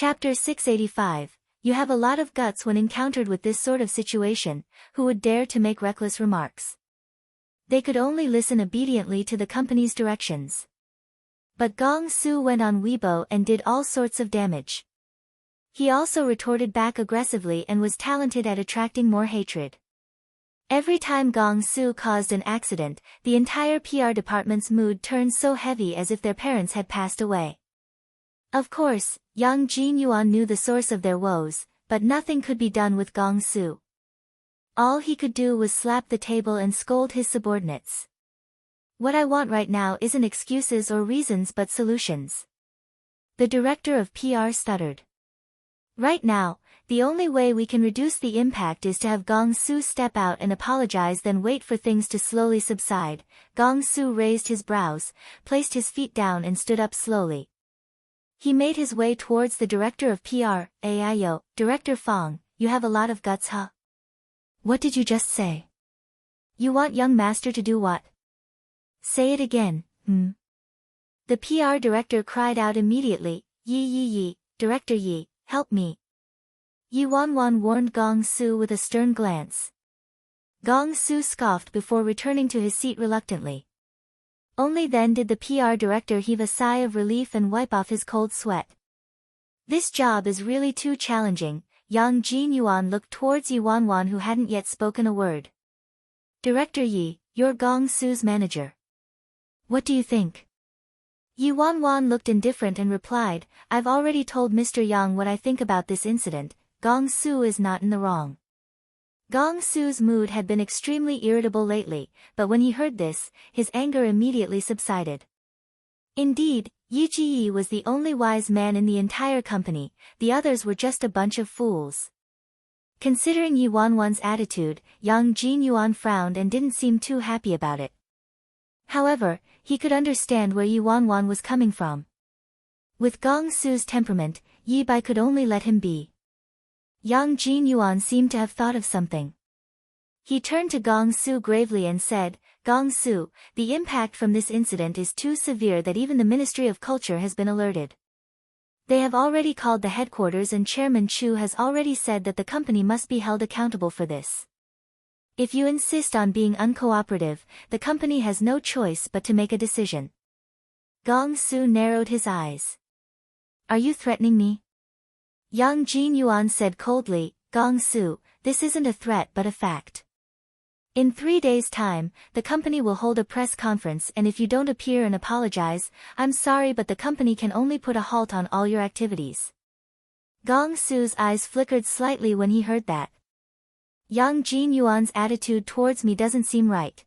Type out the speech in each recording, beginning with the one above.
Chapter 685. You have a lot of guts when encountered with this sort of situation. Who would dare to make reckless remarks? They could only listen obediently to the company's directions. But Gong Su went on Weibo and did all sorts of damage. He also retorted back aggressively and was talented at attracting more hatred. Every time Gong Su caused an accident, the entire PR department's mood turned so heavy as if their parents had passed away. Of course, Yang Jin-yuan knew the source of their woes, but nothing could be done with Gong Su. All he could do was slap the table and scold his subordinates. What I want right now isn't excuses or reasons but solutions. The director of PR stuttered. Right now, the only way we can reduce the impact is to have Gong Su step out and apologize, then wait for things to slowly subside. Gong Su raised his brows, placed his feet down and stood up slowly. He made his way towards the director of PR. Ayo, Director Fong, you have a lot of guts, huh? What did you just say? You want young master to do what? Say it again, The PR director cried out immediately, Yi, Director Yi, help me. Yi Wanwan warned Gong Su with a stern glance. Gong Su scoffed before returning to his seat reluctantly. Only then did the PR director heave a sigh of relief and wipe off his cold sweat. This job is really too challenging. Yang Jin-yuan looked towards Yi Wanwan, who hadn't yet spoken a word. Director Yi, you're Gong Su's manager. What do you think? Yi Wanwan looked indifferent and replied, I've already told Mr. Yang what I think about this incident. Gong Su is not in the wrong. Gong Su's mood had been extremely irritable lately, but when he heard this, his anger immediately subsided. Indeed, Yi Ji was the only wise man in the entire company, the others were just a bunch of fools. Considering Yi Wanwan's attitude, Yang Jin-yuan frowned and didn't seem too happy about it. However, he could understand where Yi Wanwan was coming from. With Gong Su's temperament, Yi Bai could only let him be. Yang Jin-yuan seemed to have thought of something. He turned to Gong Su gravely and said, Gong Su, the impact from this incident is too severe that even the Ministry of Culture has been alerted. They have already called the headquarters and Chairman Chu has already said that the company must be held accountable for this. If you insist on being uncooperative, the company has no choice but to make a decision. Gong Su narrowed his eyes. Are you threatening me? Yang Jin-yuan said coldly, Gong Su, this isn't a threat but a fact. In 3 days' time, the company will hold a press conference, and if you don't appear and apologize, I'm sorry but the company can only put a halt on all your activities. Gong Su's eyes flickered slightly when he heard that. Yang Jin-yuan's attitude towards me doesn't seem right.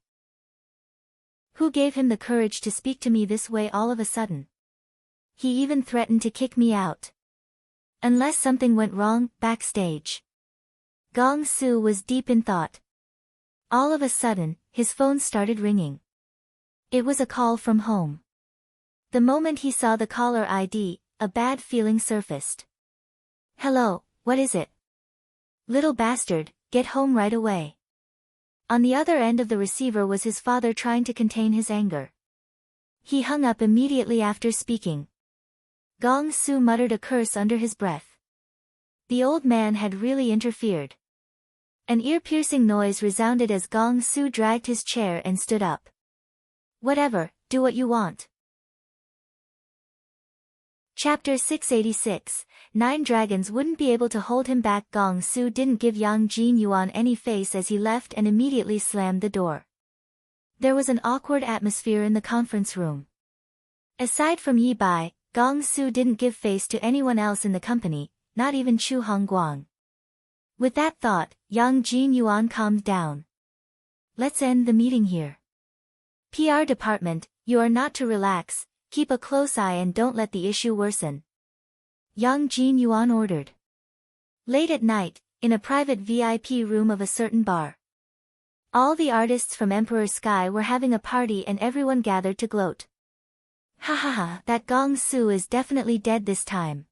Who gave him the courage to speak to me this way all of a sudden? He even threatened to kick me out. Unless something went wrong, backstage. Gong Su was deep in thought. All of a sudden, his phone started ringing. It was a call from home. The moment he saw the caller ID, a bad feeling surfaced. Hello, what is it? Little bastard, get home right away. On the other end of the receiver was his father trying to contain his anger. He hung up immediately after speaking. Gong Su muttered a curse under his breath. The old man had really interfered. An ear-piercing noise resounded as Gong Su dragged his chair and stood up. Whatever, do what you want. Chapter 686. 9 dragons wouldn't be able to hold him back. Gong Su didn't give Yang Jin-yuan any face as he left and immediately slammed the door. There was an awkward atmosphere in the conference room. Aside from Yi Bai, Gong Su didn't give face to anyone else in the company, not even Chu Hongguang. With that thought, Yang Jin-yuan calmed down. Let's end the meeting here. PR department, you are not to relax, keep a close eye and don't let the issue worsen. Yang Jin-yuan ordered. Late at night, in a private VIP room of a certain bar. All the artists from Emperor Sky were having a party and everyone gathered to gloat. Ha ha ha, that Gong Su is definitely dead this time.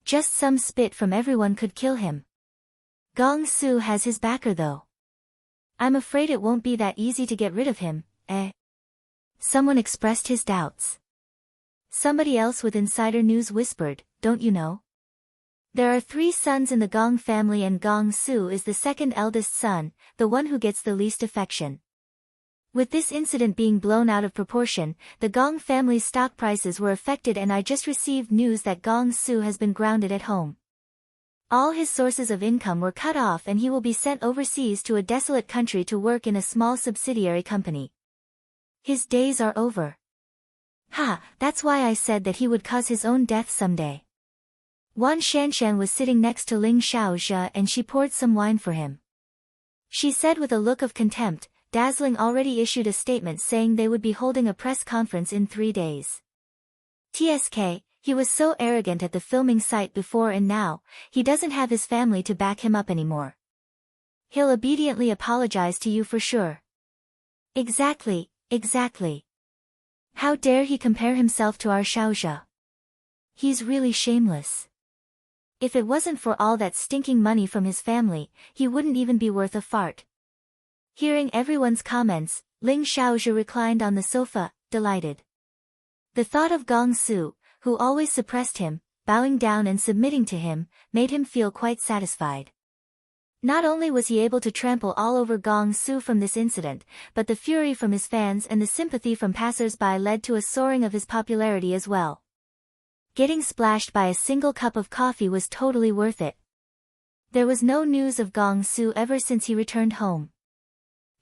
Just some spit from everyone could kill him. Gong Su has his backer though. I'm afraid it won't be that easy to get rid of him, eh? Someone expressed his doubts. Somebody else with insider news whispered, don't you know? There are 3 sons in the Gong family and Gong Su is the second eldest son, the one who gets the least affection. With this incident being blown out of proportion, the Gong family's stock prices were affected, and I just received news that Gong Su has been grounded at home. All his sources of income were cut off and he will be sent overseas to a desolate country to work in a small subsidiary company. His days are over. Ha, that's why I said that he would cause his own death someday. Wan Shanshan was sitting next to Ling Xiaozhe and she poured some wine for him. She said with a look of contempt, Dazzling already issued a statement saying they would be holding a press conference in 3 days. TSK, he was so arrogant at the filming site before and now, he doesn't have his family to back him up anymore. He'll obediently apologize to you for sure. Exactly. How dare he compare himself to our Xiaozhe? He's really shameless. If it wasn't for all that stinking money from his family, he wouldn't even be worth a fart. Hearing everyone's comments, Ling Xiaozhe reclined on the sofa, delighted. The thought of Gong Su, who always suppressed him, bowing down and submitting to him, made him feel quite satisfied. Not only was he able to trample all over Gong Su from this incident, but the fury from his fans and the sympathy from passers-by led to a soaring of his popularity as well. Getting splashed by a single cup of coffee was totally worth it. There was no news of Gong Su ever since he returned home.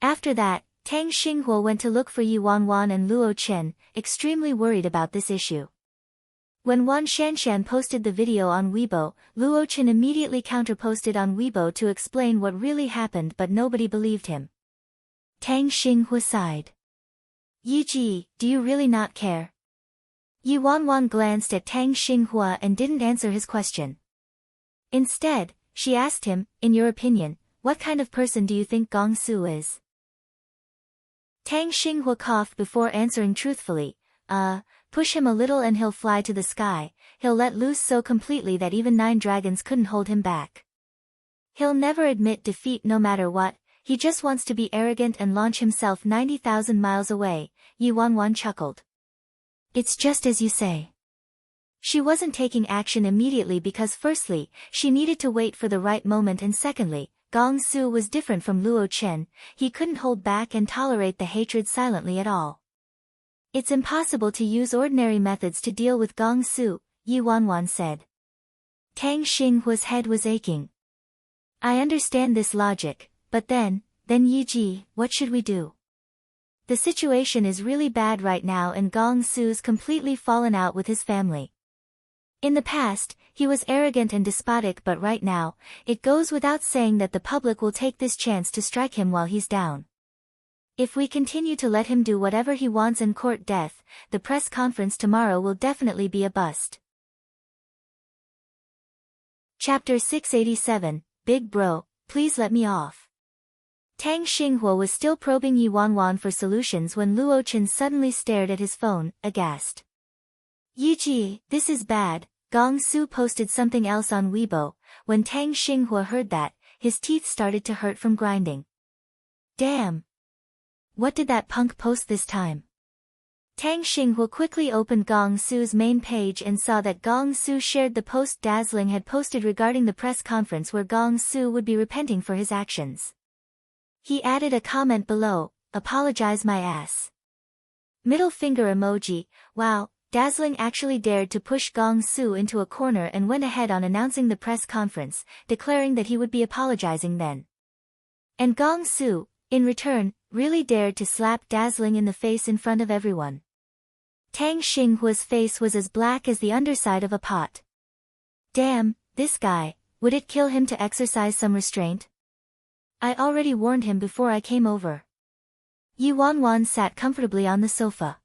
After that, Tang Xinghua went to look for Yi Wanwan and Luo Chen, extremely worried about this issue. When Wan Shanshan posted the video on Weibo, Luo Chen immediately counterposted on Weibo to explain what really happened, but nobody believed him. Tang Xinghua sighed. Yi Ji, do you really not care? Yi Wanwan glanced at Tang Xinghua and didn't answer his question. Instead, she asked him, in your opinion, what kind of person do you think Gong Su is? Tang Xinghua coughed before answering truthfully, push him a little and he'll fly to the sky, he'll let loose so completely that even 9 dragons couldn't hold him back. He'll never admit defeat no matter what, he just wants to be arrogant and launch himself 90,000 miles away, Yi Wanwan chuckled. It's just as you say. She wasn't taking action immediately because firstly, she needed to wait for the right moment, and secondly, Gong Su was different from Luo Chen, he couldn't hold back and tolerate the hatred silently at all. It's impossible to use ordinary methods to deal with Gong Su, Yi Wanwan said. Tang Xinghua's head was aching. I understand this logic, but then Yi Ji, what should we do? The situation is really bad right now and Gong Su's completely fallen out with his family. In the past, he was arrogant and despotic, but right now, it goes without saying that the public will take this chance to strike him while he's down. If we continue to let him do whatever he wants and court death, the press conference tomorrow will definitely be a bust. Chapter 687, Big Bro, please let me off. Tang Xinghua was still probing Yi Wanwan for solutions when Luo Chen suddenly stared at his phone, aghast. Yi Ji, this is bad. Gong Su posted something else on Weibo. When Tang Xinghua heard that, his teeth started to hurt from grinding. Damn! What did that punk post this time? Tang Xinghua quickly opened Gong Su's main page and saw that Gong Su shared the post Dazzling had posted regarding the press conference where Gong Su would be repenting for his actions. He added a comment below, apologize my ass. Middle finger emoji. Wow, Dazzling actually dared to push Gong Su into a corner and went ahead on announcing the press conference, declaring that he would be apologizing then. And Gong Su, in return, really dared to slap Dazzling in the face in front of everyone. Tang Xinghua's face was as black as the underside of a pot. Damn, this guy, would it kill him to exercise some restraint? I already warned him before I came over. Yi Wanwan sat comfortably on the sofa.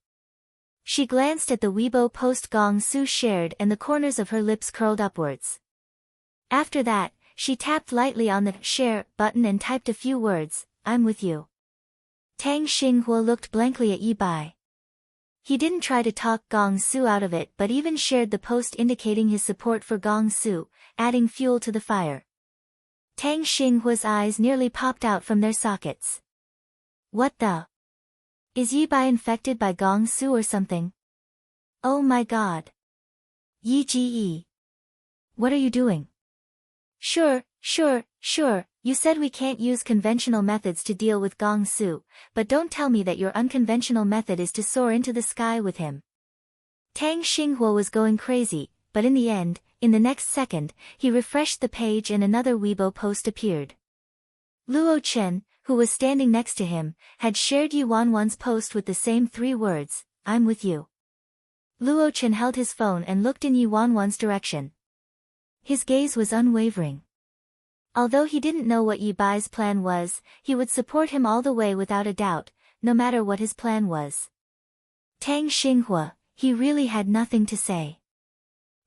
She glanced at the Weibo post Gong Su shared and the corners of her lips curled upwards. After that, she tapped lightly on the share button and typed a few words, I'm with you. Tang Xinghua looked blankly at Yi Bai. He didn't try to talk Gong Su out of it but even shared the post indicating his support for Gong Su, adding fuel to the fire. Tang Xinghua's eyes nearly popped out from their sockets. What the? Is Yi Bai infected by Gong Su or something? Oh my god. Yi Ji. What are you doing? Sure, you said we can't use conventional methods to deal with Gong Su, but don't tell me that your unconventional method is to soar into the sky with him. Tang Xinghua was going crazy, but in the end, in the next second, he refreshed the page and another Weibo post appeared. Luo Chen, who was standing next to him, had shared Yi Wanwan's post with the same 3 words, I'm with you. Luo Chen held his phone and looked in Yi Wanwan's direction. His gaze was unwavering. Although he didn't know what Yi Bai's plan was, he would support him all the way without a doubt, no matter what his plan was. Tang Xinghua, he really had nothing to say.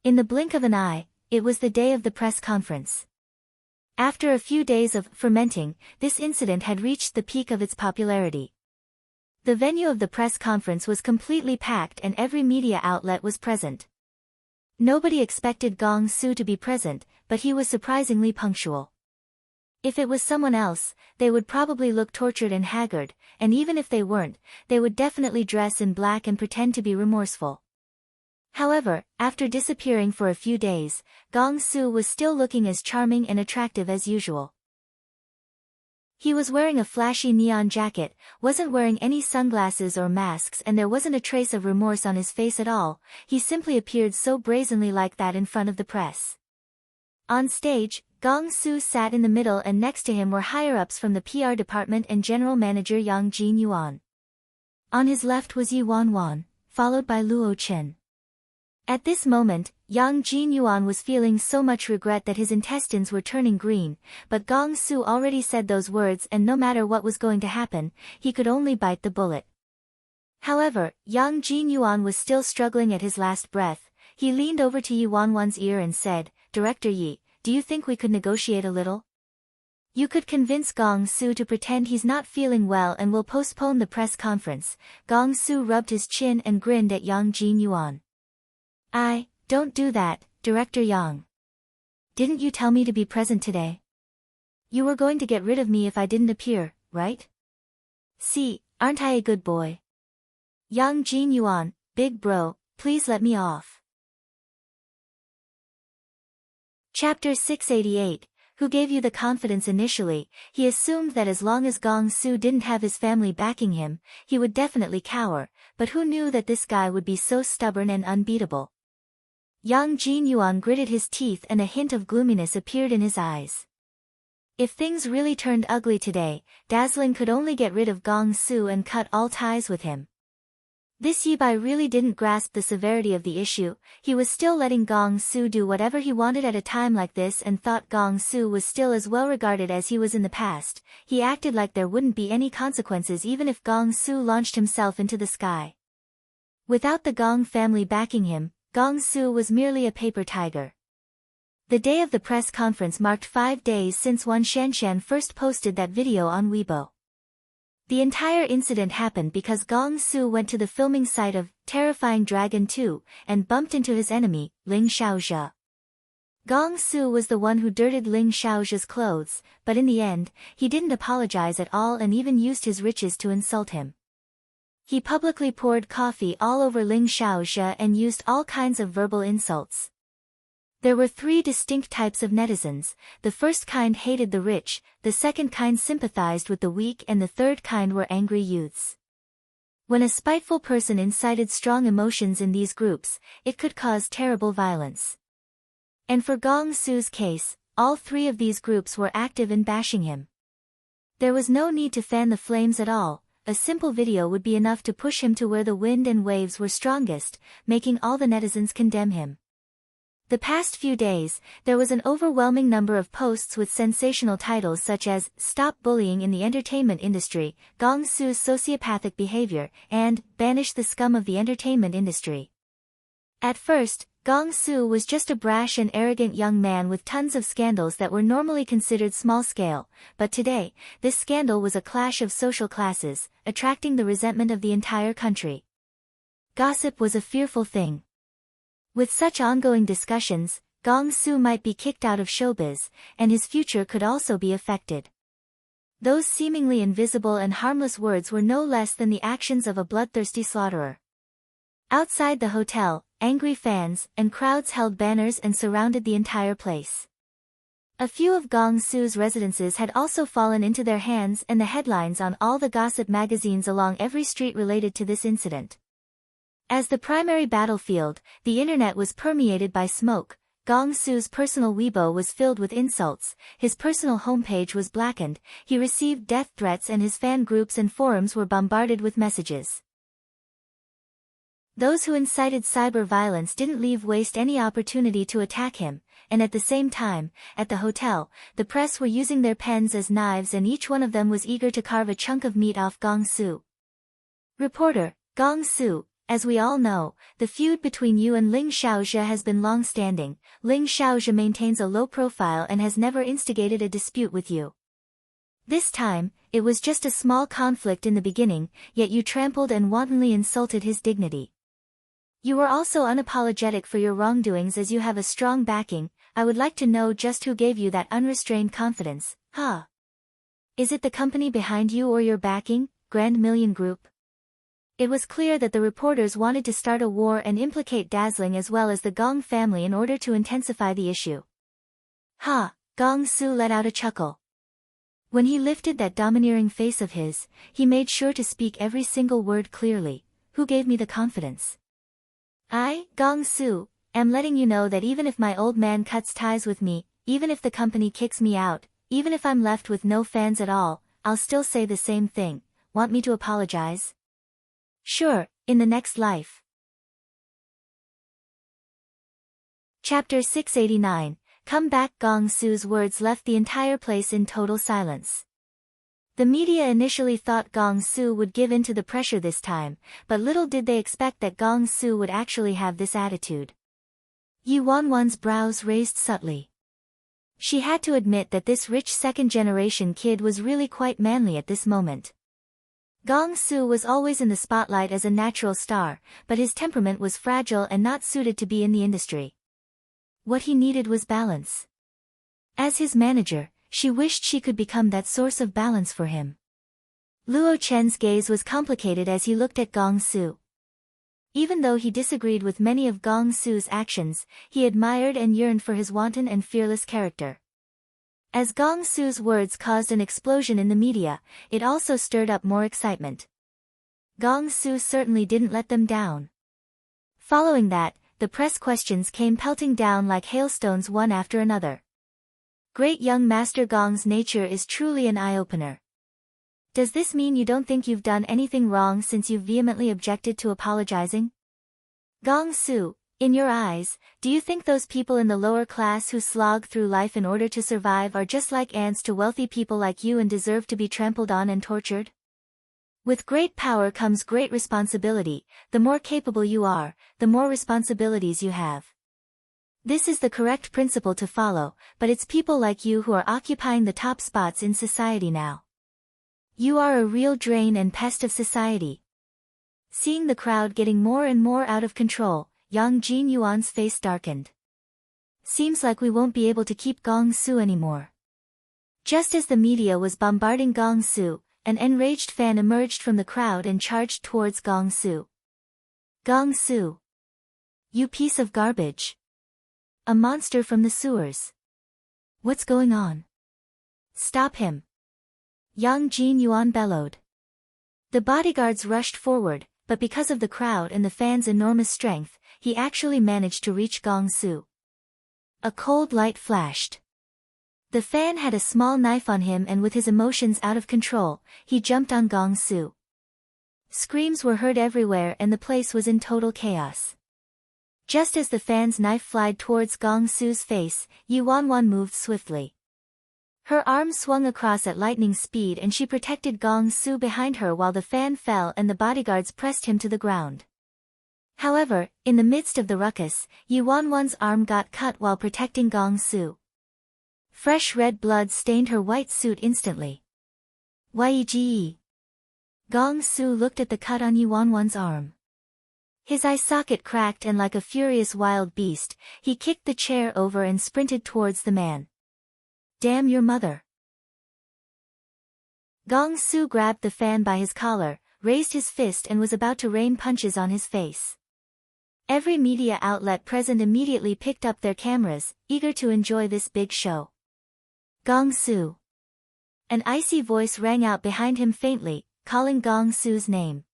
In the blink of an eye, it was the day of the press conference. After a few days of fermenting, this incident had reached the peak of its popularity. The venue of the press conference was completely packed and every media outlet was present. Nobody expected Gong Su to be present, but he was surprisingly punctual. If it was someone else, they would probably look tortured and haggard, and even if they weren't, they would definitely dress in black and pretend to be remorseful. However, after disappearing for a few days, Gong Su was still looking as charming and attractive as usual. He was wearing a flashy neon jacket, wasn't wearing any sunglasses or masks, and there wasn't a trace of remorse on his face at all. He simply appeared so brazenly like that in front of the press. On stage, Gong Su sat in the middle and next to him were higher-ups from the PR department and general manager Yang Jinyuan. On his left was Yi Wanwan, followed by Luo Chen. At this moment, Yang Jinyuan was feeling so much regret that his intestines were turning green, but Gong Su already said those words and no matter what was going to happen, he could only bite the bullet. However, Yang Jinyuan was still struggling at his last breath. He leaned over to Yi Wanwan's ear and said, Director Yi, do you think we could negotiate a little? You could convince Gong Su to pretend he's not feeling well and will postpone the press conference. Gong Su rubbed his chin and grinned at Yang Jinyuan. Don't do that, Director Yang. Didn't you tell me to be present today? You were going to get rid of me if I didn't appear, right? See, aren't I a good boy? Yang Jinyuan, big bro, please let me off. Chapter 688, Who gave you the confidence initially? He assumed that as long as Gong Su didn't have his family backing him, he would definitely cower, but who knew that this guy would be so stubborn and unbeatable? Yang Jinyuan gritted his teeth and a hint of gloominess appeared in his eyes. If things really turned ugly today, Dazzling could only get rid of Gong Su and cut all ties with him. This Yi Bai really didn't grasp the severity of the issue. He was still letting Gong Su do whatever he wanted at a time like this and thought Gong Su was still as well regarded as he was in the past. He acted like there wouldn't be any consequences even if Gong Su launched himself into the sky. Without the Gong family backing him, Gong Su was merely a paper tiger. The day of the press conference marked 5 days since Wan Shanshan first posted that video on Weibo. The entire incident happened because Gong Su went to the filming site of Terrifying Dragon 2 and bumped into his enemy, Ling Xiaozhe. Gong Su was the one who dirtied Ling Xiaozhe's clothes, but in the end, he didn't apologize at all and even used his riches to insult him. He publicly poured coffee all over Ling Xiaozhe and used all kinds of verbal insults. There were 3 distinct types of netizens. The first kind hated the rich, the second kind sympathized with the weak and the third kind were angry youths. When a spiteful person incited strong emotions in these groups, it could cause terrible violence. And for Gong Su's case, all 3 of these groups were active in bashing him. There was no need to fan the flames at all. A simple video would be enough to push him to where the wind and waves were strongest, making all the netizens condemn him. The past few days, there was an overwhelming number of posts with sensational titles such as, Stop Bullying in the Entertainment Industry, Gong Su's Sociopathic Behavior, and, Banish the Scum of the Entertainment Industry. At first, Gong Su was just a brash and arrogant young man with tons of scandals that were normally considered small-scale, but today, this scandal was a clash of social classes, attracting the resentment of the entire country. Gossip was a fearful thing. With such ongoing discussions, Gong Su might be kicked out of showbiz, and his future could also be affected. Those seemingly invisible and harmless words were no less than the actions of a bloodthirsty slaughterer. Outside the hotel, angry fans and crowds held banners and surrounded the entire place. A few of Gong Su's residences had also fallen into their hands, and the headlines on all the gossip magazines along every street related to this incident. As the primary battlefield, the internet was permeated by smoke. Gong Su's personal Weibo was filled with insults, his personal homepage was blackened, he received death threats, and his fan groups and forums were bombarded with messages. Those who incited cyber violence didn't waste any opportunity to attack him, and at the same time, at the hotel, the press were using their pens as knives, and each one of them was eager to carve a chunk of meat off Gong Su. Reporter, Gong Su, as we all know, the feud between you and Ling Xiaozhe has been long-standing. Ling Xiaozhe maintains a low profile and has never instigated a dispute with you. This time, it was just a small conflict in the beginning, yet you trampled and wantonly insulted his dignity. You were also unapologetic for your wrongdoings, as you have a strong backing. I would like to know just who gave you that unrestrained confidence, huh? Is it the company behind you or your backing, Grand Million Group? It was clear that the reporters wanted to start a war and implicate Dazzling as well as the Gong family in order to intensify the issue. Ha! Gong Su let out a chuckle. When he lifted that domineering face of his, he made sure to speak every single word clearly. Who gave me the confidence? I, Gong Su, am letting you know that even if my old man cuts ties with me, even if the company kicks me out, even if I'm left with no fans at all, I'll still say the same thing. Want me to apologize? Sure, in the next life. Chapter 689, Come Back. Gong Su's words left the entire place in total silence. The media initially thought Gong Su would give in to the pressure this time, but little did they expect that Gong Su would actually have this attitude. Yi Wanwan's brows raised subtly. She had to admit that this rich second-generation kid was really quite manly at this moment. Gong Su was always in the spotlight as a natural star, but his temperament was fragile and not suited to be in the industry. What he needed was balance. As his manager, she wished she could become that source of balance for him. Luo Chen's gaze was complicated as he looked at Gong Su. Even though he disagreed with many of Gong Su's actions, he admired and yearned for his wanton and fearless character. As Gong Su's words caused an explosion in the media, it also stirred up more excitement. Gong Su certainly didn't let them down. Following that, the press questions came pelting down like hailstones one after another. Great young Master Gong's nature is truly an eye-opener. Does this mean you don't think you've done anything wrong since you've vehemently objected to apologizing? Gong Su, in your eyes, do you think those people in the lower class who slog through life in order to survive are just like ants to wealthy people like you and deserve to be trampled on and tortured? With great power comes great responsibility. The more capable you are, the more responsibilities you have. This is the correct principle to follow, but it's people like you who are occupying the top spots in society now. You are a real drain and pest of society. Seeing the crowd getting more and more out of control, Yang Jin Yuan's face darkened. Seems like we won't be able to keep Gong Su anymore. Just as the media was bombarding Gong Su, an enraged fan emerged from the crowd and charged towards Gong Su. Gong Su! You piece of garbage! A monster from the sewers. What's going on? Stop him! Yang Jin Yuan bellowed. The bodyguards rushed forward, but because of the crowd and the fan's enormous strength, he actually managed to reach Gong Su. A cold light flashed. The fan had a small knife on him, and with his emotions out of control, he jumped on Gong Su. Screams were heard everywhere and the place was in total chaos. Just as the fan's knife flew towards Gong Su's face, Yi Wanwan moved swiftly. Her arm swung across at lightning speed and she protected Gong Su behind her while the fan fell and the bodyguards pressed him to the ground. However, in the midst of the ruckus, Yi Wanwan's arm got cut while protecting Gong Su. Fresh red blood stained her white suit instantly. Yege. Gong Su looked at the cut on Yi Wanwan's arm. His eye socket cracked and like a furious wild beast, he kicked the chair over and sprinted towards the man. Damn your mother! Gong Su grabbed the fan by his collar, raised his fist and was about to rain punches on his face. Every media outlet present immediately picked up their cameras, eager to enjoy this big show. Gong Su. An icy voice rang out behind him faintly, calling Gong Su's name.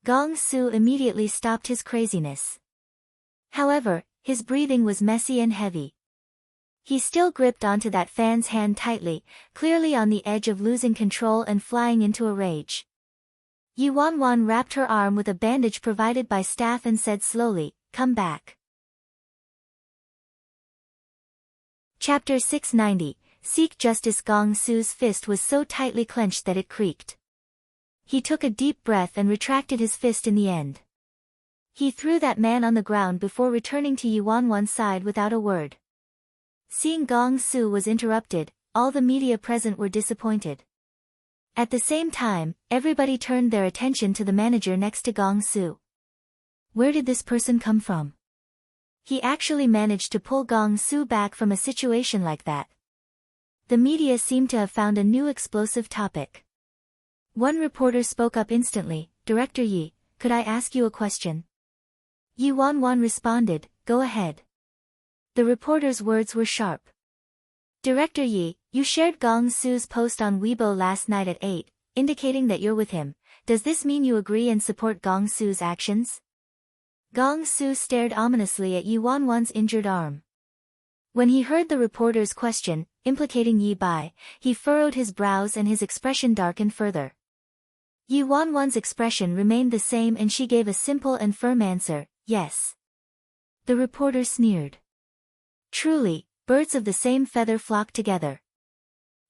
Gong Su immediately stopped his craziness. However, his breathing was messy and heavy. He still gripped onto that fan's hand tightly, clearly on the edge of losing control and flying into a rage. Yi Wanwan wrapped her arm with a bandage provided by staff and said slowly, "Come back." Chapter 690, Seek Justice. Gong Su's fist was so tightly clenched that it creaked. He took a deep breath and retracted his fist in the end. He threw that man on the ground before returning to Yi Wanwan's side without a word. Seeing Gong Su was interrupted, all the media present were disappointed. At the same time, everybody turned their attention to the manager next to Gong Su. Where did this person come from? He actually managed to pull Gong Su back from a situation like that. The media seemed to have found a new explosive topic. One reporter spoke up instantly, "Director Yi, could I ask you a question?" Yi Wanwan responded, "Go ahead." The reporter's words were sharp. "Director Yi, you shared Gong Su's post on Weibo last night at 8, indicating that you're with him. Does this mean you agree and support Gong Su's actions?" Gong Su stared ominously at Yi Wanwan's injured arm. When he heard the reporter's question, implicating Yi Bai, he furrowed his brows and his expression darkened further. Yi Wanwan's expression remained the same and she gave a simple and firm answer, "Yes." The reporter sneered. "Truly, birds of the same feather flock together.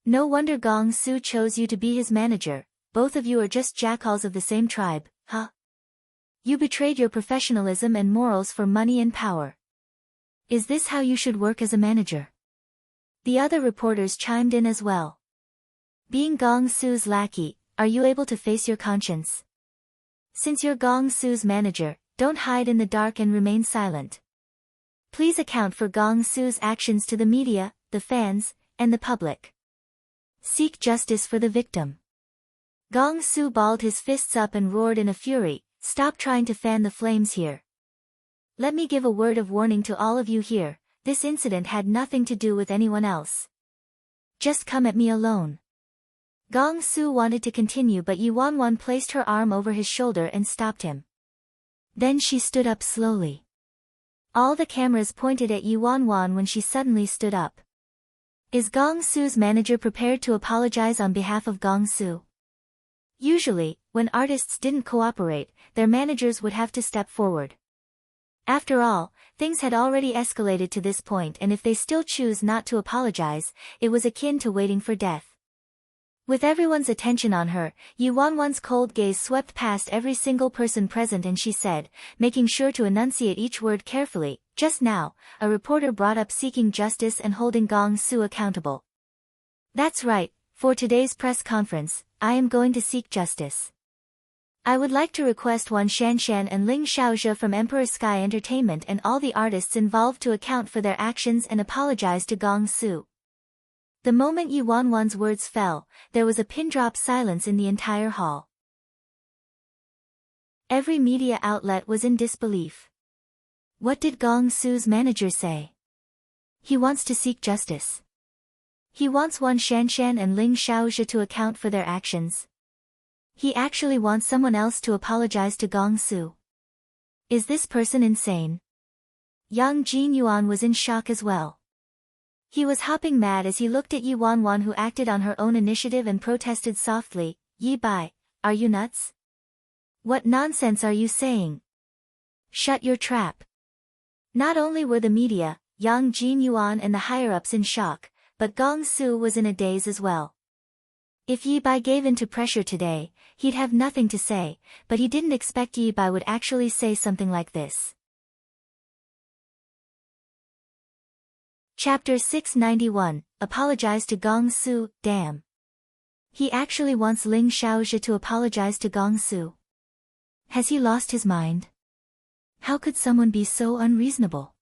No wonder Gong Su chose you to be his manager, both of you are just jackals of the same tribe, huh? You betrayed your professionalism and morals for money and power. Is this how you should work as a manager?" The other reporters chimed in as well. "Being Gong Su's lackey, are you able to face your conscience? Since you're Gong Su's manager, don't hide in the dark and remain silent. Please account for Gong Su's actions to the media, the fans, and the public. Seek justice for the victim." Gong Su balled his fists up and roared in a fury, "Stop trying to fan the flames here. Let me give a word of warning to all of you here, this incident had nothing to do with anyone else. Just come at me alone." Gong Su wanted to continue but Yi Wanwan placed her arm over his shoulder and stopped him. Then she stood up slowly. All the cameras pointed at Yi Wanwan when she suddenly stood up. Is Gong Su's manager prepared to apologize on behalf of Gong Su? Usually, when artists didn't cooperate, their managers would have to step forward. After all, things had already escalated to this point and if they still choose not to apologize, it was akin to waiting for death. With everyone's attention on her, Yi Wanwan's cold gaze swept past every single person present and she said, making sure to enunciate each word carefully, "Just now, a reporter brought up seeking justice and holding Gong Su accountable. That's right, for today's press conference, I am going to seek justice. I would like to request Wan Shanshan and Ling Xiaozhe from Emperor Sky Entertainment and all the artists involved to account for their actions and apologize to Gong Su." The moment Yi Wanwan's words fell, there was a pin-drop silence in the entire hall. Every media outlet was in disbelief. What did Gong Su's manager say? He wants to seek justice. He wants Wan Shanshan and Ling Xiaozhe to account for their actions. He actually wants someone else to apologize to Gong Su. Is this person insane? Yang Jinyuan was in shock as well. He was hopping mad as he looked at Yi Wanwan who acted on her own initiative and protested softly, "Yi Bai, are you nuts? What nonsense are you saying? Shut your trap." Not only were the media, Yang Jinyuan and the higher-ups in shock, but Gong Su was in a daze as well. If Yi Bai gave in to pressure today, he'd have nothing to say, but he didn't expect Yi Bai would actually say something like this. Chapter 691, Apologize to Gong Su, damn. He actually wants Ling Xiaozhe to apologize to Gong Su. Has he lost his mind? How could someone be so unreasonable?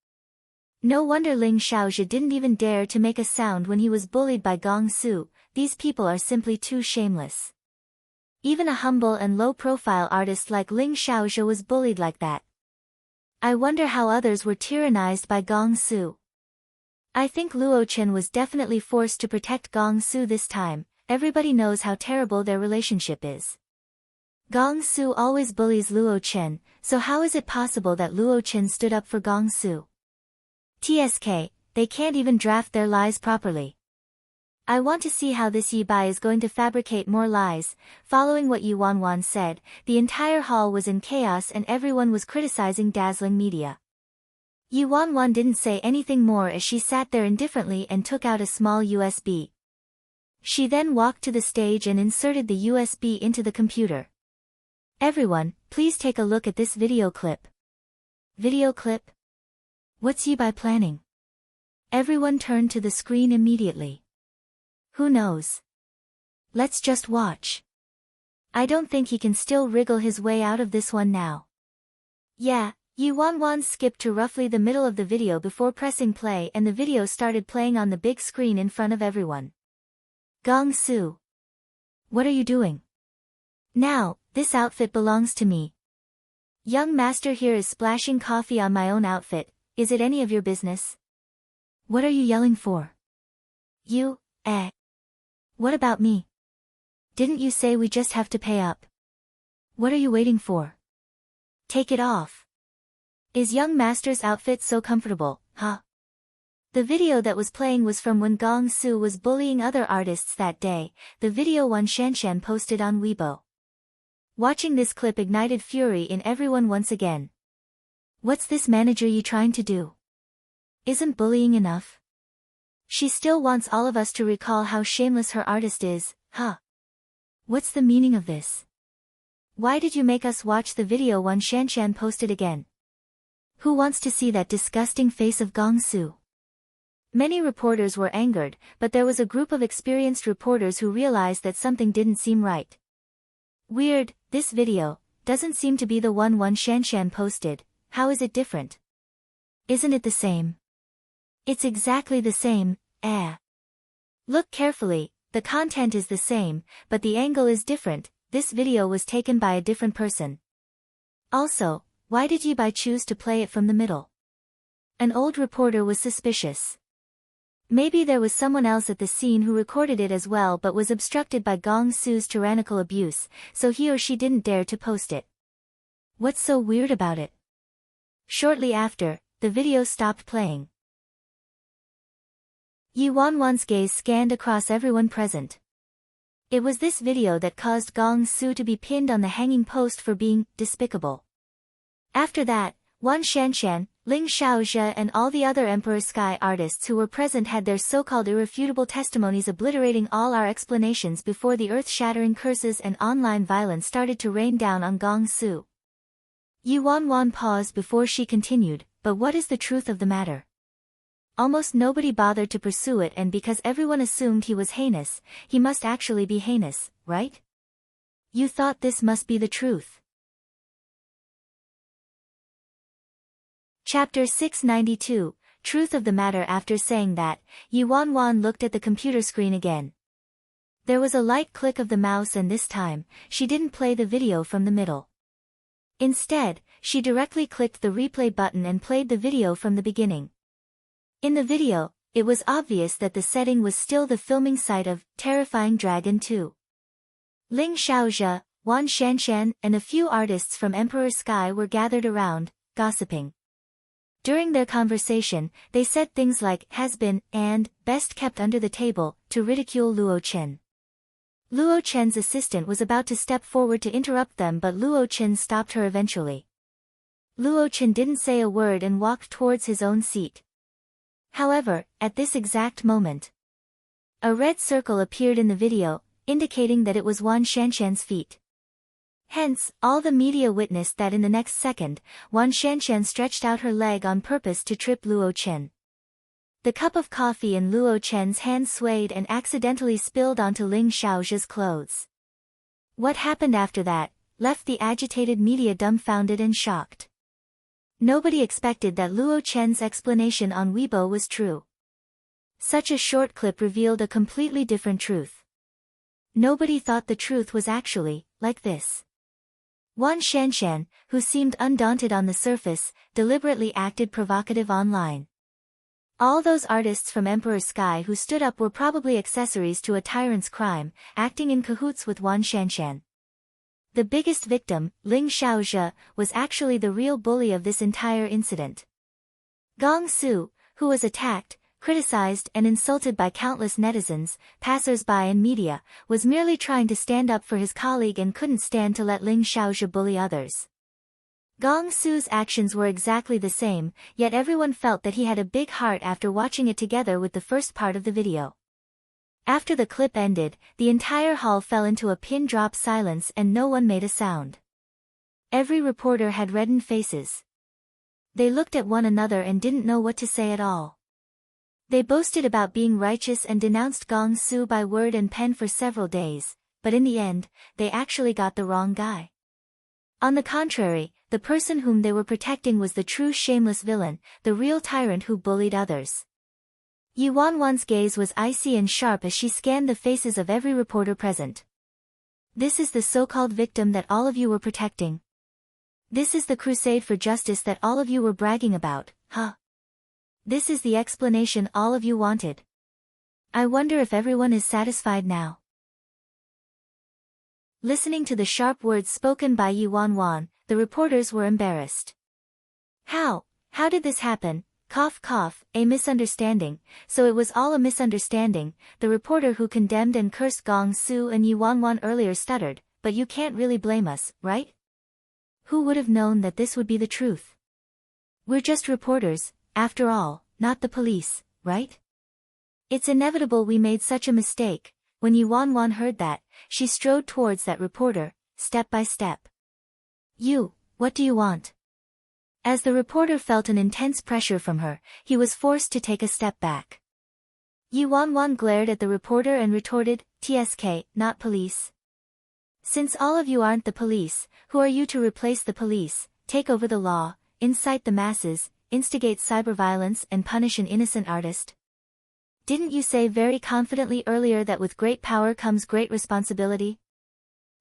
No wonder Ling Xiaozhe didn't even dare to make a sound when he was bullied by Gong Su, these people are simply too shameless. Even a humble and low-profile artist like Ling Xiaozhe was bullied like that. I wonder how others were tyrannized by Gong Su. I think Luo Chen was definitely forced to protect Gong Su this time. Everybody knows how terrible their relationship is. Gong Su always bullies Luo Chen, so how is it possible that Luo Chen stood up for Gong Su? TSK, they can't even draft their lies properly. I want to see how this Yi Bai is going to fabricate more lies. Following what Yi Wanwan said, the entire hall was in chaos and everyone was criticizing dazzling media. Yi Wanwan didn't say anything more as she sat there indifferently and took out a small USB. She then walked to the stage and inserted the USB into the computer. Everyone, please take a look at this video clip. Video clip? What's Yi Bai planning? Everyone turned to the screen immediately. Who knows? Let's just watch. I don't think he can still wriggle his way out of this one now. Yeah, Yi Wanwan skipped to roughly the middle of the video before pressing play and the video started playing on the big screen in front of everyone. Gong Su. What are you doing? Now, this outfit belongs to me. Young master here is splashing coffee on my own outfit, is it any of your business? What are you yelling for? You, What about me? Didn't you say we just have to pay up? What are you waiting for? Take it off. Is young master's outfit so comfortable, huh? The video that was playing was from when Gong Su was bullying other artists that day, the video Wan Shanshan posted on Weibo. Watching this clip ignited fury in everyone once again. What's this manager Yi trying to do? Isn't bullying enough? She still wants all of us to recall how shameless her artist is, huh? What's the meaning of this? Why did you make us watch the video Wan Shanshan posted again? Who wants to see that disgusting face of Gong Su? Many reporters were angered, but there was a group of experienced reporters who realized that something didn't seem right. Weird, this video doesn't seem to be the one Wan Shanshan posted. How is it different? Isn't it the same? It's exactly the same, Look carefully, the content is the same, but the angle is different. This video was taken by a different person. Also, why did Yi Bai choose to play it from the middle? An old reporter was suspicious. Maybe there was someone else at the scene who recorded it as well but was obstructed by Gong Su's tyrannical abuse, so he or she didn't dare to post it. What's so weird about it? Shortly after, the video stopped playing. Yi Wanwan's gaze scanned across everyone present. It was this video that caused Gong Su to be pinned on the hanging post for being despicable. After that, Wan Shanshan, Ling Xiaozhe and all the other Emperor Sky artists who were present had their so-called irrefutable testimonies obliterating all our explanations before the earth-shattering curses and online violence started to rain down on Gong Su. Yi Wanwan paused before she continued, but what is the truth of the matter? Almost nobody bothered to pursue it, and because everyone assumed he was heinous, he must actually be heinous, right? You thought this must be the truth. Chapter 692, Truth of the Matter. After saying that, Yi Wanwan looked at the computer screen again. There was a light click of the mouse, and this time, she didn't play the video from the middle. Instead, she directly clicked the replay button and played the video from the beginning. In the video, it was obvious that the setting was still the filming site of Terrifying Dragon 2. Ling Xiaozhe, Wan Shanshan, and a few artists from Emperor Sky were gathered around, gossiping. During their conversation, they said things like has been and best kept under the table to ridicule Luo Chen. Luo Chen's assistant was about to step forward to interrupt them, but Luo Chen stopped her eventually. Luo Chen didn't say a word and walked towards his own seat. However, at this exact moment, a red circle appeared in the video, indicating that it was Wan Shanshan's feet. Hence, all the media witnessed that in the next second, Wan Shanshan stretched out her leg on purpose to trip Luo Chen. The cup of coffee in Luo Chen's hand swayed and accidentally spilled onto Ling Xiaozhe's clothes. What happened after that left the agitated media dumbfounded and shocked. Nobody expected that Luo Chen's explanation on Weibo was true. Such a short clip revealed a completely different truth. Nobody thought the truth was actually like this. Wan Shanshan, who seemed undaunted on the surface, deliberately acted provocative online. All those artists from Emperor's Sky who stood up were probably accessories to a tyrant's crime, acting in cahoots with Wan Shanshan. The biggest victim, Ling Xiaozhe, was actually the real bully of this entire incident. Gong Su, who was attacked, criticized and insulted by countless netizens, passers-by and media, was merely trying to stand up for his colleague and couldn't stand to let Ling Xiaozhe bully others. Gong Su's actions were exactly the same, yet everyone felt that he had a big heart after watching it together with the first part of the video. After the clip ended, the entire hall fell into a pin-drop silence and no one made a sound. Every reporter had reddened faces. They looked at one another and didn't know what to say at all. They boasted about being righteous and denounced Gong Su by word and pen for several days, but in the end, they actually got the wrong guy. On the contrary, the person whom they were protecting was the true shameless villain, the real tyrant who bullied others. Yi Wanwan's gaze was icy and sharp as she scanned the faces of every reporter present. This is the so-called victim that all of you were protecting. This is the crusade for justice that all of you were bragging about, huh? This is the explanation all of you wanted. I wonder if everyone is satisfied now. Listening to the sharp words spoken by Yi Wanwan, the reporters were embarrassed. How did this happen? Cough cough, a misunderstanding. So it was all a misunderstanding. The reporter who condemned and cursed Gong Su and Yi Wanwan earlier stuttered, but you can't really blame us, right? Who would have known that this would be the truth? We're just reporters, after all, not the police, right? It's inevitable we made such a mistake. When Yi Wanwan heard that, she strode towards that reporter, step by step. You, what do you want? As the reporter felt an intense pressure from her, he was forced to take a step back. Yi Wanwan glared at the reporter and retorted, TSK, not police. Since all of you aren't the police, who are you to replace the police, take over the law, incite the masses, instigate cyberviolence and punish an innocent artist? Didn't you say very confidently earlier that with great power comes great responsibility?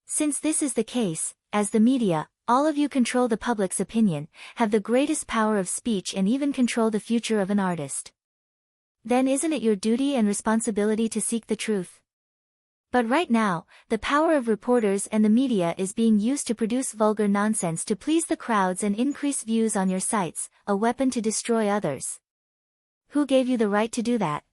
Since this is the case, as the media, all of you control the public's opinion, have the greatest power of speech and even control the future of an artist. Then isn't it your duty and responsibility to seek the truth? But right now, the power of reporters and the media is being used to produce vulgar nonsense to please the crowds and increase views on your sites, a weapon to destroy others. Who gave you the right to do that?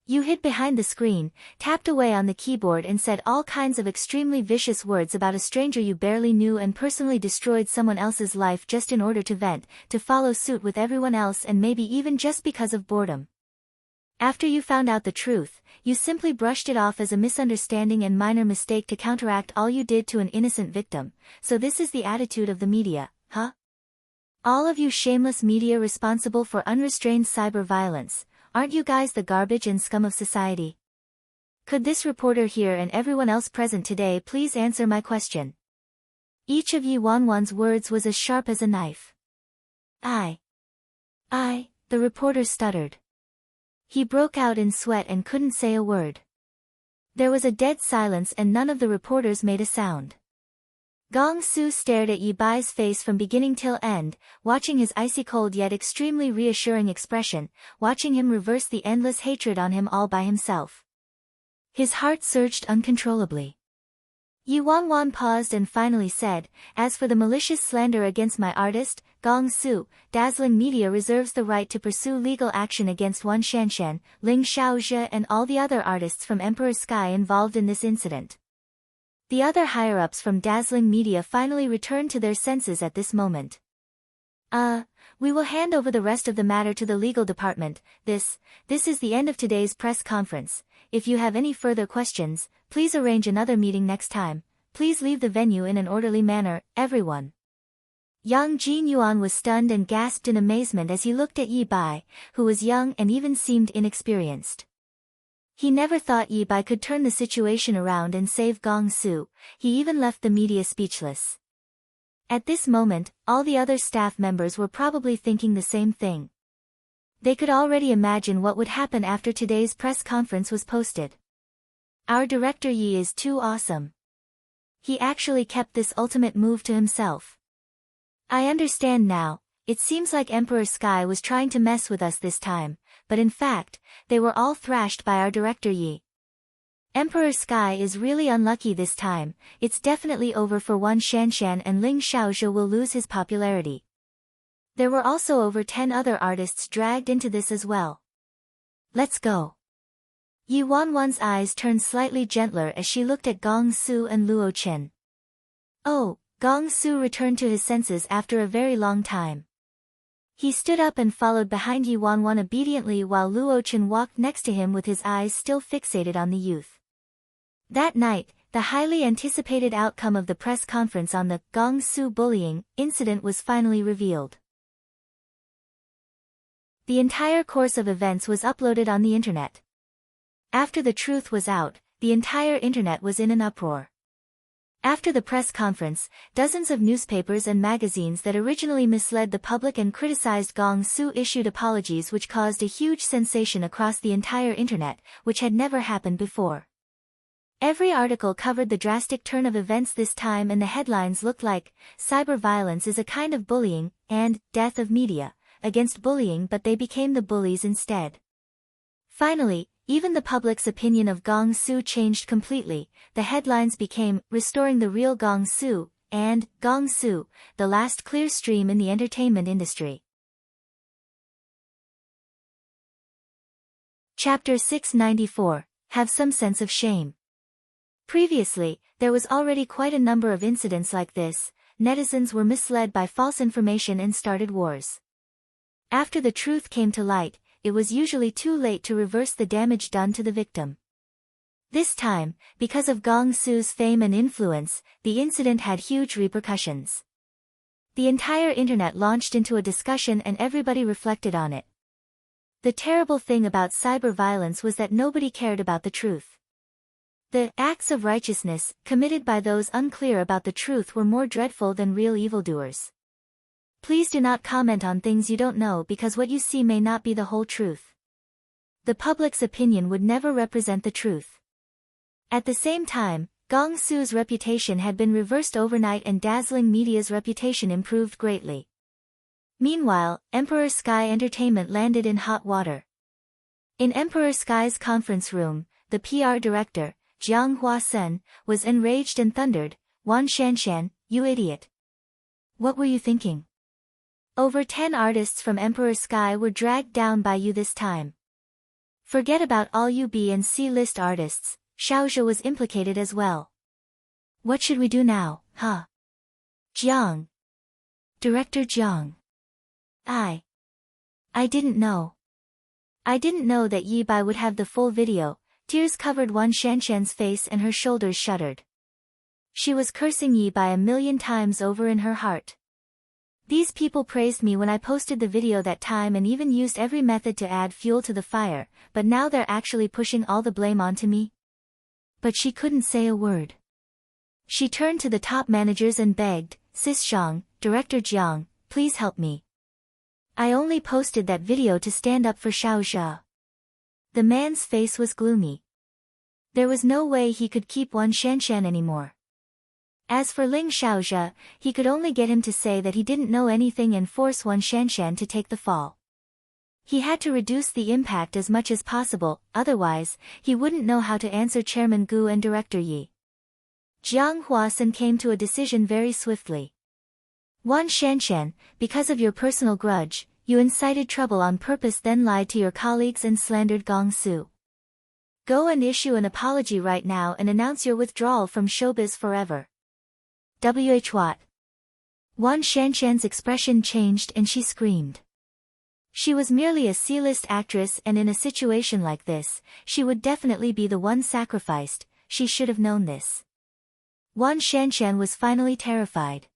You hid behind the screen, tapped away on the keyboard and said all kinds of extremely vicious words about a stranger you barely knew and personally destroyed someone else's life just in order to vent, to follow suit with everyone else and maybe even just because of boredom. After you found out the truth, you simply brushed it off as a misunderstanding and minor mistake to counteract all you did to an innocent victim. So this is the attitude of the media, huh? All of you shameless media responsible for unrestrained cyber violence. Aren't you guys the garbage and scum of society? Could this reporter here and everyone else present today please answer my question? Each of Yi Wanwan's words was as sharp as a knife. I, the reporter stuttered. He broke out in sweat and couldn't say a word. There was a dead silence and none of the reporters made a sound. Gong Su stared at Yi Bai's face from beginning till end, watching his icy cold yet extremely reassuring expression, watching him reverse the endless hatred on him all by himself. His heart surged uncontrollably. Yi Wanwan paused and finally said, as for the malicious slander against my artist, Gong Su, Dazzling Media reserves the right to pursue legal action against Wan Shanshan, Ling Xiaozhe and all the other artists from Emperor's Sky involved in this incident. The other higher-ups from Dazzling Media finally returned to their senses at this moment. We will hand over the rest of the matter to the legal department. This is the end of today's press conference. If you have any further questions, please arrange another meeting next time. Please leave the venue in an orderly manner, everyone. Yang Jinyuan was stunned and gasped in amazement as he looked at Yi Bai, who was young and even seemed inexperienced. He never thought Yi Bai could turn the situation around and save Gong Su. He even left the media speechless. At this moment, all the other staff members were probably thinking the same thing. They could already imagine what would happen after today's press conference was posted. Our director Yi is too awesome. He actually kept this ultimate move to himself. I understand now. it seems like Emperor Sky was trying to mess with us this time, but in fact, they were all thrashed by our director Yi. Emperor Sky is really unlucky this time, it's definitely over for Wan Shanshan and Ling Xiaozhe will lose his popularity. There were also over 10 other artists dragged into this as well. Let's go. Yi Wanwan's eyes turned slightly gentler as she looked at Gong Su and Luo Chen. Oh, Gong Su returned to his senses after a very long time. He stood up and followed behind Yi Wanwan obediently while Luo Chen walked next to him with his eyes still fixated on the youth. That night, the highly anticipated outcome of the press conference on the Gong Su bullying incident was finally revealed. The entire course of events was uploaded on the internet. After the truth was out, the entire internet was in an uproar. After the press conference, dozens of newspapers and magazines that originally misled the public and criticized Gong Su issued apologies which caused a huge sensation across the entire internet, which had never happened before. Every article covered the drastic turn of events this time and the headlines looked like, cyber violence is a kind of bullying, and, death of media, against bullying, but they became the bullies instead. Finally, even the public's opinion of Gong Su changed completely. The headlines became, Restoring the Real Gong Su, and, Gong Su, the last clear stream in the entertainment industry. Chapter 694, Have some sense of shame. Previously, there was already quite a number of incidents like this. Netizens were misled by false information and started wars. After the truth came to light, it was usually too late to reverse the damage done to the victim. This time, because of Gong Su's fame and influence, the incident had huge repercussions. The entire internet launched into a discussion and everybody reflected on it. The terrible thing about cyber violence was that nobody cared about the truth. The acts of righteousness committed by those unclear about the truth were more dreadful than real evildoers. Please do not comment on things you don't know because what you see may not be the whole truth. The public's opinion would never represent the truth. At the same time, Gong Su's reputation had been reversed overnight and dazzling media's reputation improved greatly. Meanwhile, Emperor Sky Entertainment landed in hot water. In Emperor Sky's conference room, the PR director, Jiang Huasen, was enraged and thundered, Wan Shanshan, you idiot. What were you thinking? Over 10 artists from Emperor Sky were dragged down by you this time. Forget about all you B and C list artists, Xiaozhe was implicated as well. What should we do now, huh? Jiang. Director Jiang. I didn't know. I didn't know that Yi Bai would have the full video. Tears covered Wan Shanshan's face and her shoulders shuddered. She was cursing Yi Bai a million times over in her heart. These people praised me when I posted the video that time and even used every method to add fuel to the fire, but now they're actually pushing all the blame onto me? But she couldn't say a word. She turned to the top managers and begged, Sis Zhang, Director Jiang, please help me. I only posted that video to stand up for Xiaozhe. The man's face was gloomy. There was no way he could keep Wan Shanshan anymore. As for Ling Xiaozhe, he could only get him to say that he didn't know anything and force Wan Shanshan to take the fall. He had to reduce the impact as much as possible, otherwise, he wouldn't know how to answer Chairman Gu and Director Yi. Jiang Huasan came to a decision very swiftly. Wan Shanshan, because of your personal grudge, you incited trouble on purpose then lied to your colleagues and slandered Gong Su. Go and issue an apology right now and announce your withdrawal from showbiz forever. What? Wan Shanshan's expression changed and she screamed. She was merely a C-list actress and in a situation like this, she would definitely be the one sacrificed, she should have known this. Wan Shanshan was finally terrified.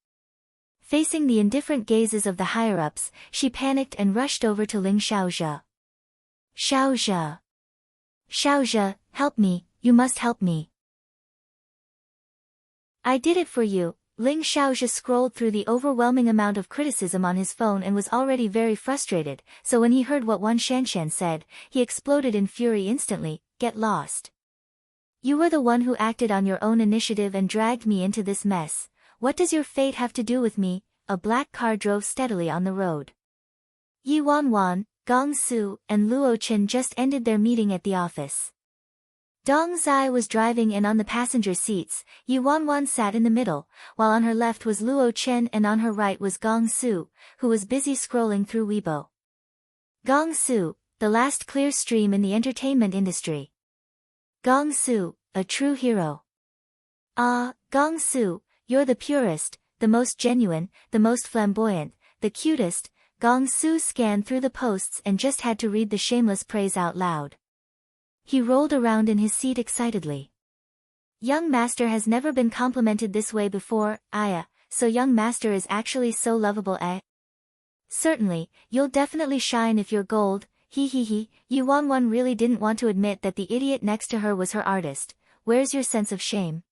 Facing the indifferent gazes of the higher-ups, she panicked and rushed over to Ling Xiaozhe. Xiaozhe! Xiaozhe, help me, you must help me. I did it for you. Ling Xiaozhe scrolled through the overwhelming amount of criticism on his phone and was already very frustrated, so when he heard what Wan Shanshan said, he exploded in fury instantly, get lost. You were the one who acted on your own initiative and dragged me into this mess. What does your fate have to do with me? a black car drove steadily on the road. Yi Wanwan, Gong Su, and Luo Chen just ended their meeting at the office. Dong Zai was driving in on the passenger seats, Yi Wanwan sat in the middle, while on her left was Luo Chen and on her right was Gong Su, who was busy scrolling through Weibo. Gong Su, the last clear stream in the entertainment industry. Gong Su, a true hero. Ah, Gong Su, you're the purest, the most genuine, the most flamboyant, the cutest. Gong Su scanned through the posts and just had to read the shameless praise out loud. He rolled around in his seat excitedly. Young master has never been complimented this way before, Aya, so young master is actually so lovable, eh? Certainly, you'll definitely shine if you're gold, he. Yi Wanwan really didn't want to admit that the idiot next to her was her artist. Where's your sense of shame?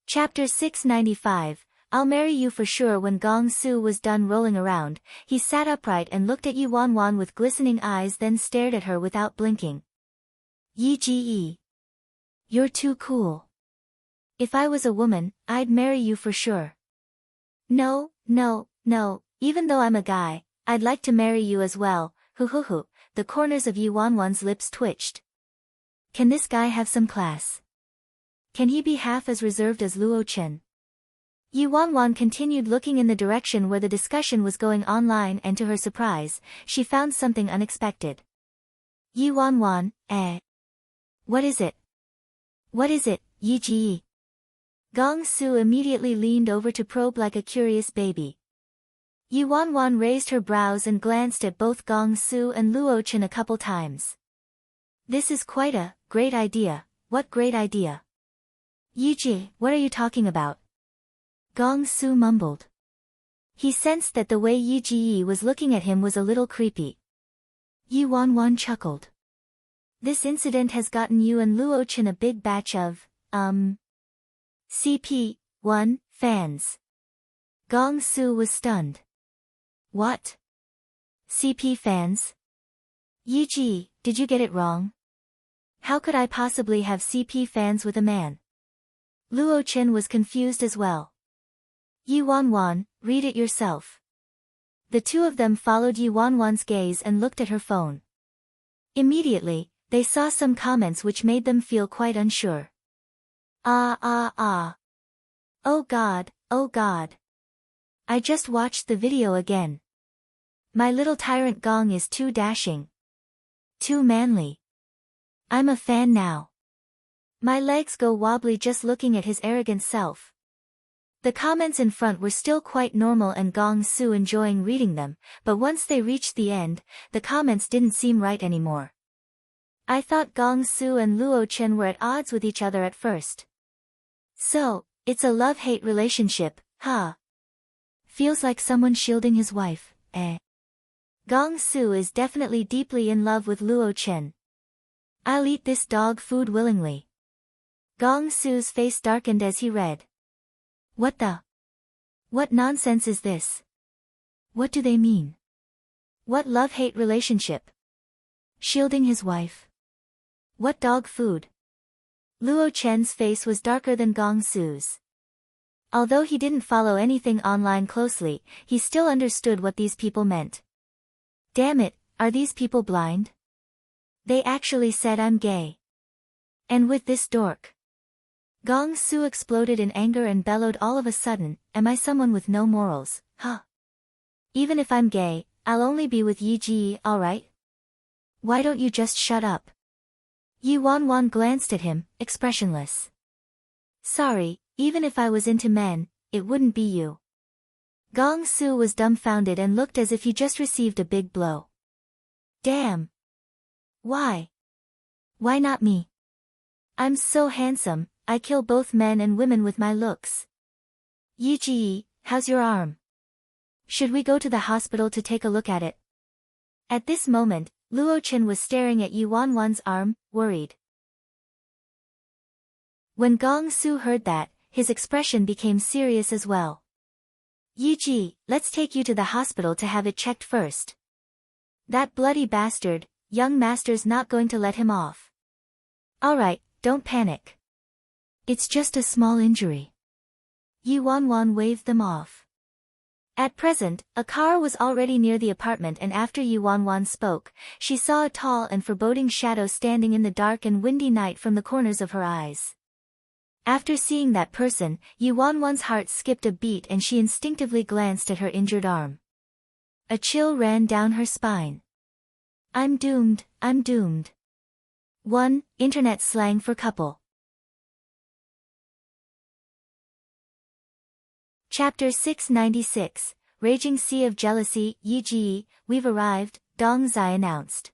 Chapter 695. I'll marry you for sure. When Gong Su was done rolling around, he sat upright and looked at Yi Wanwan with glistening eyes, then stared at her without blinking. Yi, you're too cool. If I was a woman, I'd marry you for sure. No, even though I'm a guy, I'd like to marry you as well, hu. The corners of Yi Wanwan's lips twitched. Can this guy have some class? Can he be half as reserved as Luo Chen? Yi Wanwan continued looking in the direction where the discussion was going online, and to her surprise, she found something unexpected. Yi Wanwan, What is it? What is it, Yi Ji? Gong Su immediately leaned over to probe like a curious baby. Yi Wanwan raised her brows and glanced at both Gong Su and Luo Chen a couple times. This is quite a great idea. What great idea? Yi Ji, what are you talking about? Gong Su mumbled. He sensed that the way Yi Ji was looking at him was a little creepy. Yi Wanwan chuckled. This incident has gotten you and Luo Chen a big batch of, CP1 fans. Gong Su was stunned. What? CP fans? Yi Ji, did you get it wrong? How could I possibly have CP fans with a man? Luo Chen was confused as well. Yi Wanwan, read it yourself. The two of them followed Yi Wanwan's gaze and looked at her phone. Immediately, they saw some comments which made them feel quite unsure. Oh God. I just watched the video again. My little tyrant Gong is too dashing. Too manly. I'm a fan now. My legs go wobbly just looking at his arrogant self. The comments in front were still quite normal and Gong Su enjoying reading them, but once they reached the end, the comments didn't seem right anymore. I thought Gong Su and Luo Chen were at odds with each other at first. So, it's a love-hate relationship, huh? Feels like someone shielding his wife, eh? Gong Su is definitely deeply in love with Luo Chen. I'll eat this dog food willingly. Gong Su's face darkened as he read. What nonsense is this? What do they mean? What love-hate relationship? Shielding his wife? What dog food? Luo Chen's face was darker than Gong Su's. Although he didn't follow anything online closely, he still understood what these people meant. Damn it, are these people blind? They actually said I'm gay. And with this dork. Gong Su exploded in anger and bellowed all of a sudden, am I someone with no morals, huh? Even if I'm gay, I'll only be with Yi Ji, alright? Why don't you just shut up? Yi Wanwan glanced at him, expressionless. Sorry, even if I was into men, it wouldn't be you. Gong Su was dumbfounded and looked as if he just received a big blow. Damn. Why? Why not me? I'm so handsome, I kill both men and women with my looks. Yi Ji, how's your arm? Should we go to the hospital to take a look at it? At this moment, Luo Chen was staring at Yi Wanwan's arm, worried. When Gong Su heard that, his expression became serious as well. Yi Ji, let's take you to the hospital to have it checked first. That bloody bastard, young master's not going to let him off. Alright, don't panic. It's just a small injury. Yi Wanwan waved them off. At present, a car was already near the apartment, and after Yi Wanwan spoke, she saw a tall and foreboding shadow standing in the dark and windy night from the corners of her eyes. After seeing that person, Yi Wanwan's heart skipped a beat and she instinctively glanced at her injured arm. A chill ran down her spine. I'm doomed, I'm doomed. 1. Internet slang for couple. Chapter 696, Raging Sea of Jealousy. Yi Ji, we've arrived, Dong Zai announced.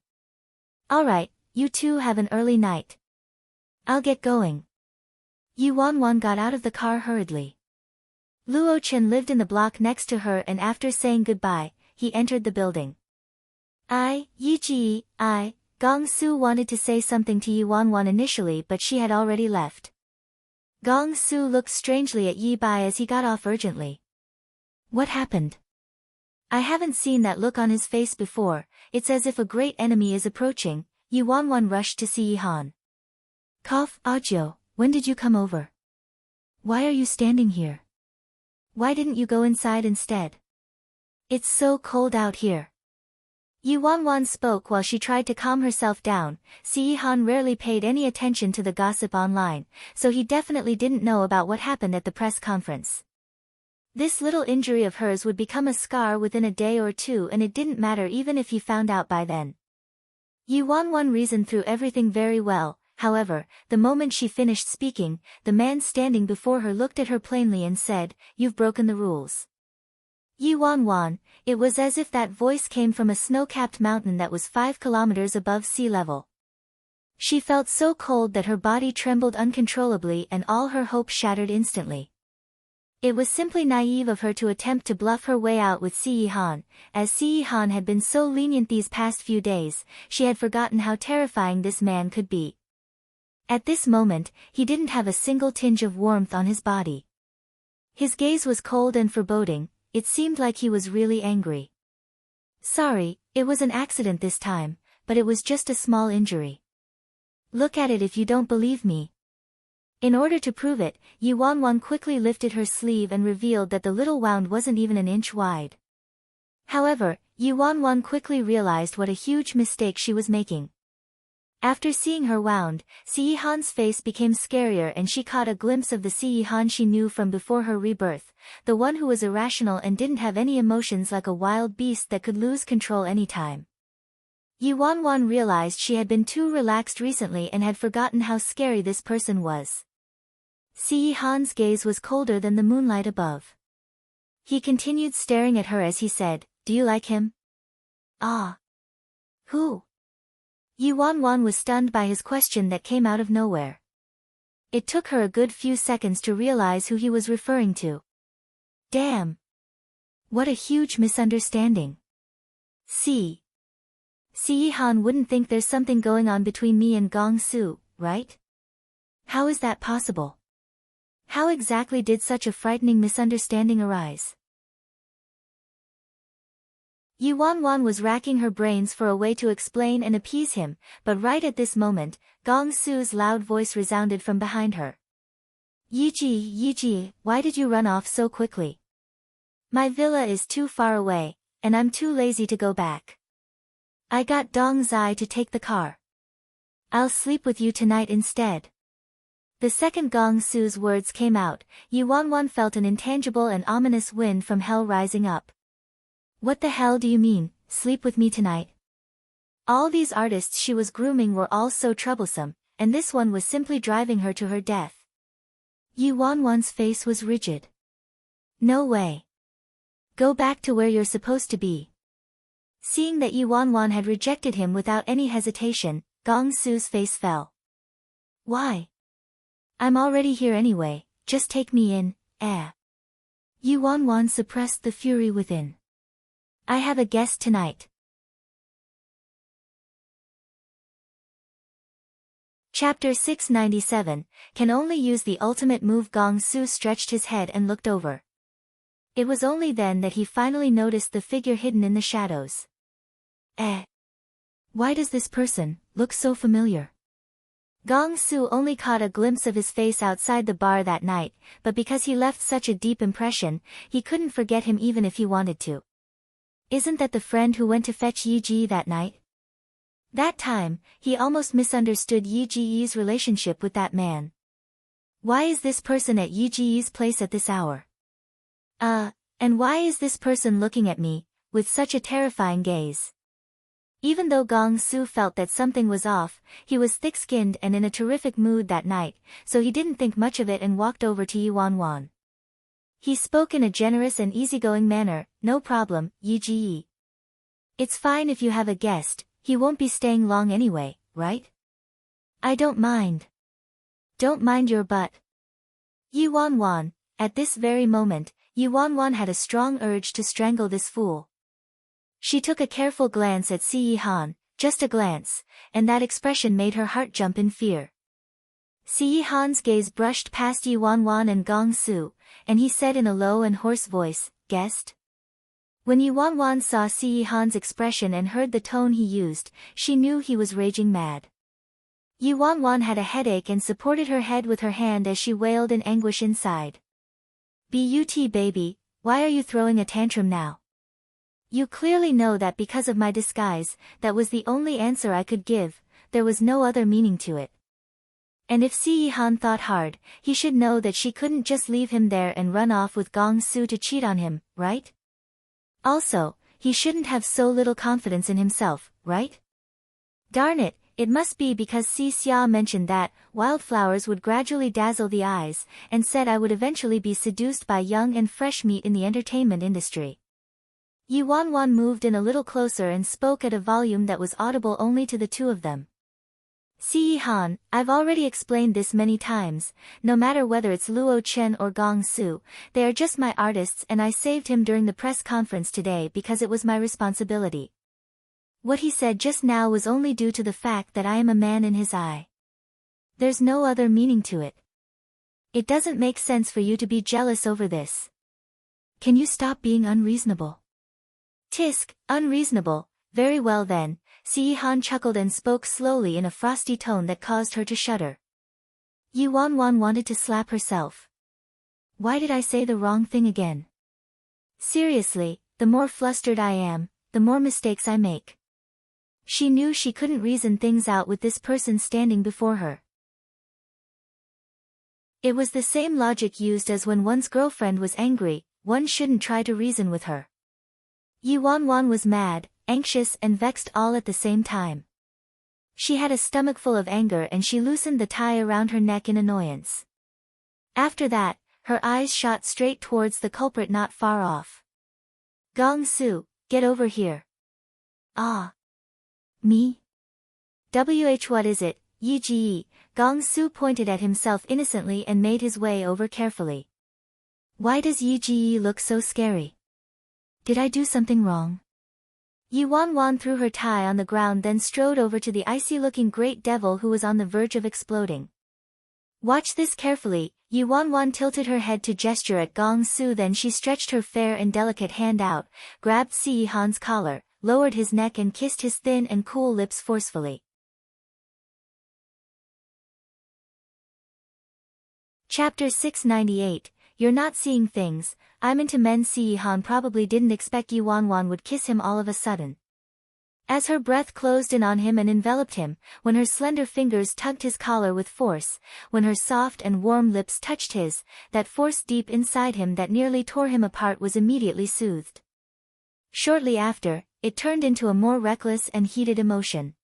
Alright, you two have an early night. I'll get going. Yi Wanwan got out of the car hurriedly. Luo Chen lived in the block next to her, and after saying goodbye, he entered the building. Yi Ji, Gong Su wanted to say something to Yi Wanwan initially, but she had already left. Gong Su looked strangely at Yi Bai as he got off urgently. What happened? I haven't seen that look on his face before. It's as if a great enemy is approaching. Yi Wanwan rushed to see Yi Han. Cough, Ajio, when did you come over? Why are you standing here? Why didn't you go inside instead? It's so cold out here. Yi Wanwan spoke while she tried to calm herself down. Yi Han rarely paid any attention to the gossip online, so he definitely didn't know about what happened at the press conference. This little injury of hers would become a scar within a day or two, and it didn't matter even if he found out by then. Yi Wanwan reasoned through everything very well. However, the moment she finished speaking, the man standing before her looked at her plainly and said, "You've broken the rules." Yi Wanwan, it was as if that voice came from a snow-capped mountain that was 5 kilometers above sea level. She felt so cold that her body trembled uncontrollably and all her hope shattered instantly. It was simply naive of her to attempt to bluff her way out with Yi Han. As Yi Han had been so lenient these past few days, she had forgotten how terrifying this man could be. At this moment, he didn't have a single tinge of warmth on his body. His gaze was cold and foreboding. It seemed like he was really angry. Sorry, it was an accident this time, but it was just a small injury. Look at it if you don't believe me. In order to prove it, Yi Wanwan quickly lifted her sleeve and revealed that the little wound wasn't even an inch wide. However, Yi Wanwan quickly realized what a huge mistake she was making. After seeing her wound, Yi Han's face became scarier and she caught a glimpse of the Yi Han she knew from before her rebirth, the one who was irrational and didn't have any emotions, like a wild beast that could lose control anytime. Yi Wanwan realized she had been too relaxed recently and had forgotten how scary this person was. Yi Han's gaze was colder than the moonlight above. He continued staring at her as he said, "Do you like him?" "Ah. Who?" Yi Wanwan was stunned by his question that came out of nowhere. It took her a good few seconds to realize who he was referring to. Damn! What a huge misunderstanding. Yi Han wouldn't think there's something going on between me and Gong Su, right? How is that possible? How exactly did such a frightening misunderstanding arise? Yi Wanwan was racking her brains for a way to explain and appease him, but right at this moment, Gong Su's loud voice resounded from behind her. Yi Ji, why did you run off so quickly? My villa is too far away, and I'm too lazy to go back. I got Dong Zai to take the car. I'll sleep with you tonight instead. The second Gong Su's words came out, Yi Wanwan felt an intangible and ominous wind from hell rising up. What the hell do you mean, sleep with me tonight? All these artists she was grooming were all so troublesome, and this one was simply driving her to her death. Yi Wanwan's face was rigid. No way. Go back to where you're supposed to be. Seeing that Yi Wanwan had rejected him without any hesitation, Gong Su's face fell. Why? I'm already here anyway, just take me in, Yi Wanwan suppressed the fury within. I have a guest tonight. Chapter 697, Can Only Use the Ultimate Move. Gong Su stretched his head and looked over. It was only then that he finally noticed the figure hidden in the shadows. Why does this person look so familiar? Gong Su only caught a glimpse of his face outside the bar that night, but because he left such a deep impression, he couldn't forget him even if he wanted to. Isn't that the friend who went to fetch Yi Ji that night? That time, he almost misunderstood Yi Ji's relationship with that man. Why is this person at Yi Ji's place at this hour? And why is this person looking at me, with such a terrifying gaze? Even though Gong Su felt that something was off, he was thick-skinned and in a terrific mood that night, so he didn't think much of it and walked over to Yi Wanwan. He spoke in a generous and easygoing manner. "No problem, Yi Ji. It's fine if you have a guest, he won't be staying long anyway, right? I don't mind." "Don't mind your butt." Yi Wanwan, at this very moment, Yi Wanwan had a strong urge to strangle this fool. She took a careful glance at Si Han, just a glance, and that expression made her heart jump in fear. Si Han's gaze brushed past Yi Wanwan and Gong Su, and he said in a low and hoarse voice, "Guest?" When Yi Wanwan saw Si Han's expression and heard the tone he used, she knew he was raging mad. Yi Wanwan had a headache and supported her head with her hand as she wailed in anguish inside. "But baby, why are you throwing a tantrum now? You clearly know that because of my disguise, that was the only answer I could give, there was no other meaning to it." And if Si Han thought hard, he should know that she couldn't just leave him there and run off with Gong Su to cheat on him, right? Also, he shouldn't have so little confidence in himself, right? Darn it, it must be because Si Xia mentioned that wildflowers would gradually dazzle the eyes, and said I would eventually be seduced by young and fresh meat in the entertainment industry. Yi Wanwan moved in a little closer and spoke at a volume that was audible only to the two of them. "Si Han, I've already explained this many times, no matter whether it's Luo Chen or Gong Su, they are just my artists and I saved him during the press conference today because it was my responsibility. What he said just now was only due to the fact that I am a man in his eye. There's no other meaning to it. It doesn't make sense for you to be jealous over this. Can you stop being unreasonable?" "Tisk, unreasonable, very well then." Si Han chuckled and spoke slowly in a frosty tone that caused her to shudder. Yi Wanwan wanted to slap herself. Why did I say the wrong thing again? Seriously, the more flustered I am, the more mistakes I make. She knew she couldn't reason things out with this person standing before her. It was the same logic used as when one's girlfriend was angry, one shouldn't try to reason with her. Yi Wanwan was mad, anxious and vexed all at the same time. She had a stomachful of anger and she loosened the tie around her neck in annoyance. After that, her eyes shot straight towards the culprit not far off. "Gong Su, get over here." "Ah. Me? What is it, Yi Ji?" Gong Su pointed at himself innocently and made his way over carefully. "Why does Yi Ji look so scary? Did I do something wrong?" Yi Wanwan threw her tie on the ground then strode over to the icy-looking great devil who was on the verge of exploding. "Watch this carefully." Yi Wanwan tilted her head to gesture at Gong Su, then she stretched her fair and delicate hand out, grabbed Si Han's collar, lowered his neck and kissed his thin and cool lips forcefully. Chapter 698, You're Not Seeing Things. I'm into men. Si Han probably didn't expect Yi Wanwan would kiss him all of a sudden. As her breath closed in on him and enveloped him, when her slender fingers tugged his collar with force, when her soft and warm lips touched his, that force deep inside him that nearly tore him apart was immediately soothed. Shortly after, it turned into a more reckless and heated emotion.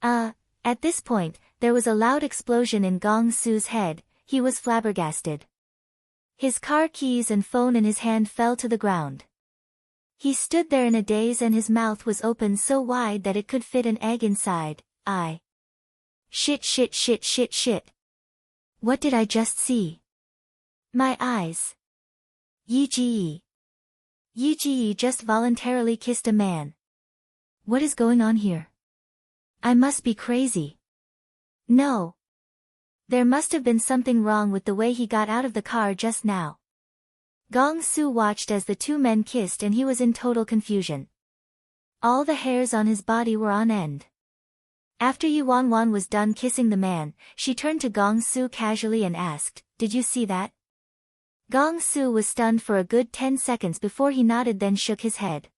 At this point, there was a loud explosion in Gong Su's head. He was flabbergasted. His car keys and phone in his hand fell to the ground. He stood there in a daze and his mouth was open so wide that it could fit an egg inside. Shit. What did I just see? My eyes. Yi Ji just voluntarily kissed a man. What is going on here? I must be crazy. No. There must have been something wrong with the way he got out of the car just now. Gong Su watched as the two men kissed and he was in total confusion. All the hairs on his body were on end. After Yuan was done kissing the man, she turned to Gong Su casually and asked, "Did you see that?" Gong Su was stunned for a good 10 seconds before he nodded, then shook his head.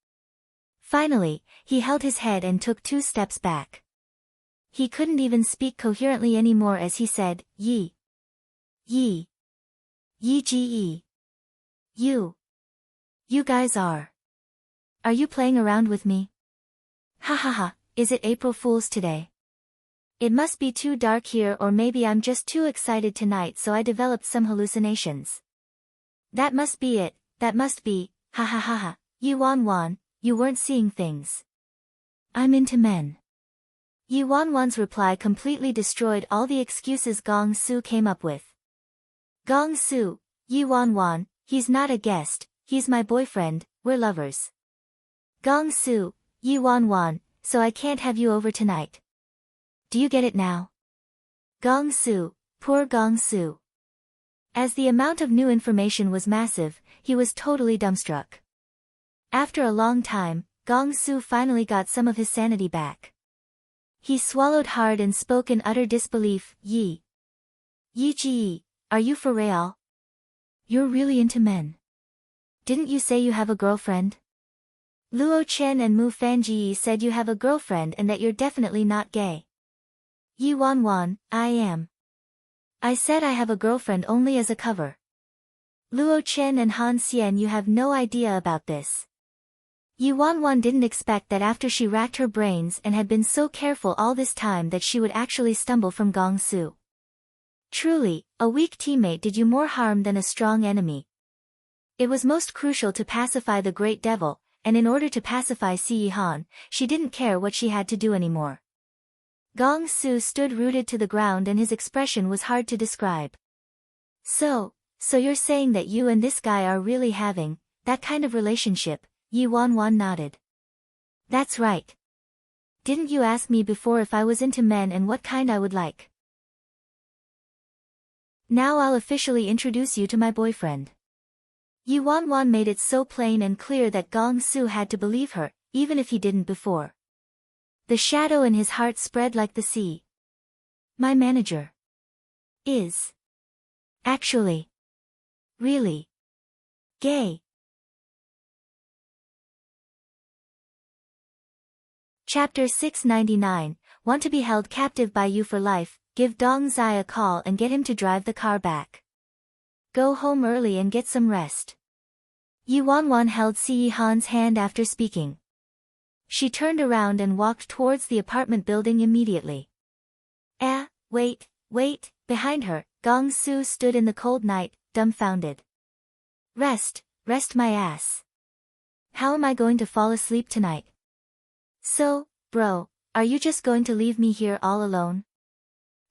Finally, he held his head and took 2 steps back. He couldn't even speak coherently anymore as he said, "Yi. Yi. Yi Ge. You guys are you playing around with me? Ha ha ha, is it April Fool's today? It must be too dark here, or maybe I'm just too excited tonight, so I developed some hallucinations. That must be it, that must be, ha ha ha ha, Yuan, you weren't seeing things. I'm into men." Yuan's reply completely destroyed all the excuses Gong Su came up with. "Gong Su, Yuan, he's not a guest, he's my boyfriend, we're lovers. Gong Su, Yuan, so I can't have you over tonight. Do you get it now?" Gong Su, poor Gong Su. As the amount of new information was massive, he was totally dumbstruck. After a long time, Gong Su finally got some of his sanity back. He swallowed hard and spoke in utter disbelief, Yi Ji, are you for real? You're really into men. Didn't you say you have a girlfriend? Luo Chen and Mu Fanji said you have a girlfriend and that you're definitely not gay. Yuan, I am. I said I have a girlfriend only as a cover. Luo Chen and Han Xian, you have no idea about this. Yuan didn't expect that after she racked her brains and had been so careful all this time that she would actually stumble from Gong Su. Truly, a weak teammate did you more harm than a strong enemy. It was most crucial to pacify the great devil, and in order to pacify Si Han, she didn't care what she had to do anymore. Gong Su stood rooted to the ground and his expression was hard to describe. So you're saying that you and this guy are really having that kind of relationship? Yuan nodded. That's right. Didn't you ask me before if I was into men and what kind I would like? Now I'll officially introduce you to my boyfriend. Yuan made it so plain and clear that Gong Su had to believe her, even if he didn't before. The shadow in his heart spread like the sea. My manager is actually really gay. Chapter 699, Want to be held captive by you for life, give Dong Zai a call and get him to drive the car back. Go home early and get some rest. Yuan held Si Han's hand after speaking. She turned around and walked towards the apartment building immediately. Wait, behind her, Gong Su stood in the cold night, dumbfounded. Rest my ass. How am I going to fall asleep tonight? So, bro, are you just going to leave me here all alone?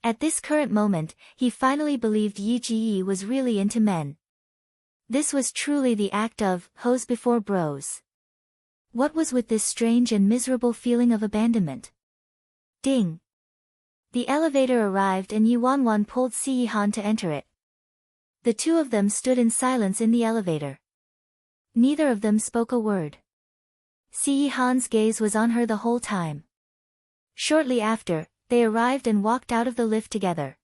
At this current moment, he finally believed Yi Ji was really into men. This was truly the act of hoes before bros. What was with this strange and miserable feeling of abandonment? Ding! The elevator arrived and Yuan pulled Si Han to enter it. The two of them stood in silence in the elevator. Neither of them spoke a word. Si Han's gaze was on her the whole time. Shortly after, they arrived and walked out of the lift together.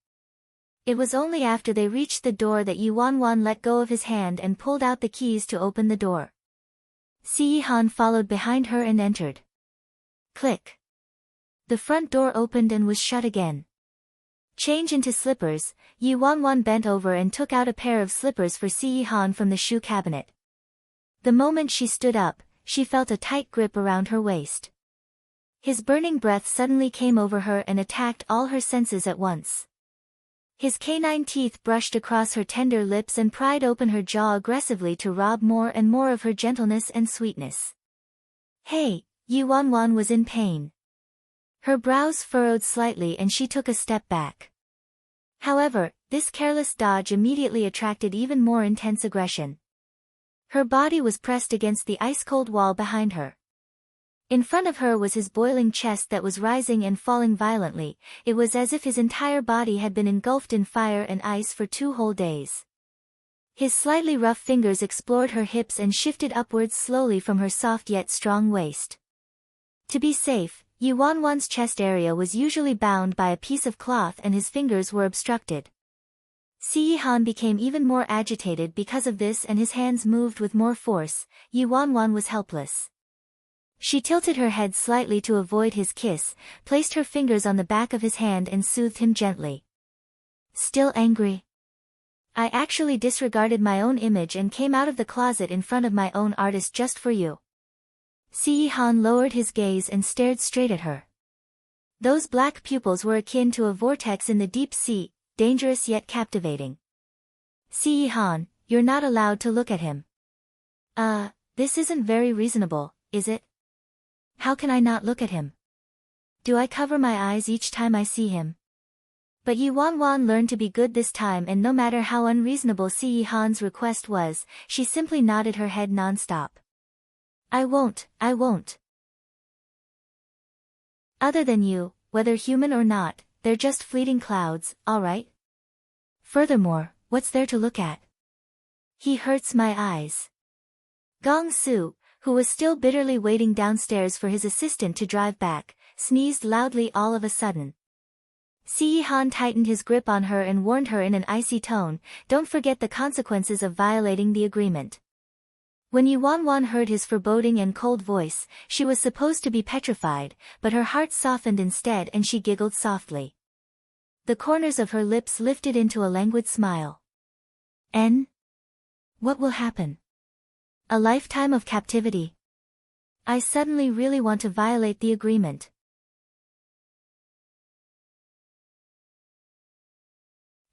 It was only after they reached the door that Yuan let go of his hand and pulled out the keys to open the door. Si Han followed behind her and entered. Click. The front door opened and was shut again. Change into slippers, Yuan bent over and took out a pair of slippers for Si Han from the shoe cabinet. The moment she stood up, she felt a tight grip around her waist. His burning breath suddenly came over her and attacked all her senses at once. His canine teeth brushed across her tender lips and pried open her jaw aggressively to rob more and more of her gentleness and sweetness. Hey, Yuan was in pain. Her brows furrowed slightly and she took a step back. However, this careless dodge immediately attracted even more intense aggression. Her body was pressed against the ice-cold wall behind her. In front of her was his boiling chest that was rising and falling violently. It was as if his entire body had been engulfed in fire and ice for 2 whole days. His slightly rough fingers explored her hips and shifted upwards slowly from her soft yet strong waist. To be safe, Yu Wanwan's chest area was usually bound by a piece of cloth and his fingers were obstructed. Si Han became even more agitated because of this and his hands moved with more force. Yu Wanwan was helpless. She tilted her head slightly to avoid his kiss, placed her fingers on the back of his hand and soothed him gently. Still angry? I actually disregarded my own image and came out of the closet in front of my own artist just for you. Si Han lowered his gaze and stared straight at her. Those black pupils were akin to a vortex in the deep sea, dangerous yet captivating. Si Han, you're not allowed to look at him. This isn't very reasonable, is it? How can I not look at him? Do I cover my eyes each time I see him? But Yu Wanwan learned to be good this time, and no matter how unreasonable Si Han's request was, she simply nodded her head non-stop. I won't. Other than you, whether human or not, they're just fleeting clouds, alright? Furthermore, what's there to look at? He hurts my eyes. Gong Su, who was still bitterly waiting downstairs for his assistant to drive back, sneezed loudly all of a sudden. Si Han tightened his grip on her and warned her in an icy tone, don't forget the consequences of violating the agreement. When Yu Wanwan heard his foreboding and cold voice, she was supposed to be petrified, but her heart softened instead and she giggled softly. The corners of her lips lifted into a languid smile. What will happen? A lifetime of captivity. I suddenly really want to violate the agreement.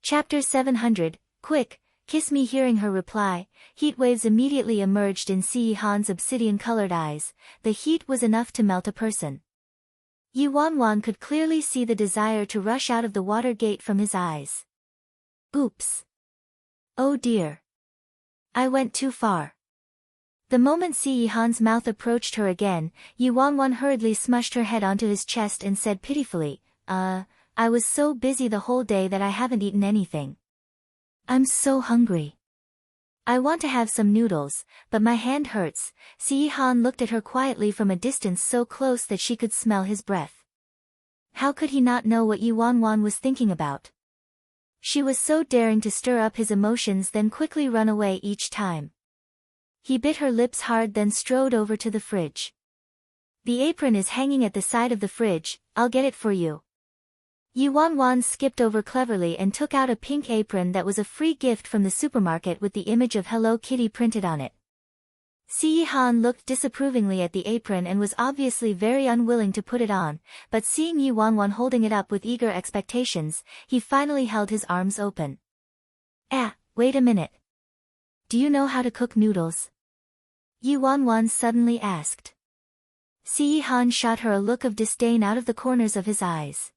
Chapter 700, Quick, Kiss Me. Hearing her reply, heat waves immediately emerged in Si Han's obsidian-colored eyes. The heat was enough to melt a person. Yu Wanwan could clearly see the desire to rush out of the water gate from his eyes. Oops. Oh dear. I went too far. The moment Si Han's mouth approached her again, Yu Wanwan hurriedly smushed her head onto his chest and said pitifully, I was so busy the whole day that I haven't eaten anything. I'm so hungry. I want to have some noodles, but my hand hurts. Si Han looked at her quietly from a distance so close that she could smell his breath. How could he not know what Yu Wanwan was thinking about? She was so daring to stir up his emotions then quickly run away each time. He bit her lips hard then strode over to the fridge. The apron is hanging at the side of the fridge, I'll get it for you. Yu Wanwan skipped over cleverly and took out a pink apron that was a free gift from the supermarket with the image of Hello Kitty printed on it. Si Han looked disapprovingly at the apron and was obviously very unwilling to put it on, but seeing Yu Wanwan holding it up with eager expectations, he finally held his arms open. Wait a minute. Do you know how to cook noodles? Yu Wanwan suddenly asked. Si Han shot her a look of disdain out of the corners of his eyes.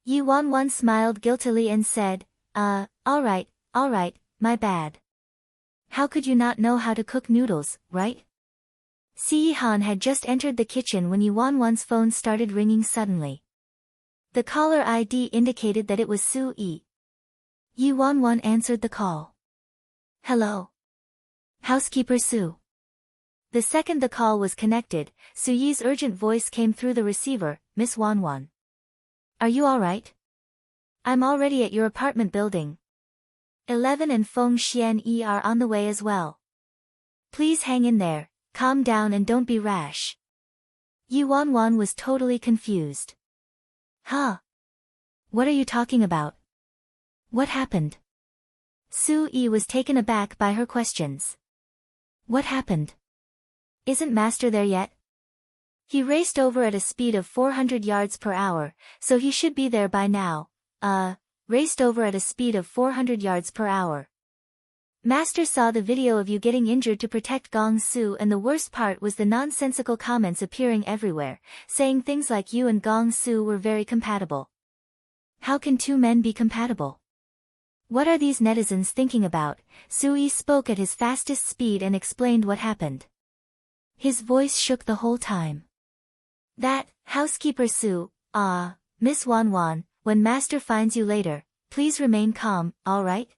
Yu Wanwan smiled guiltily and said, alright, my bad. How could you not know how to cook noodles, right? Si Han had just entered the kitchen when Yu Wanwan's phone started ringing suddenly. The caller ID indicated that it was Su Yi. Yu Wanwan answered the call. Hello. Housekeeper Su. The second the call was connected, Su Yi's urgent voice came through the receiver, Miss Wanwan. Are you alright? I'm already at your apartment building. 11 and Feng Xian Yi are on the way as well. Please hang in there, calm down and don't be rash. Yu Wanwan was totally confused. Huh? What are you talking about? What happened? Su Yi was taken aback by her questions. What happened? Isn't Master there yet? He raced over at a speed of 400 yards per hour, so he should be there by now. Raced over at a speed of 400 yards per hour. Master saw the video of you getting injured to protect Gong Su, and the worst part was the nonsensical comments appearing everywhere, saying things like you and Gong Su were very compatible. How can two men be compatible? What are these netizens thinking about? Su Yi spoke at his fastest speed and explained what happened. His voice shook the whole time. That, Housekeeper Su, Miss Wanwan, when Master finds you later, please remain calm, alright?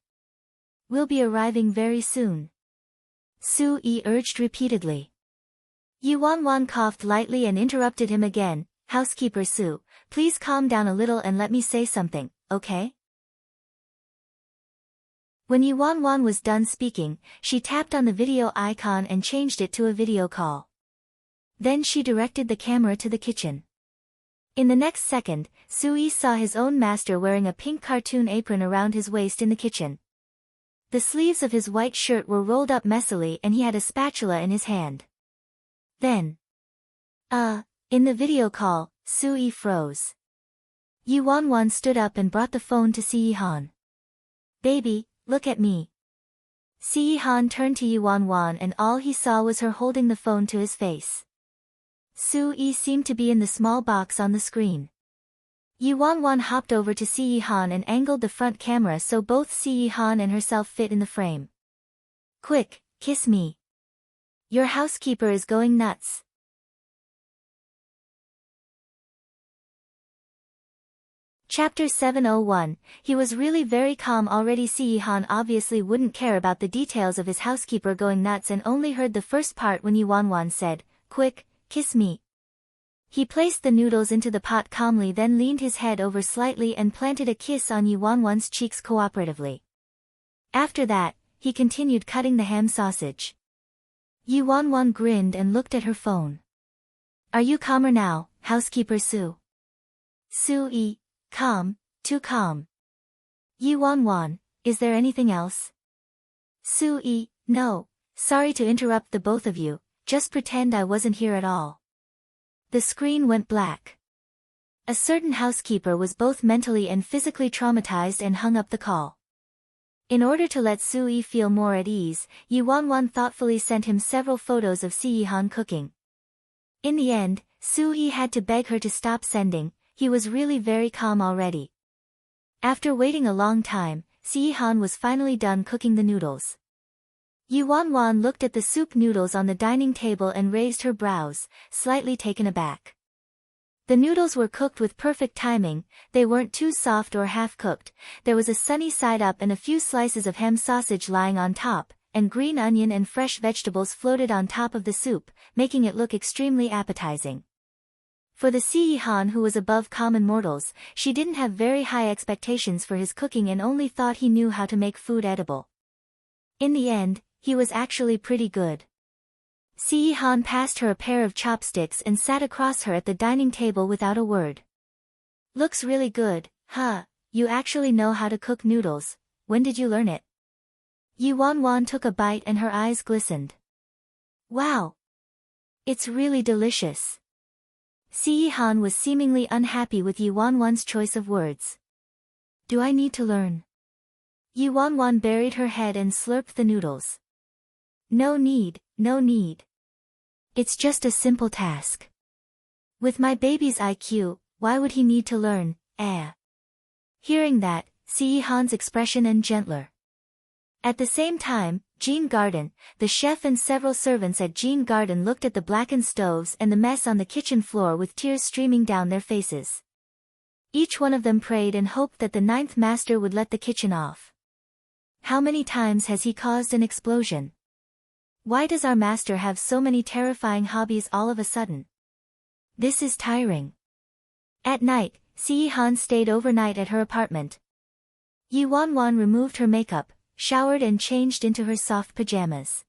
We'll be arriving very soon. Su Yi urged repeatedly. Yu Wanwan coughed lightly and interrupted him again. housekeeper Sue, please calm down a little and let me say something, okay? When Yuan was done speaking, she tapped on the video icon and changed it to a video call. Then she directed the camera to the kitchen. In the next second, Sui saw his own master wearing a pink cartoon apron around his waist in the kitchen. The sleeves of his white shirt were rolled up messily and he had a spatula in his hand. Then, in the video call, Sui froze. Yuan stood up and brought the phone to Si-Han. Baby, look at me. Si-Han turned to Yuan and all he saw was her holding the phone to his face. Sui seemed to be in the small box on the screen. Yuan hopped over to Si-Han and angled the front camera so both Si-Han and herself fit in the frame. Quick, kiss me. Your housekeeper is going nuts. Chapter 701, he was really very calm already. Si-Han obviously wouldn't care about the details of his housekeeper going nuts and only heard the first part when Yuan said, quick, kiss me. He placed the noodles into the pot calmly, then leaned his head over slightly and planted a kiss on Yuan's cheeks cooperatively. After that, he continued cutting the ham sausage. Yuan grinned and looked at her phone. Are you calmer now, housekeeper Sue? Sue, calm, too calm. Yuan, is there anything else? Sue, no, sorry to interrupt the both of you, just pretend I wasn't here at all. The screen went black. A certain housekeeper was both mentally and physically traumatized and hung up the call. In order to let Sui feel more at ease, Yuan thoughtfully sent him several photos of Si-Han cooking. In the end, Sui had to beg her to stop sending, he was really very calm already. After waiting a long time, Si-Han was finally done cooking the noodles. Yuan looked at the soup noodles on the dining table and raised her brows, slightly taken aback. The noodles were cooked with perfect timing, they weren't too soft or half-cooked, there was a sunny side up and a few slices of ham sausage lying on top, and green onion and fresh vegetables floated on top of the soup, making it look extremely appetizing. For the Si-Han who was above common mortals, she didn't have very high expectations for his cooking and only thought he knew how to make food edible. In the end, he was actually pretty good. Si-Han passed her a pair of chopsticks and sat across her at the dining table without a word. Looks really good, huh? You actually know how to cook noodles, when did you learn it? Yuan took a bite and her eyes glistened. Wow! It's really delicious. Si-Han was seemingly unhappy with Yuan's choice of words. Do I need to learn? Yuan buried her head and slurped the noodles. No need, no need. It's just a simple task. With my baby's IQ, why would he need to learn, Hearing that, Si-Han's expression and gentler. At the same time, Jean Garden, the chef and several servants at Jean Garden looked at the blackened stoves and the mess on the kitchen floor with tears streaming down their faces. Each one of them prayed and hoped that the ninth master would let the kitchen off. How many times has he caused an explosion? Why does our master have so many terrifying hobbies all of a sudden? This is tiring. At night, Si-Han stayed overnight at her apartment. Yuan removed her makeup, showered and changed into her soft pajamas.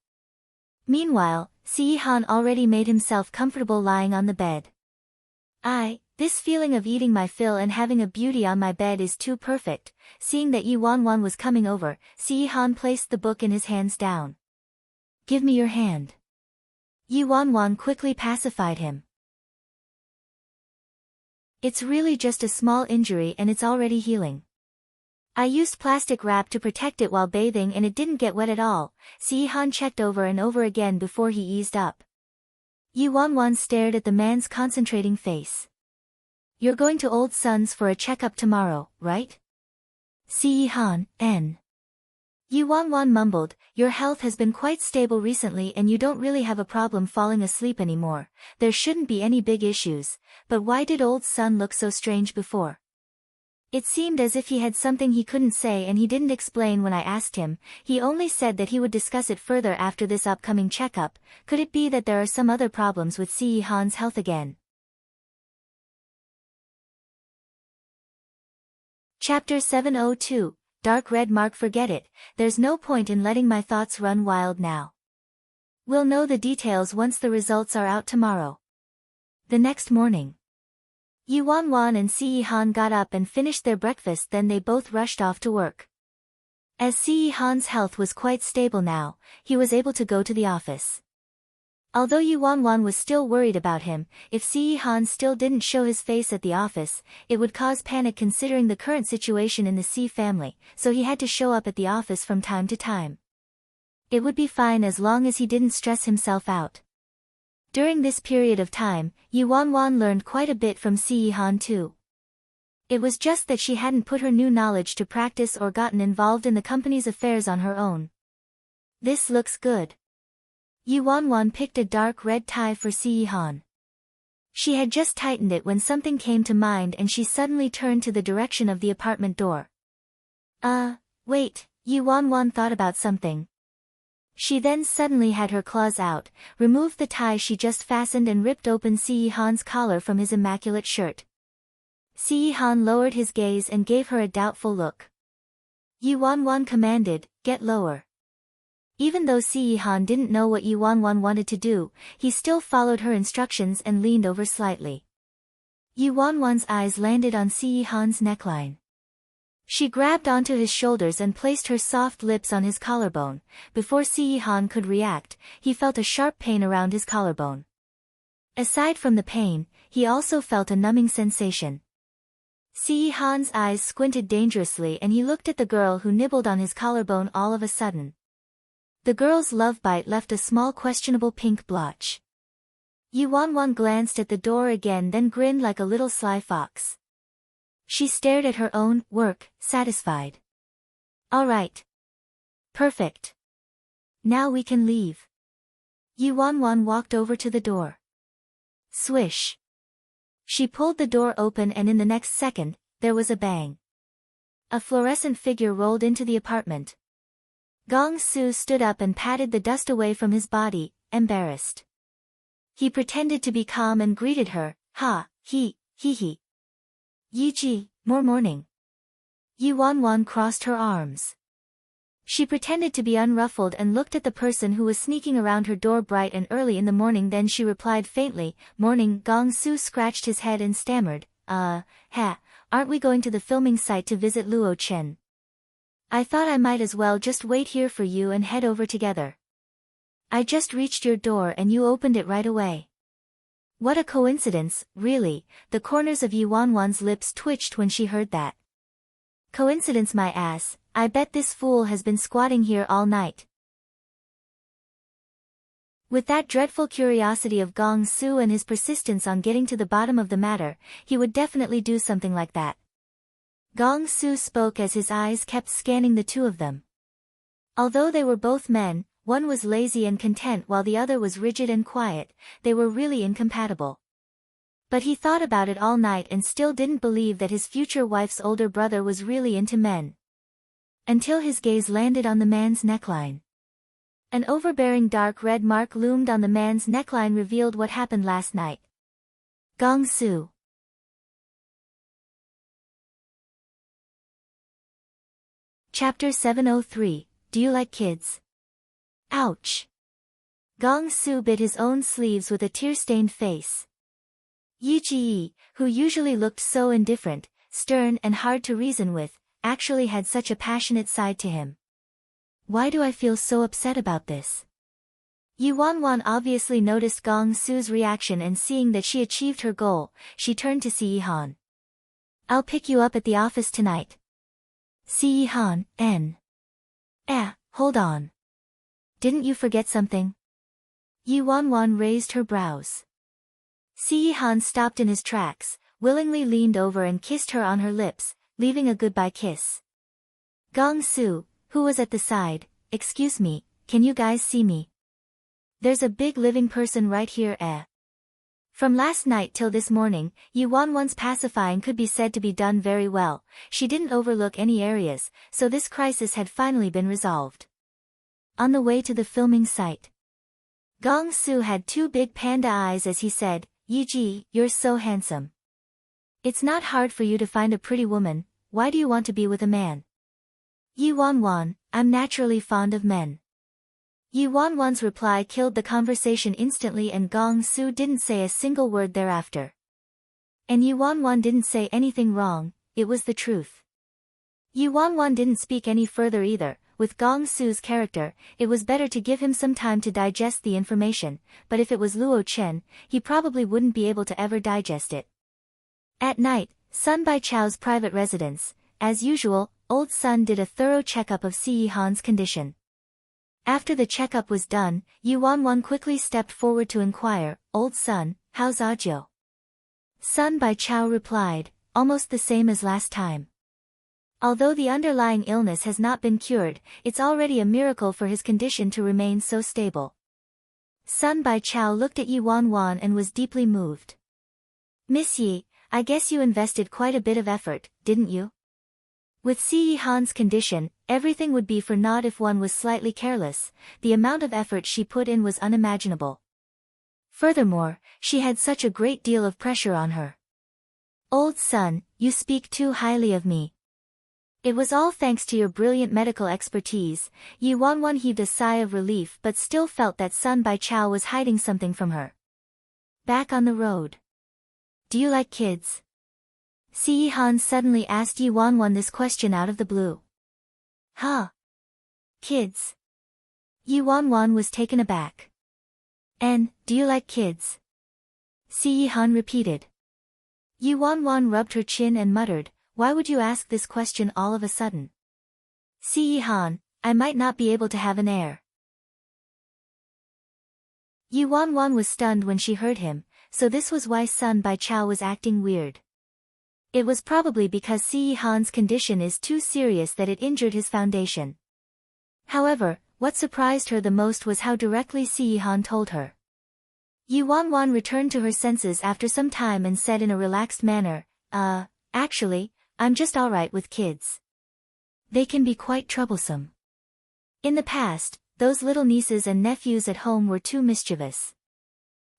Meanwhile, Si-Han already made himself comfortable lying on the bed. This feeling of eating my fill and having a beauty on my bed is too perfect. Seeing that Yuan was coming over, Si-Han placed the book in his hands down. Give me your hand. Yuan quickly pacified him. It's really just a small injury and it's already healing. I used plastic wrap to protect it while bathing and it didn't get wet at all. Si-Han checked over and over again before he eased up. Yuan stared at the man's concentrating face. You're going to Old Son's for a checkup tomorrow, right? Si-Han, Yuan mumbled, your health has been quite stable recently and you don't really have a problem falling asleep anymore. There shouldn't be any big issues, but why did Old Son look so strange before? It seemed as if he had something he couldn't say and he didn't explain when I asked him. He only said that he would discuss it further after this upcoming checkup. Could it be that there are some other problems with Si-Han's health again? Chapter 702, Dark Red Mark. Forget it, there's no point in letting my thoughts run wild now. We'll know the details once the results are out tomorrow. The next morning, Yi Wanwan and Si Han got up and finished their breakfast, then they both rushed off to work. As Si Han's health was quite stable now, he was able to go to the office. Although Yi Wanwan was still worried about him, if Si Han still didn't show his face at the office, it would cause panic considering the current situation in the Si family, so he had to show up at the office from time to time. It would be fine as long as he didn't stress himself out. During this period of time, Yi Wanwan learned quite a bit from Si Han too. It was just that she hadn't put her new knowledge to practice or gotten involved in the company's affairs on her own. This looks good. Yi Wanwan picked a dark red tie for Si Han. She had just tightened it when something came to mind and she suddenly turned to the direction of the apartment door. Wait, Yi Wanwan thought about something. She then suddenly had her claws out, removed the tie she just fastened and ripped open Si Han's collar from his immaculate shirt. Si Han lowered his gaze and gave her a doubtful look. Yi Wanwan commanded, "Get lower." Even though Si Han didn't know what Yi Wanwan wanted to do, he still followed her instructions and leaned over slightly. Yi Wanwan's eyes landed on Si Han's neckline. She grabbed onto his shoulders and placed her soft lips on his collarbone. Before Si Han could react, he felt a sharp pain around his collarbone. Aside from the pain, he also felt a numbing sensation. Si Han's eyes squinted dangerously and he looked at the girl who nibbled on his collarbone all of a sudden. The girl's love bite left a small questionable pink blotch. Yi Wanwan glanced at the door again, then grinned like a little sly fox. She stared at her own work, satisfied. "All right. Perfect. Now we can leave." Yi Wanwan walked over to the door. Swish. She pulled the door open and in the next second, there was a bang. A fluorescent figure rolled into the apartment. Gong Su stood up and patted the dust away from his body, embarrassed. He pretended to be calm and greeted her, "Ha, he. Yi Ji, more morning." Yi Wanwan crossed her arms. She pretended to be unruffled and looked at the person who was sneaking around her door bright and early in the morning. Then she replied faintly, "Morning." Gong Su scratched his head and stammered, Aren't we going to the filming site to visit Luo Chen? I thought I might as well just wait here for you and head over together. I just reached your door and you opened it right away." What a coincidence, really. The corners of Yi Wanwan's lips twitched when she heard that. Coincidence my ass, I bet this fool has been squatting here all night. With that dreadful curiosity of Gong Su and his persistence on getting to the bottom of the matter, he would definitely do something like that. Gong Su spoke as his eyes kept scanning the two of them. Although they were both men, one was lazy and content while the other was rigid and quiet, they were really incompatible. But he thought about it all night and still didn't believe that his future wife's older brother was really into men. Until his gaze landed on the man's neckline. An overbearing dark red mark loomed on the man's neckline, revealed what happened last night. Gong Su. Chapter 703, Do You Like Kids? Ouch. Gong Su bit his own sleeves with a tear-stained face. Yi Ji, who usually looked so indifferent, stern and hard to reason with, actually had such a passionate side to him. Why do I feel so upset about this? Yi Wanwan obviously noticed Gong Su's reaction and seeing that she achieved her goal, she turned to Si Han. "I'll pick you up at the office tonight." Si Han, hold on. Didn't you forget something? Yi Wanwan raised her brows. Si Han stopped in his tracks, willingly leaned over and kissed her on her lips, leaving a goodbye kiss. Gong Su, who was at the side, "Excuse me, can you guys see me? There's a big living person right here. From last night till this morning, Yi Wanwan's pacifying could be said to be done very well. She didn't overlook any areas, so this crisis had finally been resolved. On the way to the filming site, Gong Su had two big panda eyes as he said, "Yi Ji, you're so handsome. It's not hard for you to find a pretty woman, why do you want to be with a man? Yi Wanwan, I'm naturally fond of men. Yi Wanwan's reply killed the conversation instantly, and Gong Su didn't say a single word thereafter. And Yi Wanwan didn't say anything wrong, it was the truth. Yi Wanwan didn't speak any further either. With Gong Su's character, it was better to give him some time to digest the information, but if it was Luo Chen, he probably wouldn't be able to ever digest it. At night, Sun Baichao's private residence, as usual, Old Sun did a thorough checkup of Si Yihan's condition. After the checkup was done, Yi Wanwan quickly stepped forward to inquire, Old Sun, how's Ajio? Sun Baichao replied, almost the same as last time. Although the underlying illness has not been cured, it's already a miracle for his condition to remain so stable. Sun Baichao looked at Yi Wanwan and was deeply moved. Miss Yi, I guess you invested quite a bit of effort, didn't you? With Si Yihan's condition, everything would be for naught if one was slightly careless. The amount of effort she put in was unimaginable. Furthermore, she had such a great deal of pressure on her. Old Sun, you speak too highly of me. It was all thanks to your brilliant medical expertise. Yi Wanwan heaved a sigh of relief but still felt that Sun Baichao was hiding something from her. Back on the road. Do you like kids? Si Yihan suddenly asked Yi Wanwan this question out of the blue. Huh? Kids? Yi Wanwan was taken aback. And, do you like kids? Si Yihan repeated. Yi Wanwan rubbed her chin and muttered, why would you ask this question all of a sudden? Si Yihan, I might not be able to have an heir. Yi Wanwan was stunned when she heard him, so this was why Sun Baichao was acting weird. It was probably because Si Yihan's condition is too serious that it injured his foundation. However, what surprised her the most was how directly Si Yihan told her. Yi Wanwan returned to her senses after some time and said in a relaxed manner, actually, I'm just alright with kids. They can be quite troublesome. In the past, those little nieces and nephews at home were too mischievous.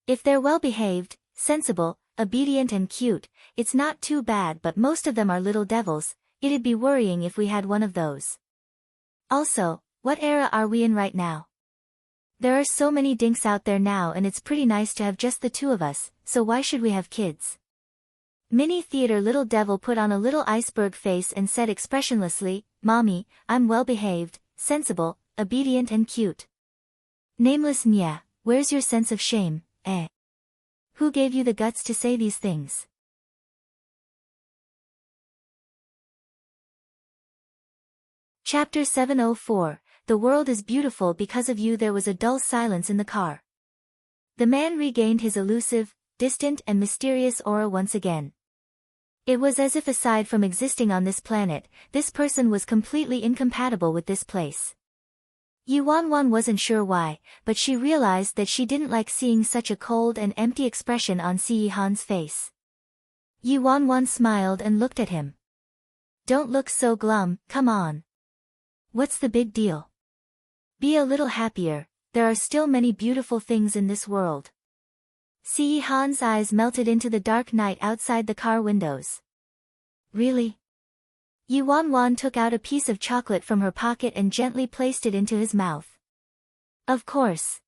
If they're well behaved, sensible, obedient and cute, it's not too bad, but most of them are little devils. It'd be worrying if we had one of those. Also, what era are we in right now? There are so many dinks out there now, and it's pretty nice to have just the two of us, so why should we have kids? Mini Theater Little Devil put on a little iceberg face and said expressionlessly, Mommy, I'm well behaved, sensible, obedient and cute. Nameless Nya, where's your sense of shame, eh? Who gave you the guts to say these things? Chapter 704, The world is beautiful because of you. There was a dull silence in the car. The man regained his elusive, distant and mysterious aura once again. It was as if aside from existing on this planet, this person was completely incompatible with this place. Yi Wanwan wasn't sure why, but she realized that she didn't like seeing such a cold and empty expression on Si Yihan's face. Yi Wanwan smiled and looked at him. Don't look so glum, come on. What's the big deal? Be a little happier, there are still many beautiful things in this world. Si Yihan's eyes melted into the dark night outside the car windows. Really? Yi Wanwan took out a piece of chocolate from her pocket and gently placed it into his mouth. Of course.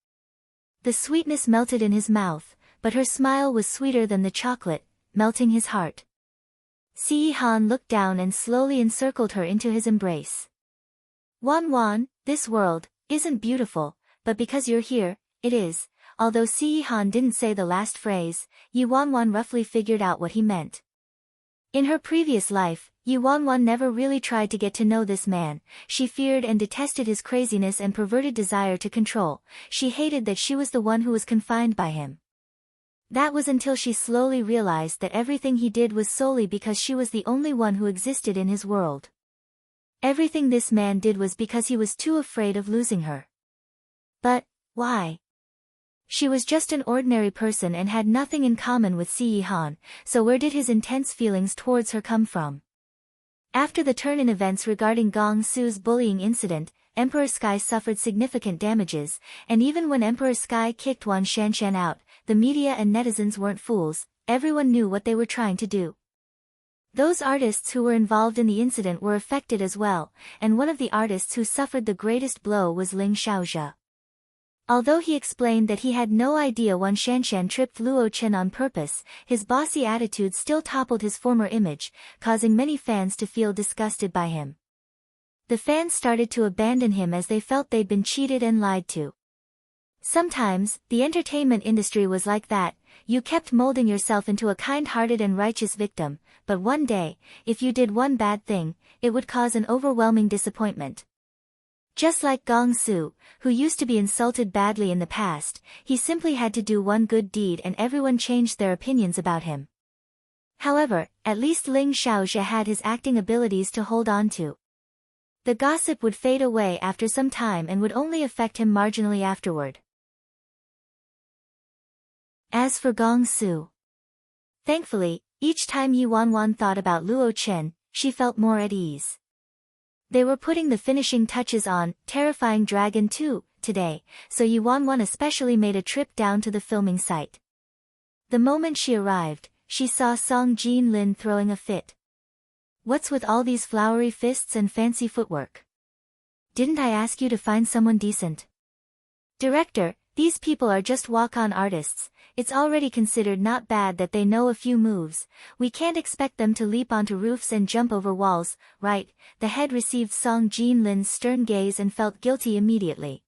The sweetness melted in his mouth, but her smile was sweeter than the chocolate, melting his heart. Si Yihan looked down and slowly encircled her into his embrace. Wanwan, this world isn't beautiful, but because you're here, it is. Although Si Yihan didn't say the last phrase, Yi Wanwan roughly figured out what he meant. In her previous life, Yi Wanwan never really tried to get to know this man. She feared and detested his craziness and perverted desire to control. She hated that she was the one who was confined by him. That was until she slowly realized that everything he did was solely because she was the only one who existed in his world. Everything this man did was because he was too afraid of losing her. But, why? She was just an ordinary person and had nothing in common with Si Yihan, so where did his intense feelings towards her come from? After the turn in events regarding Gong Su's bullying incident, Emperor Sky suffered significant damages, and even when Emperor Sky kicked Wan Shanshan out, the media and netizens weren't fools, everyone knew what they were trying to do. Those artists who were involved in the incident were affected as well, and one of the artists who suffered the greatest blow was Ling Xiaozhe. Although he explained that he had no idea Wan Shanshan tripped Luo Chen on purpose, his bossy attitude still toppled his former image, causing many fans to feel disgusted by him. The fans started to abandon him as they felt they'd been cheated and lied to. Sometimes, the entertainment industry was like that. You kept molding yourself into a kind-hearted and righteous victim, but one day, if you did one bad thing, it would cause an overwhelming disappointment. Just like Gong Su, who used to be insulted badly in the past, he simply had to do one good deed and everyone changed their opinions about him. However, at least Ling Xiaozhe had his acting abilities to hold on to. The gossip would fade away after some time and would only affect him marginally afterward. As for Gong Su, thankfully, each time Yi Wanwan thought about Luo Chen, she felt more at ease. They were putting the finishing touches on Terrifying Dragon 2 today, so Yi Wanwan especially made a trip down to the filming site. The moment she arrived, she saw Song Jin Lin throwing a fit. What's with all these flowery fists and fancy footwork? Didn't I ask you to find someone decent? Director, these people are just walk-on artists. It's already considered not bad that they know a few moves. We can't expect them to leap onto roofs and jump over walls, right? The head received Song Jin Lin's stern gaze and felt guilty immediately.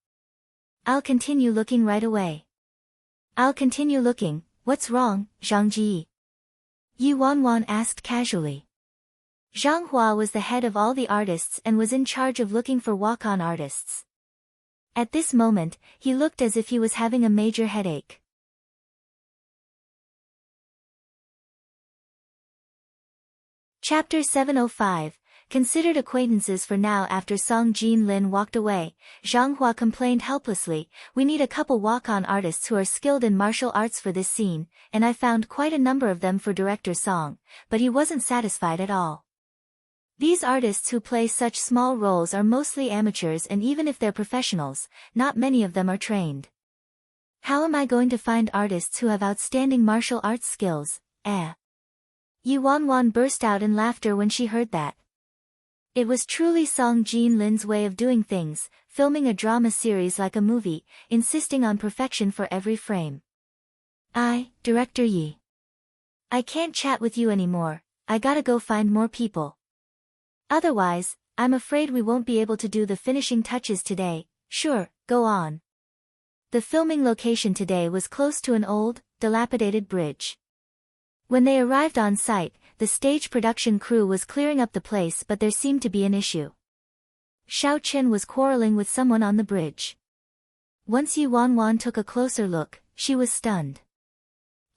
I'll continue looking right away. I'll continue looking. What's wrong, Zhang Ji? Yi Wanwan asked casually. Zhang Hua was the head of all the artists and was in charge of looking for walk-on artists. At this moment, he looked as if he was having a major headache. Chapter 705, Considered acquaintances for now. After Song Jin Lin walked away, Zhang Hua complained helplessly, we need a couple walk-on artists who are skilled in martial arts for this scene, and I found quite a number of them for director Song, but he wasn't satisfied at all. These artists who play such small roles are mostly amateurs, and even if they're professionals, not many of them are trained. How am I going to find artists who have outstanding martial arts skills? Yi Wanwan burst out in laughter when she heard that. It was truly Song Jin Lin's way of doing things, filming a drama series like a movie, insisting on perfection for every frame. Director Yi. I can't chat with you anymore, I gotta go find more people. Otherwise, I'm afraid we won't be able to do the finishing touches today. Sure, go on. The filming location today was close to an old, dilapidated bridge. When they arrived on site, the stage production crew was clearing up the place, but there seemed to be an issue. Xiao Chen was quarreling with someone on the bridge. Once Yi Wanwan took a closer look, she was stunned.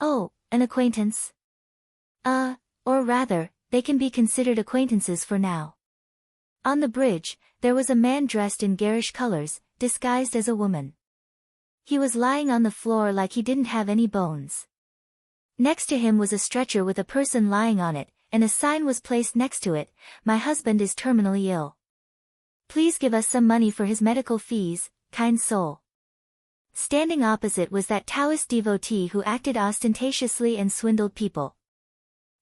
Oh, an acquaintance? Or rather, they can be considered acquaintances for now. On the bridge, there was a man dressed in garish colors, disguised as a woman. He was lying on the floor like he didn't have any bones. Next to him was a stretcher with a person lying on it, and a sign was placed next to it, my husband is terminally ill. Please give us some money for his medical fees, kind soul. Standing opposite was that Taoist devotee who acted ostentatiously and swindled people.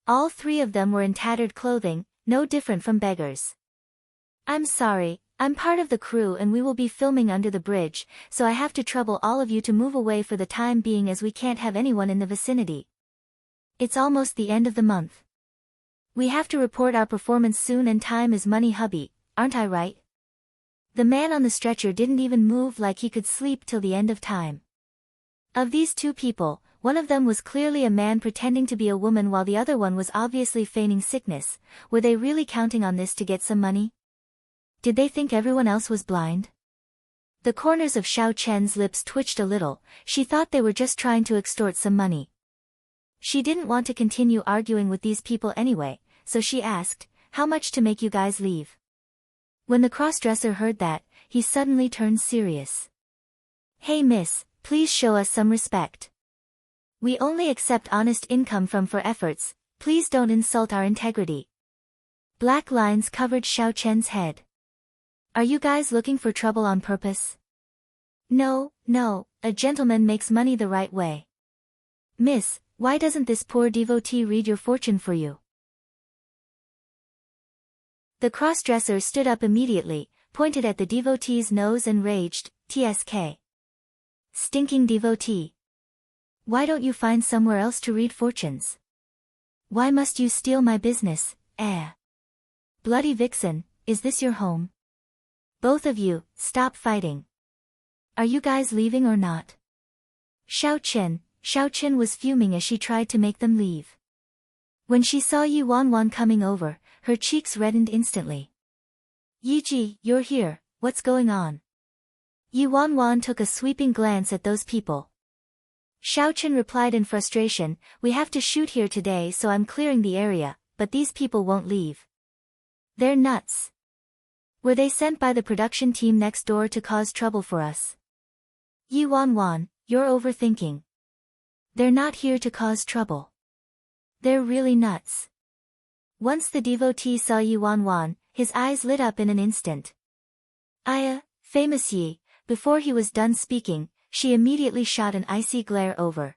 All three of them were in tattered clothing, no different from beggars. I'm sorry, I'm part of the crew and we will be filming under the bridge, so I have to trouble all of you to move away for the time being as we can't have anyone in the vicinity. It's almost the end of the month. We have to report our performance soon and time is money, hubby, aren't I right? The man on the stretcher didn't even move, like he could sleep till the end of time. Of these two people, one of them was clearly a man pretending to be a woman while the other one was obviously feigning sickness. Were they really counting on this to get some money? Did they think everyone else was blind? The corners of Xiao Chen's lips twitched a little. She thought they were just trying to extort some money. She didn't want to continue arguing with these people anyway, so she asked, how much to make you guys leave? When the crossdresser heard that, he suddenly turned serious. Hey miss, please show us some respect. We only accept honest income for efforts, please don't insult our integrity. Black lines covered Xiao Chen's head. Are you guys looking for trouble on purpose? No, a gentleman makes money the right way. Miss, why doesn't this poor devotee read your fortune for you? The cross-dresser stood up immediately, pointed at the devotee's nose and raged, "Tsk. Stinking devotee. Why don't you find somewhere else to read fortunes? Why must you steal my business, eh? Bloody vixen, is this your home? Both of you, stop fighting. Are you guys leaving or not?" Xiao Qian was fuming as she tried to make them leave. When she saw Yi Wanwan coming over, her cheeks reddened instantly. "Yi Ji, you're here, what's going on?" Yi Wanwan took a sweeping glance at those people. Xiao Qian replied in frustration, "We have to shoot here today, so I'm clearing the area, but these people won't leave. They're nuts. Were they sent by the production team next door to cause trouble for us?" "Yi Wanwan, you're overthinking. They're not here to cause trouble. They're really nuts." Once the devotee saw Yi Wanwan, his eyes lit up in an instant. "Aya, famous Yi." Before he was done speaking, she immediately shot an icy glare over.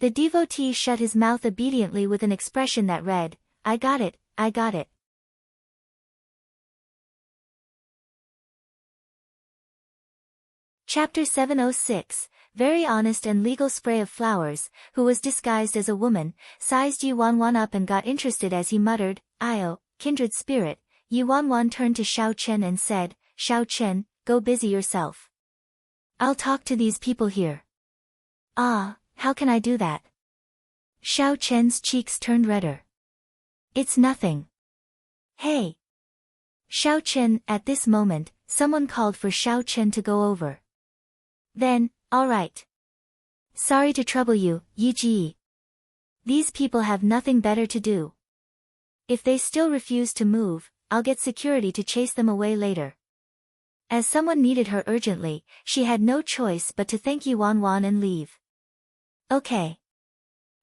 The devotee shut his mouth obediently with an expression that read, I got it, I got it." Chapter 706, Very honest and legal spray of flowers, who was disguised as a woman, sized Yi Wanwan up and got interested as he muttered, "Io, kindred spirit." Yi Wanwan turned to Xiao Qian and said, "Xiao Qian, go busy yourself. I'll talk to these people here." "Ah, how can I do that?" Xiao Qian's cheeks turned redder. "It's nothing." "Hey!" Xiao Qian, at this moment, someone called for Xiao Qian to go over. Then, "All right. Sorry to trouble you, Yi Ji. These people have nothing better to do. If they still refuse to move, I'll get security to chase them away later." As someone needed her urgently, she had no choice but to thank Yi Wanwan and leave. Okay.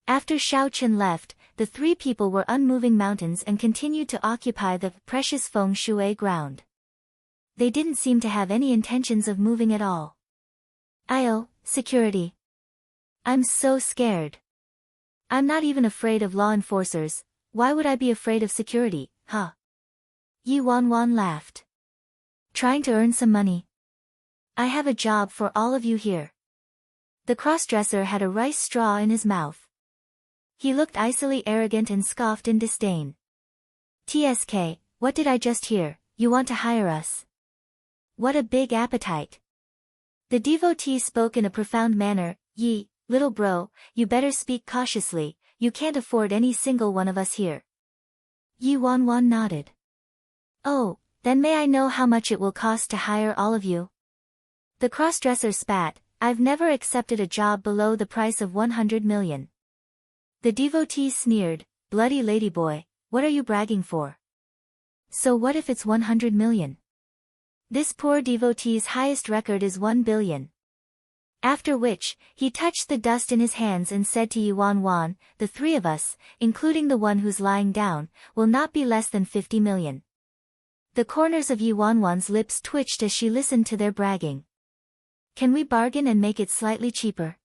After Xiao Qian left, the three people were unmoving mountains and continued to occupy the precious feng shui ground. They didn't seem to have any intentions of moving at all. "Io, security. I'm so scared. I'm not even afraid of law enforcers, why would I be afraid of security, huh?" Yi Wanwan laughed. "Trying to earn some money. I have a job for all of you here." The crossdresser had a rice straw in his mouth. He looked icily arrogant and scoffed in disdain. "Tsk, what did I just hear, you want to hire us? What a big appetite." The devotee spoke in a profound manner, "Yi, little bro, you better speak cautiously, you can't afford any single one of us here." Yi Wanwan nodded. "Oh, then may I know how much it will cost to hire all of you?" The crossdresser spat, "I've never accepted a job below the price of 100 million. The devotee sneered, "Bloody ladyboy, what are you bragging for? So what if it's 100 million? This poor devotee's highest record is 1 billion. After which, he touched the dust in his hands and said to Yi Wanwan, "The three of us, including the one who's lying down, will not be less than 50 million. The corners of Yi Wanwan's lips twitched as she listened to their bragging. "Can we bargain and make it slightly cheaper?"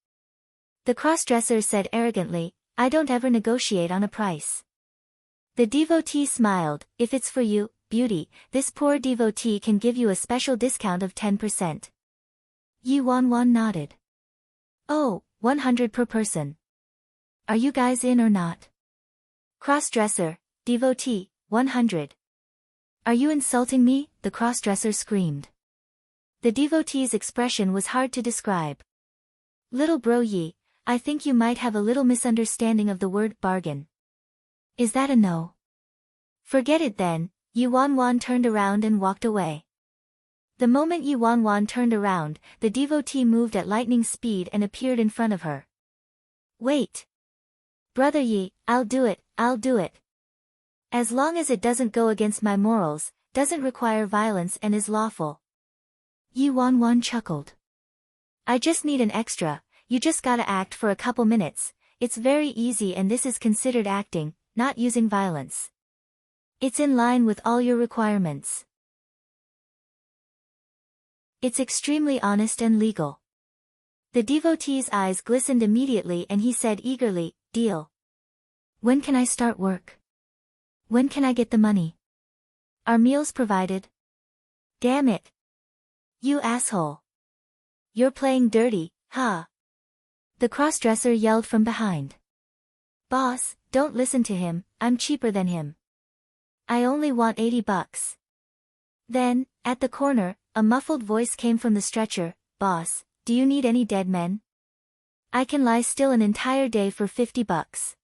The crossdresser said arrogantly, "I don't ever negotiate on a price." The devotee smiled, "If it's for you, beauty, this poor devotee can give you a special discount of 10%. Yi Wanwan nodded. "Oh, 100 per person. Are you guys in or not?" Crossdresser, devotee, 100. "Are you insulting me?" the crossdresser screamed. The devotee's expression was hard to describe. "Little bro Yi, I think you might have a little misunderstanding of the word bargain. Is that a no?" "Forget it then." Yi Wanwan turned around and walked away. The moment Yi Wanwan turned around, the devotee moved at lightning speed and appeared in front of her. "Wait. Brother Yi, I'll do it, I'll do it. As long as it doesn't go against my morals, doesn't require violence and is lawful." Yi Wanwan chuckled. "I just need an extra, you just gotta act for a couple minutes, it's very easy and this is considered acting, not using violence. It's in line with all your requirements. It's extremely honest and legal." The devotee's eyes glistened immediately and he said eagerly, "Deal. When can I start work? When can I get the money?" Are meals provided? Damn it. You asshole. You're playing dirty, huh? The crossdresser yelled from behind. Boss, don't listen to him, I'm cheaper than him. I only want $80. Then, at the corner, a muffled voice came from the stretcher. Boss, do you need any dead men? I can lie still an entire day for $50.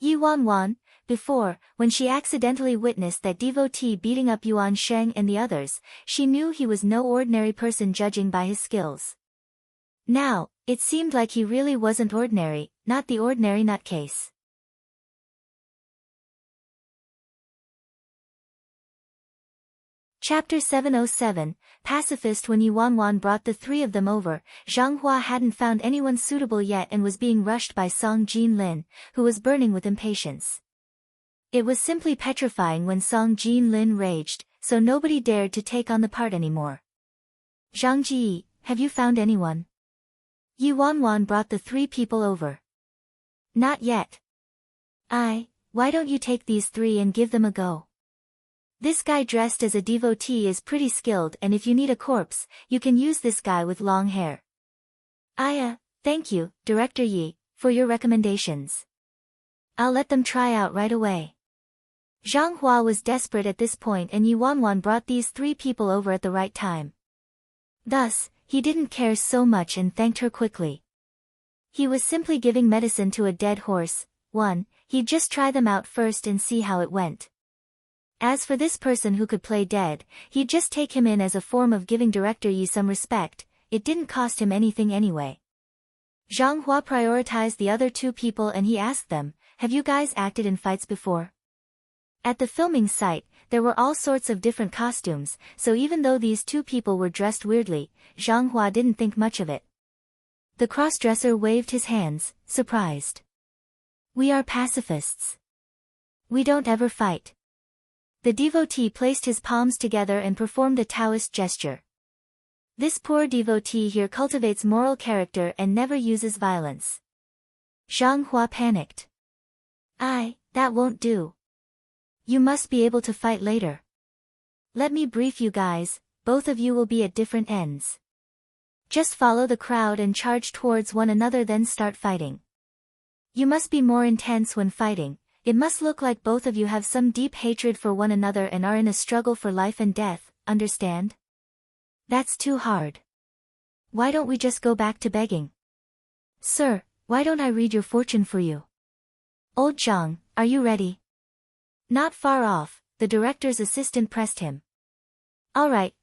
Yi Wanwan, before, when she accidentally witnessed that devotee beating up Yuan Sheng and the others, she knew he was no ordinary person judging by his skills. Now, it seemed like he really wasn't ordinary, not the ordinary nutcase. Chapter 707, Pacifist. When Yi Wanwan brought the three of them over, Zhang Hua hadn't found anyone suitable yet and was being rushed by Song Jinlin, who was burning with impatience. It was simply petrifying when Song Jinlin raged, so nobody dared to take on the part anymore. Zhang Ji, have you found anyone? Yi Wanwan brought the three people over. Not yet. Why don't you take these three and give them a go? This guy dressed as a devotee is pretty skilled, and if you need a corpse, you can use this guy with long hair. Thank you, Director Yi, for your recommendations. I'll let them try out right away. Zhang Hua was desperate at this point, and Yi Wanwan brought these three people over at the right time. Thus, he didn't care so much and thanked her quickly. He was simply giving medicine to a dead horse. He'd just try them out first and see how it went. As for this person who could play dead, he'd just take him in as a form of giving Director Yi some respect. It didn't cost him anything anyway. Zhang Hua prioritized the other two people and he asked them, have you guys acted in fights before? At the filming site, there were all sorts of different costumes, so even though these two people were dressed weirdly, Zhang Hua didn't think much of it. The crossdresser waved his hands, surprised. We are pacifists. We don't ever fight. The devotee placed his palms together and performed a Taoist gesture. This poor devotee here cultivates moral character and never uses violence. Zhang Hua panicked. That won't do. You must be able to fight later. Let me brief you guys, both of you will be at different ends. Just follow the crowd and charge towards one another, then start fighting. You must be more intense when fighting. It must look like both of you have some deep hatred for one another and are in a struggle for life and death, understand? That's too hard. Why don't we just go back to begging? Sir, why don't I read your fortune for you? Old Zhang, are you ready? Not far off, the director's assistant pressed him. All right.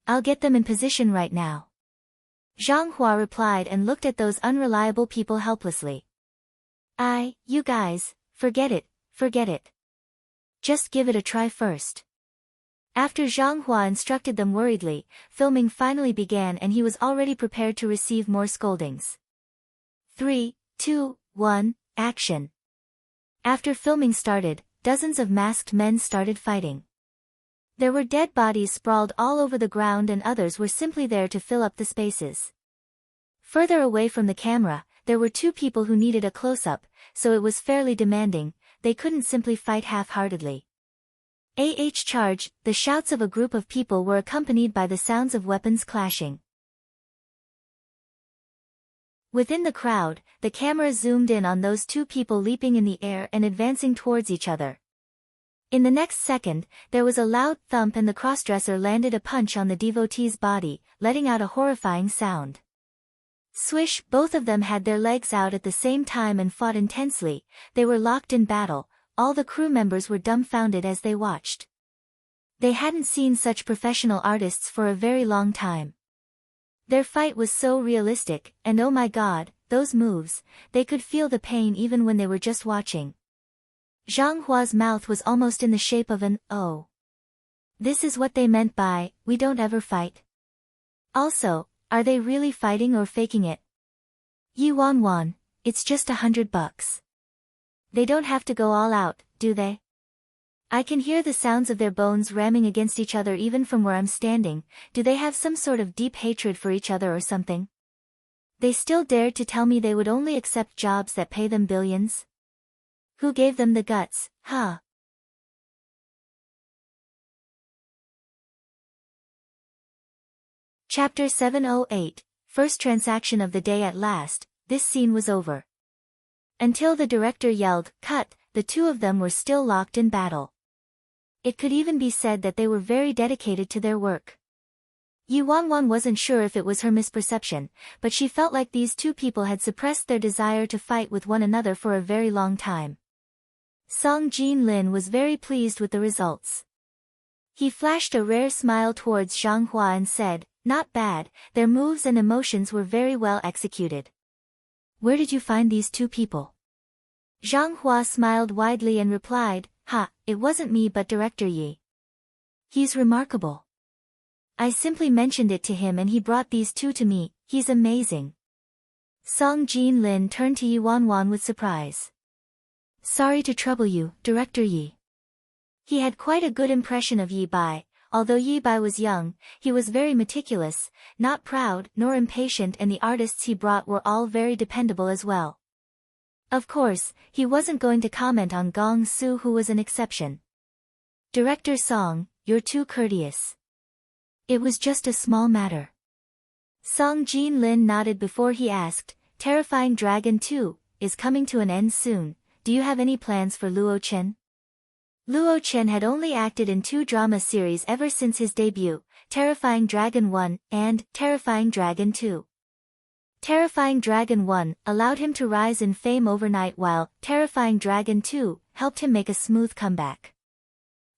I'll get them in position right now. Zhang Hua replied and looked at those unreliable people helplessly. You guys, forget it. Just give it a try first. After Zhang Hua instructed them worriedly, filming finally began and he was already prepared to receive more scoldings. 3, 2, 1, action. After filming started, dozens of masked men started fighting. There were dead bodies sprawled all over the ground and others were simply there to fill up the spaces. Further away from the camera, there were two people who needed a close-up, so it was fairly demanding. They couldn't simply fight half-heartedly. Charge, the shouts of a group of people were accompanied by the sounds of weapons clashing. Within the crowd, the camera zoomed in on those two people leaping in the air and advancing towards each other. In the next second, there was a loud thump and the crossdresser landed a punch on the devotee's body, letting out a horrifying sound. Swish, both of them had their legs out at the same time and fought intensely. They were locked in battle. All the crew members were dumbfounded as they watched. They hadn't seen such professional artists for a very long time. Their fight was so realistic, and oh my god, those moves, they could feel the pain even when they were just watching. Zhang Hua's mouth was almost in the shape of an O. This is what they meant by, we don't ever fight. Also, are they really fighting or faking it? Yi Wanwan, it's just $100. They don't have to go all out, do they? I can hear the sounds of their bones ramming against each other even from where I'm standing. Do they have some sort of deep hatred for each other or something? They still dared to tell me they would only accept jobs that pay them billions? Who gave them the guts, huh? Chapter 708, First transaction of the day at last. This scene was over. Until the director yelled, "Cut," the two of them were still locked in battle. It could even be said that they were very dedicated to their work. Yi Wanwan wasn't sure if it was her misperception, but she felt like these two people had suppressed their desire to fight with one another for a very long time. Song Jin-lin was very pleased with the results. He flashed a rare smile towards Zhang Hua and said, "Not bad, their moves and emotions were very well executed." "Where did you find these two people?" Zhang Hua smiled widely and replied, It wasn't me but Director Yi. He's remarkable. I simply mentioned it to him and he brought these two to me. He's amazing." Song Jin-lin turned to Yi Wanwan with surprise. "Sorry to trouble you, Director Yi." He had quite a good impression of Yi Bai. Although Yi Bai was young, he was very meticulous, not proud nor impatient, and the artists he brought were all very dependable as well. Of course, he wasn't going to comment on Gong Su, who was an exception. "Director Song, you're too courteous. It was just a small matter." Song Jin-lin nodded before he asked, "Terrifying Dragon 2 is coming to an end soon. Do you have any plans for Luo Chen?" Luo Chen had only acted in 2 drama series ever since his debut, Terrifying Dragon 1 and Terrifying Dragon 2. Terrifying Dragon 1 allowed him to rise in fame overnight, while Terrifying Dragon 2 helped him make a smooth comeback.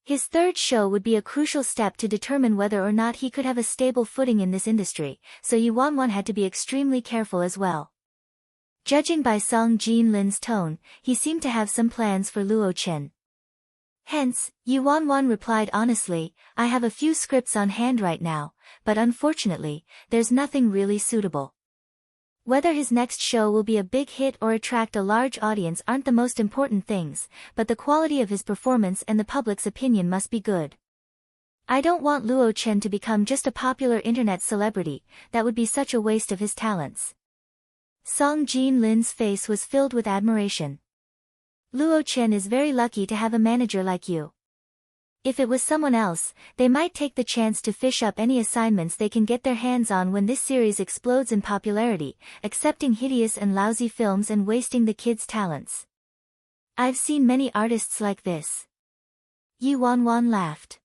His third show would be a crucial step to determine whether or not he could have a stable footing in this industry, so Yi Wanwan had to be extremely careful as well. Judging by Song Jin-lin's tone, he seemed to have some plans for Luo Chen. Hence, Yi Wanwan replied honestly, "I have a few scripts on hand right now, but unfortunately, there's nothing really suitable. Whether his next show will be a big hit or attract a large audience aren't the most important things, but the quality of his performance and the public's opinion must be good. I don't want Luo Chen to become just a popular internet celebrity. That would be such a waste of his talents." Song Jin-lin's face was filled with admiration. "Luo Chen is very lucky to have a manager like you. If it was someone else, they might take the chance to fish up any assignments they can get their hands on when this series explodes in popularity, accepting hideous and lousy films and wasting the kids' talents. I've seen many artists like this." Yi Wanwan laughed.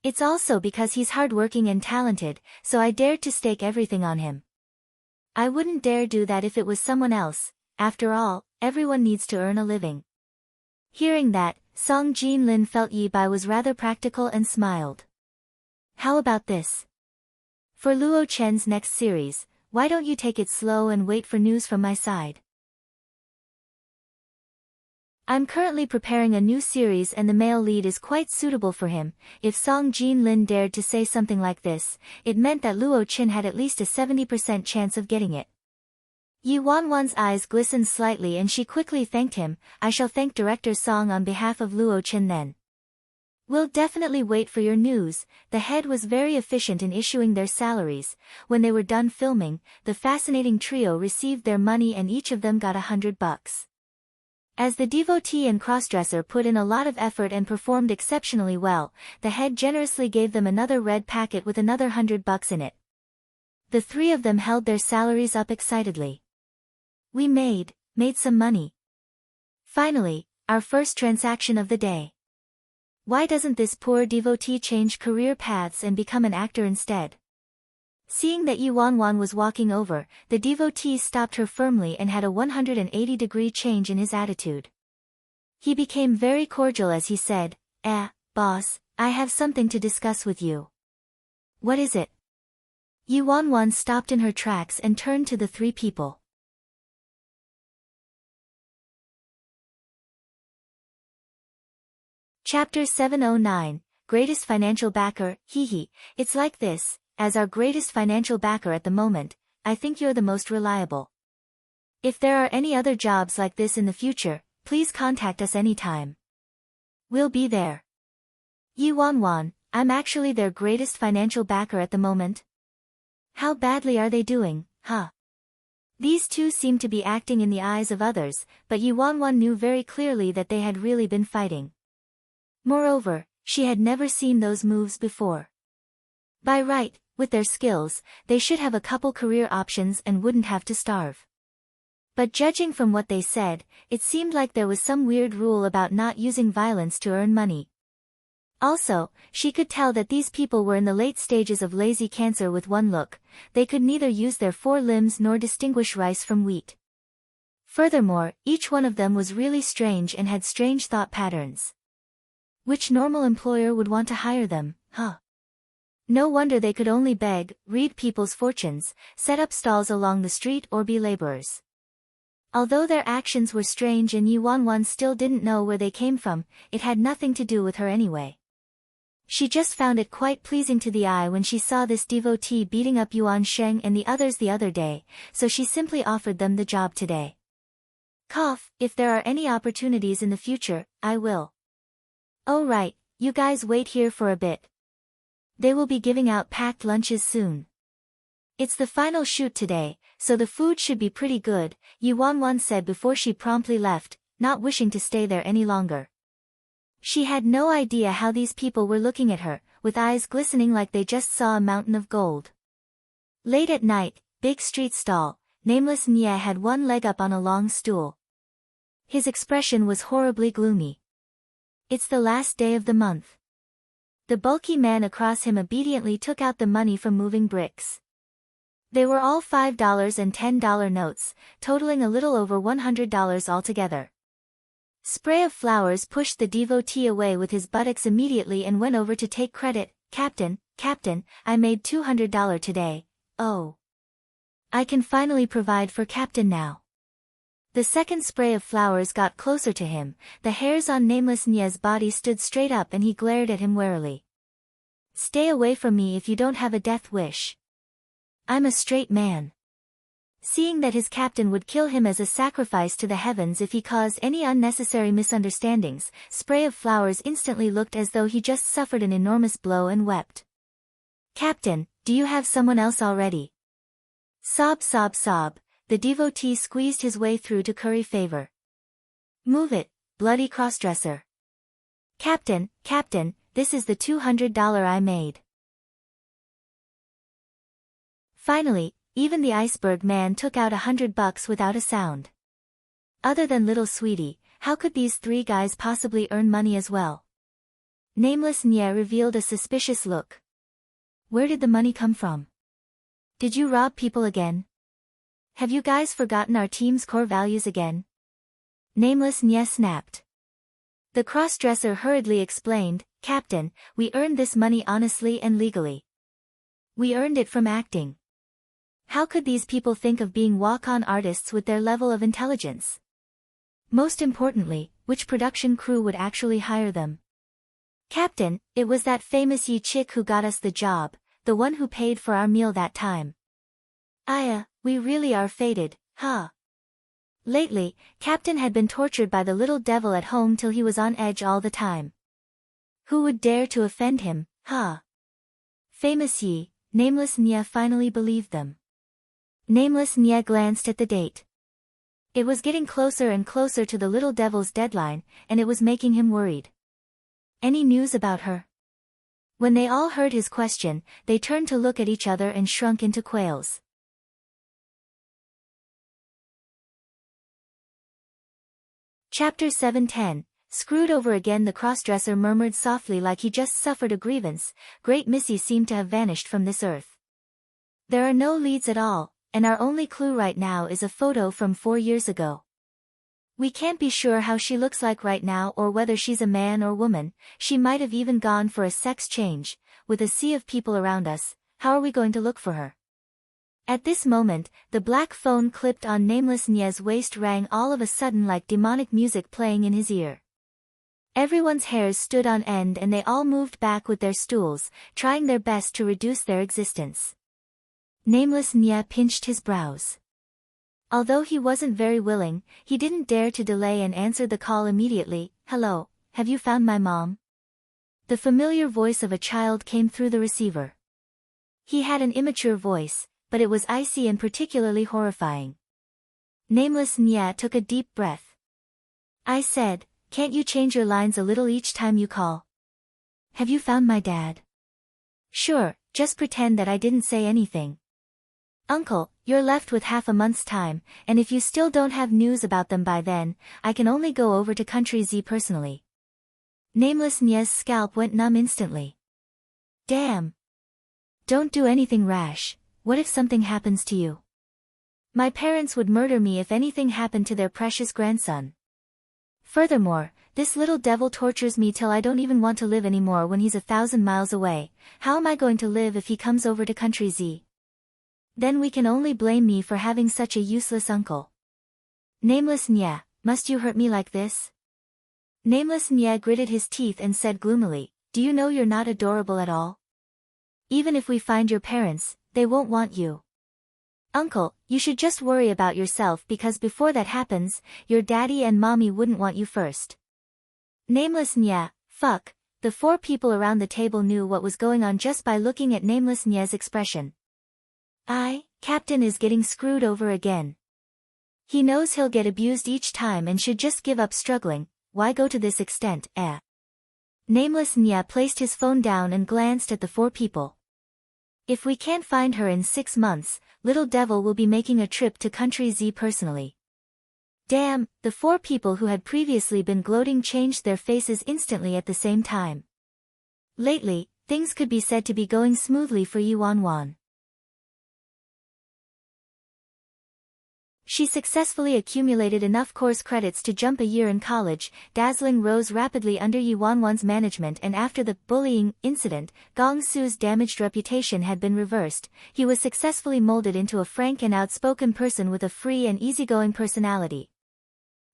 "It's also because he's hardworking and talented, so I dared to stake everything on him. I wouldn't dare do that if it was someone else. After all, everyone needs to earn a living." Hearing that, Song Jin-lin felt Yi Bai was rather practical and smiled. "How about this? For Luo Chen's next series, why don't you take it slow and wait for news from my side? I'm currently preparing a new series and the male lead is quite suitable for him." If Song Jin-lin dared to say something like this, it meant that Luo Chen had at least a 70% chance of getting it. Yi Wanwan's eyes glistened slightly and she quickly thanked him. "I shall thank Director Song on behalf of Luo Chen then. We'll definitely wait for your news." The head was very efficient in issuing their salaries. When they were done filming, the fascinating trio received their money and each of them got $100. As the devotee and crossdresser put in a lot of effort and performed exceptionally well, the head generously gave them another red packet with another $100 in it. The 3 of them held their salaries up excitedly. "We made some money. Finally, our first transaction of the day. Why doesn't this poor devotee change career paths and become an actor instead?" Seeing that Yi Wanwan was walking over, the devotee stopped her firmly and had a 180-degree change in his attitude. He became very cordial as he said, Boss, I have something to discuss with you." "What is it?" Yi Wanwan stopped in her tracks and turned to the 3 people. Chapter 709, Greatest Financial Backer. Hee. It's like this, as our greatest financial backer at the moment, I think you're the most reliable. If there are any other jobs like this in the future, please contact us anytime. We'll be there. Yi Wanwan, I'm actually their greatest financial backer at the moment. How badly are they doing, huh? These two seemed to be acting in the eyes of others, but Yi Wanwan knew very clearly that they had really been fighting. Moreover, she had never seen those moves before. By right, with their skills, they should have a couple career options and wouldn't have to starve. But judging from what they said, it seemed like there was some weird rule about not using violence to earn money. Also, she could tell that these people were in the late stages of lazy cancer with one look. They could neither use their 4 limbs nor distinguish rice from wheat. Furthermore, each one of them was really strange and had strange thought patterns. Which normal employer would want to hire them, huh? No wonder they could only beg, read people's fortunes, set up stalls along the street or be laborers. Although their actions were strange and Yi Wanwan still didn't know where they came from, it had nothing to do with her anyway. She just found it quite pleasing to the eye when she saw this devotee beating up Yuan Sheng and the others the other day, so she simply offered them the job today. Cough, if there are any opportunities in the future, I will. Oh right, you guys wait here for a bit. They will be giving out packed lunches soon. It's the final shoot today, so the food should be pretty good, Yi Wanwan said before she promptly left, not wishing to stay there any longer. She had no idea how these people were looking at her, with eyes glistening like they just saw a mountain of gold. Late at night, big street stall, nameless Nye had one leg up on a long stool. His expression was horribly gloomy. It's the last day of the month. The bulky man across him obediently took out the money from moving bricks. They were all $5 and $10 notes, totaling a little over $100 altogether. Spray of Flowers pushed the devotee away with his buttocks immediately and went over to take credit. Captain, I made $200 today. Oh. I can finally provide for Captain now. The second Spray of Flowers got closer to him, the hairs on nameless Nye's body stood straight up and he glared at him warily. Stay away from me if you don't have a death wish. I'm a straight man. Seeing that his captain would kill him as a sacrifice to the heavens if he caused any unnecessary misunderstandings, Spray of Flowers instantly looked as though he just suffered an enormous blow and wept. Captain, do you have someone else already? Sob, the devotee squeezed his way through to curry favor. Move it, bloody crossdresser. Captain, this is the $200 I made. Finally, even the iceberg man took out $100 without a sound. Other than little sweetie, how could these 3 guys possibly earn money as well? Nameless Nye revealed a suspicious look. Where did the money come from? Did you rob people again? Have you guys forgotten our team's core values again? Nameless Nye snapped. The crossdresser hurriedly explained, Captain, we earned this money honestly and legally. We earned it from acting. How could these people think of being walk-on artists with their level of intelligence? Most importantly, which production crew would actually hire them? Captain, it was that famous Yi chick who got us the job, the one who paid for our meal that time. Aya, we really are fated, huh? Lately, Captain had been tortured by the little devil at home till he was on edge all the time. Who would dare to offend him, huh? Famous Yi, nameless Nye finally believed them. Nameless Nye glanced at the date. It was getting closer and closer to the little devil's deadline, and it was making him worried. Any news about her? When they all heard his question, they turned to look at each other and shrunk into quails. Chapter 7:10. Screwed over again. The crossdresser murmured softly like he just suffered a grievance. Great Missy seemed to have vanished from this earth. There are no leads at all, and our only clue right now is a photo from 4 years ago. We can't be sure how she looks like right now or whether she's a man or woman. She might have even gone for a sex change. With a sea of people around us, how are we going to look for her? At this moment, the black phone clipped on nameless Nye's waist rang all of a sudden like demonic music playing in his ear. Everyone's hairs stood on end and they all moved back with their stools, trying their best to reduce their existence. Nameless Nye pinched his brows. Although he wasn't very willing, he didn't dare to delay and answered the call immediately. Hello, have you found my mom? The familiar voice of a child came through the receiver. He had an immature voice, but it was icy and particularly horrifying. Nameless Nye took a deep breath. I said, can't you change your lines a little each time you call? Have you found my dad? Sure, Just pretend that I didn't say anything. Uncle, you're left with half a month's time, and if you still don't have news about them by then, I can only go over to Country Z personally. Nameless Nye's scalp went numb instantly. Damn. Don't do anything rash. What if something happens to you? My parents would murder me if anything happened to their precious grandson. Furthermore, this little devil tortures me till I don't even want to live anymore when he's 1,000 miles away. How am I going to live if he comes over to Country Z? Then we can only blame me for having such a useless uncle. Nameless Nye, must you hurt me like this? Nameless Nye gritted his teeth and said gloomily, do you know you're not adorable at all? Even if we find your parents, they won't want you. Uncle, you should just worry about yourself because before that happens, your daddy and mommy wouldn't want you first. Nameless Nye, fuck, the four people around the table knew what was going on just by looking at Nameless Nye's expression. Captain is getting screwed over again. He knows he'll get abused each time and should just give up struggling, why go to this extent, Nameless Nye placed his phone down and glanced at the four people. If we can't find her in 6 months, Little Devil will be making a trip to Country Z personally. Damn, the four people who had previously been gloating changed their faces instantly at the same time. Lately, things could be said to be going smoothly for Yi Wanwan. She successfully accumulated enough course credits to jump a year in college. Dazzling rose rapidly under Yi Wanwan's management, and after the bullying incident, Gong Su's damaged reputation had been reversed. He was successfully molded into a frank and outspoken person with a free and easygoing personality.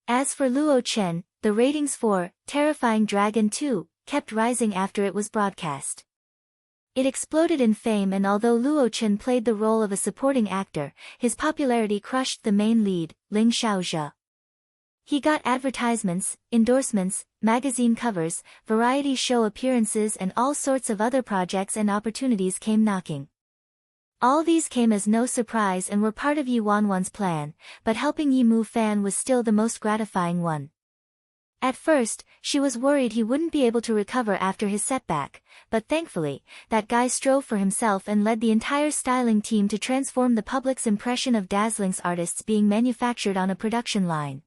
As for Luo Chen, the ratings for Terrifying Dragon 2 kept rising after it was broadcast. It exploded in fame, and although Luo Chen played the role of a supporting actor, his popularity crushed the main lead, Ling Xiaozhe. He got advertisements, endorsements, magazine covers, variety show appearances, and all sorts of other projects and opportunities came knocking. All these came as no surprise and were part of Yi Wanwan's plan, but helping Yi Mu Fan was still the most gratifying one. At first, she was worried he wouldn't be able to recover after his setback, but thankfully, that guy strove for himself and led the entire styling team to transform the public's impression of Dazzling's artists being manufactured on a production line.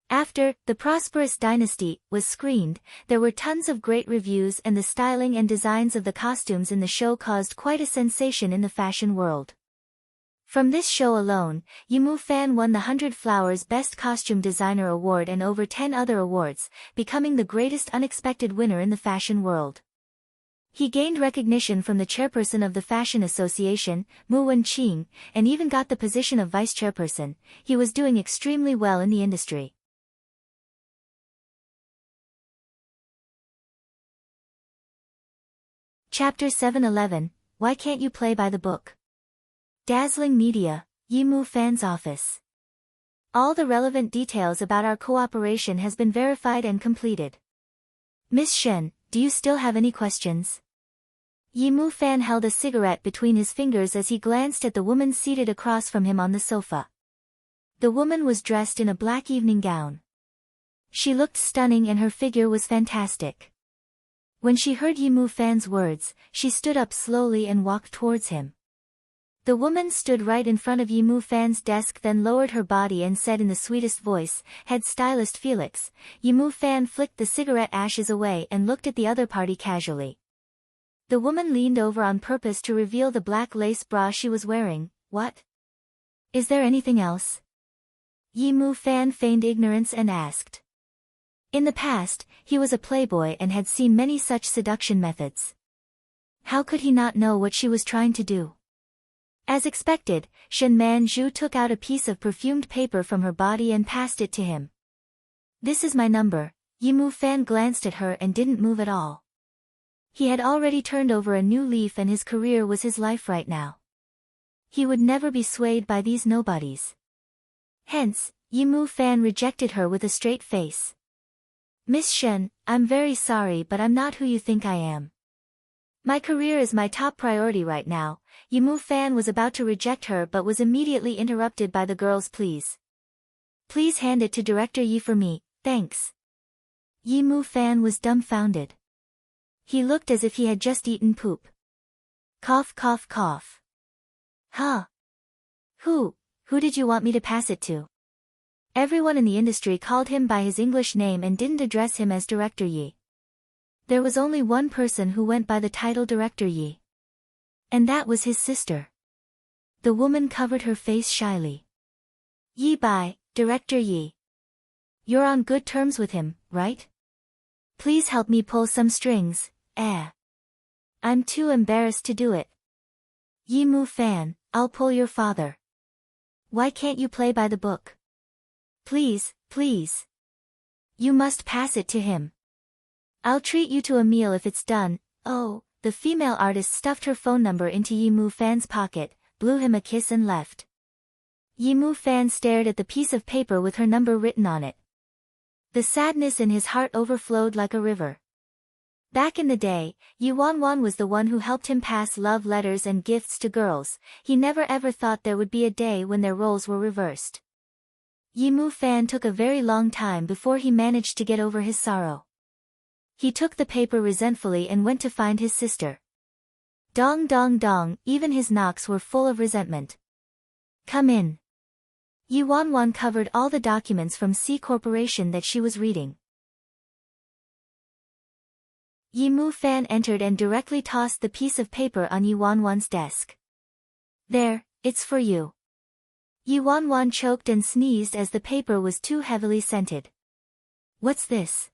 After The Prosperous Dynasty was screened, there were tons of great reviews, and the styling and designs of the costumes in the show caused quite a sensation in the fashion world. From this show alone, Yi Mu Fan won the 100 Flowers Best Costume Designer Award and over 10 other awards, becoming the greatest unexpected winner in the fashion world. He gained recognition from the chairperson of the Fashion Association, Mu Wenqing, and even got the position of vice chairperson. He was doing extremely well in the industry. Chapter 711, Why Can't You Play by the Book? Dazzling Media, Yi Mu Fan's office. All the relevant details about our cooperation has been verified and completed. Miss Shen, do you still have any questions? Yi Mu Fan held a cigarette between his fingers as he glanced at the woman seated across from him on the sofa. The woman was dressed in a black evening gown. She looked stunning and her figure was fantastic. When she heard Yi Mu Fan's words, she stood up slowly and walked towards him. The woman stood right in front of Yi Mu Fan's desk, then lowered her body and said in the sweetest voice, "Head stylist Felix." Yi Mu Fan flicked the cigarette ashes away and looked at the other party casually. The woman leaned over on purpose to reveal the black lace bra she was wearing. What? Is there anything else? Yi Mu Fan feigned ignorance and asked. In the past, he was a playboy and had seen many such seduction methods. How could he not know what she was trying to do? As expected, Shen Manju took out a piece of perfumed paper from her body and passed it to him. This is my number. Yi Mu Fan glanced at her and didn't move at all. He had already turned over a new leaf and his career was his life right now. He would never be swayed by these nobodies. Hence, Yi Mu Fan rejected her with a straight face. Miss Shen, I'm very sorry, but I'm not who you think I am. My career is my top priority right now. Yi Mu Fan was about to reject her but was immediately interrupted by the girl's pleas. Please hand it to Director Yi for me, thanks. Yi Mu Fan was dumbfounded. He looked as if he had just eaten poop. Cough cough cough. Huh? Who did you want me to pass it to? Everyone in the industry called him by his English name and didn't address him as Director Yi. There was only one person who went by the title Director Yi. And that was his sister. The woman covered her face shyly. Yi Bai, Director Yi. You're on good terms with him, right? Please help me pull some strings, I'm too embarrassed to do it. Yi Mu Fan, I'll pull your father. Why can't you play by the book? Please, please. You must pass it to him. I'll treat you to a meal if it's done. Oh, the female artist stuffed her phone number into Yi Mu Fan's pocket, blew him a kiss and left. Yi Mu Fan stared at the piece of paper with her number written on it. The sadness in his heart overflowed like a river. Back in the day, Yi Wanwan was the one who helped him pass love letters and gifts to girls. He never ever thought there would be a day when their roles were reversed. Yi Mu Fan took a very long time before he managed to get over his sorrow. He took the paper resentfully and went to find his sister. Dong dong dong, even his knocks were full of resentment. Come in. Yi Wanwan covered all the documents from C Corporation that she was reading. Yi Mu Fan entered and directly tossed the piece of paper on Yi Wanwan's desk. There, it's for you. Yi Wanwan choked and sneezed as the paper was too heavily scented. What's this?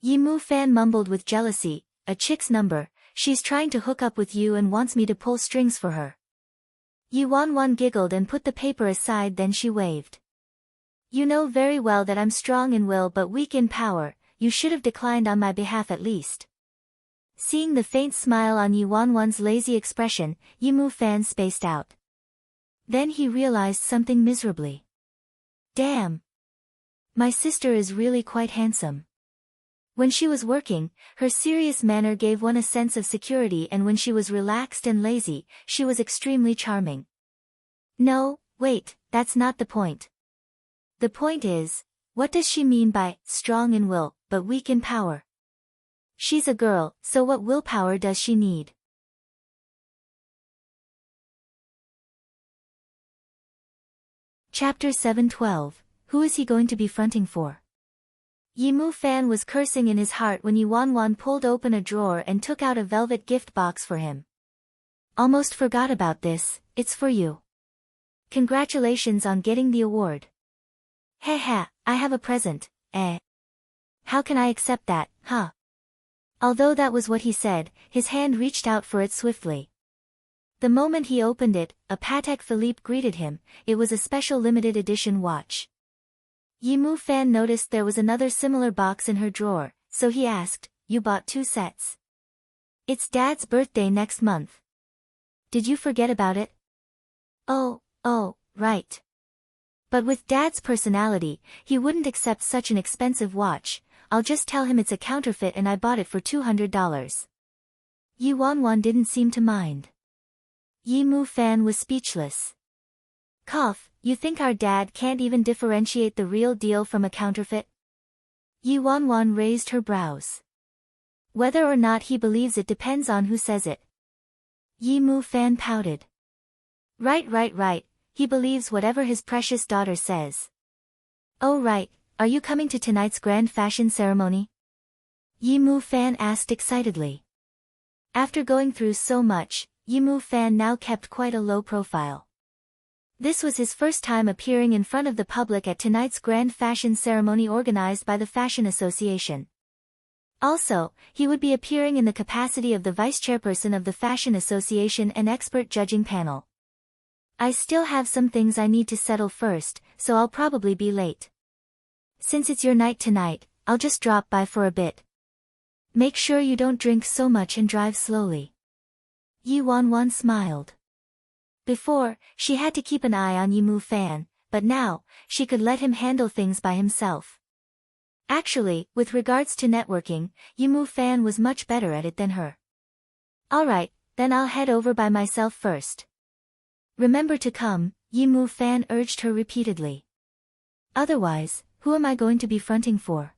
Yi Mu Fan mumbled with jealousy, a chick's number, she's trying to hook up with you and wants me to pull strings for her. Yi Wanwan giggled and put the paper aside, then she waved. You know very well that I'm strong in will but weak in power, you should have declined on my behalf at least. Seeing the faint smile on Yi Wanwan's lazy expression, Yi Mu Fan spaced out. Then he realized something miserably. Damn! My sister is really quite handsome. When she was working, her serious manner gave one a sense of security, and when she was relaxed and lazy, she was extremely charming. No, wait, that's not the point. The point is, what does she mean by strong in will, but weak in power? She's a girl, so what willpower does she need? Chapter 712, Who is he going to be fronting for? Yi Mu Fan was cursing in his heart when Yi Wanwan pulled open a drawer and took out a velvet gift box for him. Almost forgot about this, it's for you. Congratulations on getting the award. Heh, I have a present, How can I accept that, huh? Although that was what he said, his hand reached out for it swiftly. The moment he opened it, a Patek Philippe greeted him. It was a special limited edition watch. Yi Mu Fan noticed there was another similar box in her drawer, so he asked, You bought 2 sets? It's Dad's birthday next month. Did you forget about it? Oh, right. But with Dad's personality, he wouldn't accept such an expensive watch. I'll just tell him it's a counterfeit and I bought it for $200. Yi Wanwan didn't seem to mind. Yi Mu Fan was speechless. Cough, you think our dad can't even differentiate the real deal from a counterfeit? Yi Wanwan raised her brows. Whether or not he believes it depends on who says it. Yi Mu Fan pouted. Right, he believes whatever his precious daughter says. Oh right, are you coming to tonight's grand fashion ceremony? Yi Mu Fan asked excitedly. After going through so much, Yi Mu Fan now kept quite a low profile. This was his first time appearing in front of the public at tonight's grand fashion ceremony organized by the Fashion Association. Also, he would be appearing in the capacity of the vice chairperson of the Fashion Association and expert judging panel. I still have some things I need to settle first, so I'll probably be late. Since it's your night tonight, I'll just drop by for a bit. Make sure you don't drink so much and drive slowly. Yi Wanwan smiled. Before, she had to keep an eye on Yi Mu Fan, but now, she could let him handle things by himself. Actually, with regards to networking, Yi Mu Fan was much better at it than her. Alright, then I'll head over by myself first. Remember to come, Yi Mu Fan urged her repeatedly. Otherwise, who am I going to be fronting for?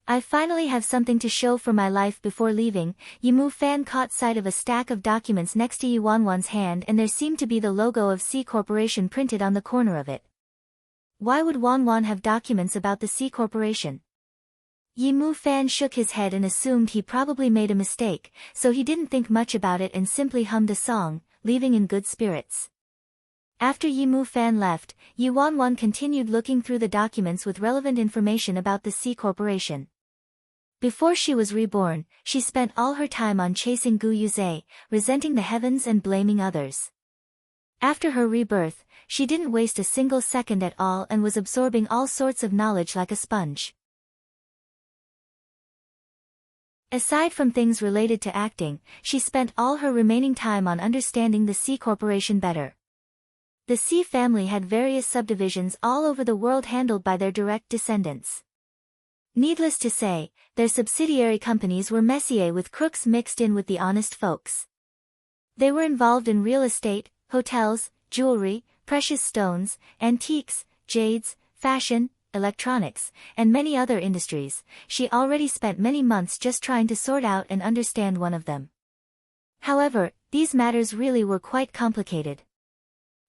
I finally have something to show for my life before leaving. Yimu Fan caught sight of a stack of documents next to Yi Wanwan's hand, and there seemed to be the logo of C Corporation printed on the corner of it. Why would Wanwan have documents about the C Corporation? Yimu Fan shook his head and assumed he probably made a mistake, so he didn't think much about it and simply hummed a song, leaving in good spirits. After Yimu Fan left, Yi Wanwan continued looking through the documents with relevant information about the C Corporation. Before she was reborn, she spent all her time on chasing Gu Yuze, resenting the heavens and blaming others. After her rebirth, she didn't waste a single second at all and was absorbing all sorts of knowledge like a sponge. Aside from things related to acting, she spent all her remaining time on understanding the C Corporation better. The C family had various subdivisions all over the world handled by their direct descendants. Needless to say, their subsidiary companies were messier with crooks mixed in with the honest folks. They were involved in real estate, hotels, jewelry, precious stones, antiques, jades, fashion, electronics, and many other industries. She already spent many months just trying to sort out and understand one of them. However, these matters really were quite complicated.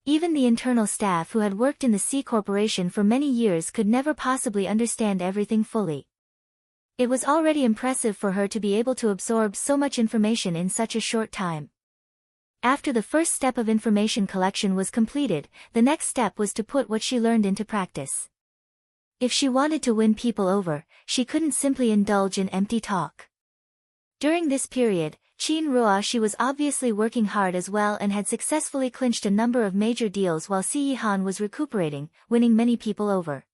Even the internal staff who had worked in the C Corporation for many years could never possibly understand everything fully. It was already impressive for her to be able to absorb so much information in such a short time. After the first step of information collection was completed, the next step was to put what she learned into practice. If she wanted to win people over, she couldn't simply indulge in empty talk. During this period, Qin Ruoshi was obviously working hard as well and had successfully clinched a number of major deals while Si Yihan was recuperating, winning many people over.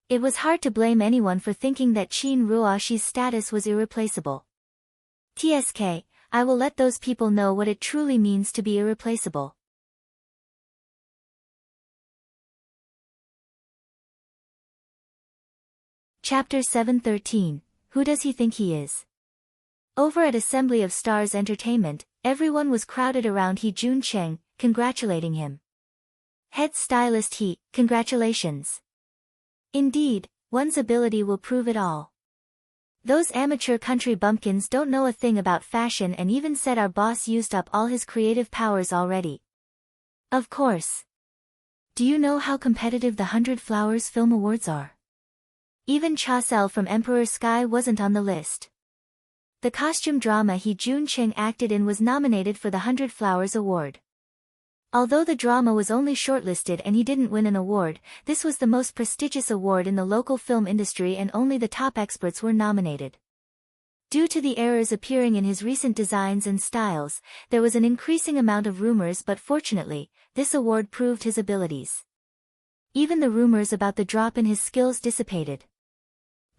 It was hard to blame anyone for thinking that Qin Ruoshi's status was irreplaceable. TSK, I will let those people know what it truly means to be irreplaceable. Chapter 713, Who Does He Think He Is? Over at Assembly of Stars Entertainment, everyone was crowded around He Juncheng, congratulating him. Head stylist He, congratulations. Indeed, one's ability will prove it all. Those amateur country bumpkins don't know a thing about fashion and even said our boss used up all his creative powers already. Of course. Do you know how competitive the 100 Flowers Film Awards are? Even Cha Sel from Emperor Sky wasn't on the list. The costume drama He Juncheng acted in was nominated for the 100 Flowers Award. Although the drama was only shortlisted and he didn't win an award, this was the most prestigious award in the local film industry and only the top experts were nominated. Due to the errors appearing in his recent designs and styles, there was an increasing amount of rumors, but fortunately, this award proved his abilities. Even the rumors about the drop in his skills dissipated.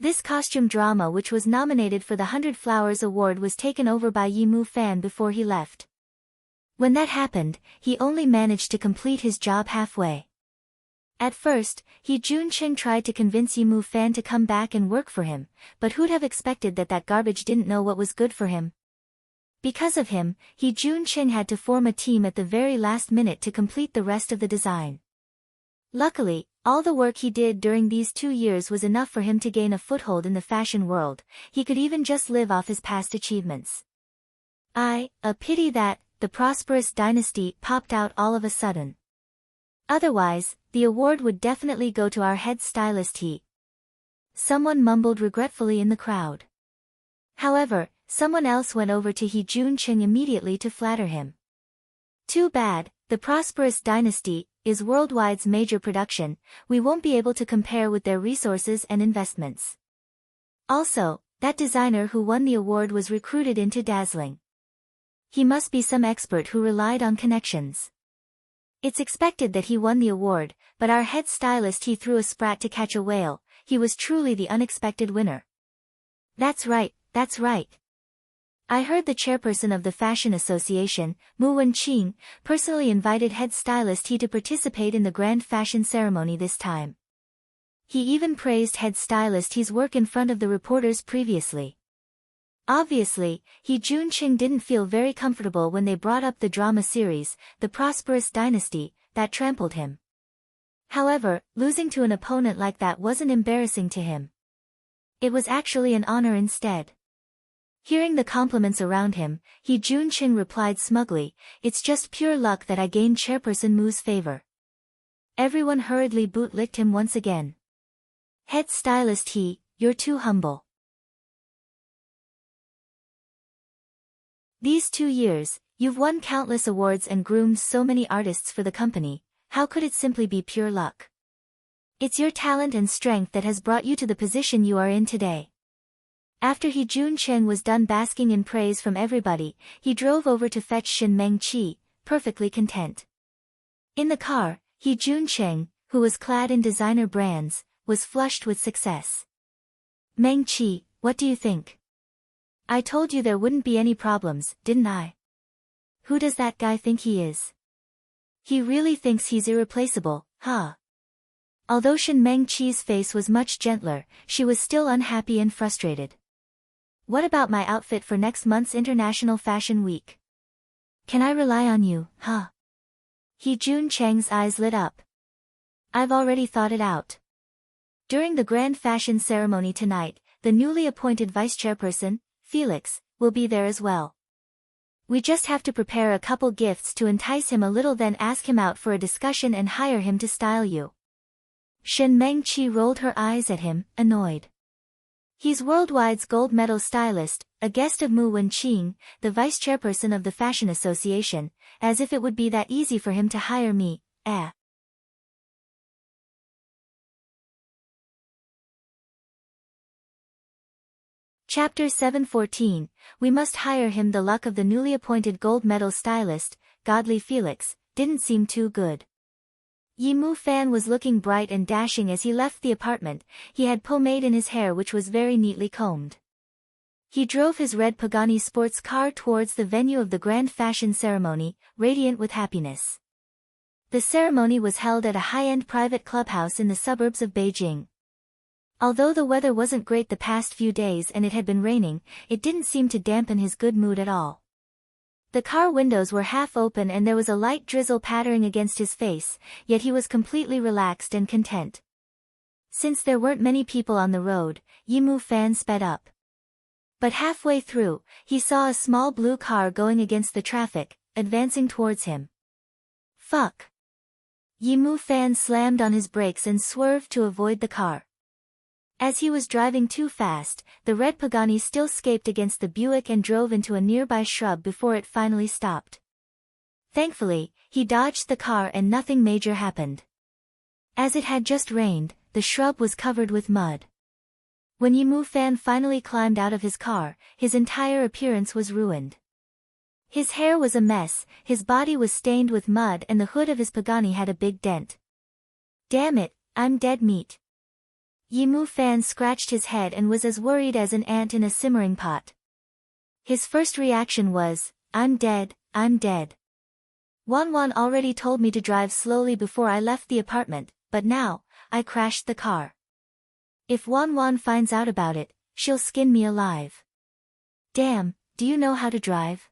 This costume drama, which was nominated for the 100 Flowers Award, was taken over by Yimu Fan before he left. When that happened, he only managed to complete his job halfway. At first, He Juncheng tried to convince Yimu Fan to come back and work for him, but who'd have expected that garbage didn't know what was good for him? Because of him, He Juncheng had to form a team at the very last minute to complete the rest of the design. Luckily, all the work he did during these 2 years was enough for him to gain a foothold in the fashion world. He could even just live off his past achievements. A pity that the prosperous dynasty popped out all of a sudden. Otherwise, the award would definitely go to our head stylist He. Someone mumbled regretfully in the crowd. However, someone else went over to He Juncheng immediately to flatter him. Too bad, the prosperous dynasty is worldwide's major production. We won't be able to compare with their resources and investments. Also, that designer who won the award was recruited into dazzling. He must be some expert who relied on connections. It's expected that he won the award, but our head stylist He threw a sprat to catch a whale. He was truly the unexpected winner. That's right, that's right. I heard the chairperson of the Fashion Association, Mu Wenqing, personally invited head stylist He to participate in the grand fashion ceremony this time. He even praised head stylist He's work in front of the reporters previously. Obviously, He Juncheng didn't feel very comfortable when they brought up the drama series, The Prosperous Dynasty, that trampled him. However, losing to an opponent like that wasn't embarrassing to him. It was actually an honor instead. Hearing the compliments around him, He Junqing replied smugly, "It's just pure luck that I gained Chairperson Mu's favor." Everyone hurriedly bootlicked him once again. Head stylist He, you're too humble. These 2 years, you've won countless awards and groomed so many artists for the company, how could it simply be pure luck? It's your talent and strength that has brought you to the position you are in today. After He Junqing was done basking in praise from everybody, he drove over to fetch Shen Mengqi, perfectly content. In the car, He Junqing, who was clad in designer brands, was flushed with success. "Mengqi, what do you think? I told you there wouldn't be any problems, didn't I? Who does that guy think he is? He really thinks he's irreplaceable, huh?" Although Shen Mengqi's face was much gentler, she was still unhappy and frustrated. "What about my outfit for next month's International Fashion Week? Can I rely on you, huh?" He Junqing's eyes lit up. "I've already thought it out. During the grand fashion ceremony tonight, the newly appointed vice chairperson, Felix, will be there as well. We just have to prepare a couple gifts to entice him a little, then ask him out for a discussion and hire him to style you." Shen Mengqi rolled her eyes at him, annoyed. "He's worldwide's gold medal stylist, a guest of Mu Wenqing, the vice chairperson of the Fashion Association, as if it would be that easy for him to hire me, eh?" Chapter 714, We Must Hire Him. The luck of the newly appointed gold medal stylist, godly Felix, didn't seem too good. Yi Mu Fan was looking bright and dashing as he left the apartment. He had pomade in his hair which was very neatly combed. He drove his red Pagani sports car towards the venue of the grand fashion ceremony, radiant with happiness. The ceremony was held at a high-end private clubhouse in the suburbs of Beijing. Although the weather wasn't great the past few days and it had been raining, it didn't seem to dampen his good mood at all. The car windows were half open and there was a light drizzle pattering against his face, yet he was completely relaxed and content. Since there weren't many people on the road, Yi Mu Fan sped up. But halfway through, he saw a small blue car going against the traffic, advancing towards him. Fuck! Yi Mu Fan slammed on his brakes and swerved to avoid the car. As he was driving too fast, the red Pagani still scaped against the Buick and drove into a nearby shrub before it finally stopped. Thankfully, he dodged the car and nothing major happened. As it had just rained, the shrub was covered with mud. When Yi Mu Fan finally climbed out of his car, his entire appearance was ruined. His hair was a mess, his body was stained with mud and the hood of his Pagani had a big dent. "Damn it, I'm dead meat." Yi Mu Fan scratched his head and was as worried as an ant in a simmering pot. His first reaction was, I'm dead, I'm dead. Wan already told me to drive slowly before I left the apartment, but now, I crashed the car. If Wan finds out about it, she'll skin me alive. Damn, do you know how to drive?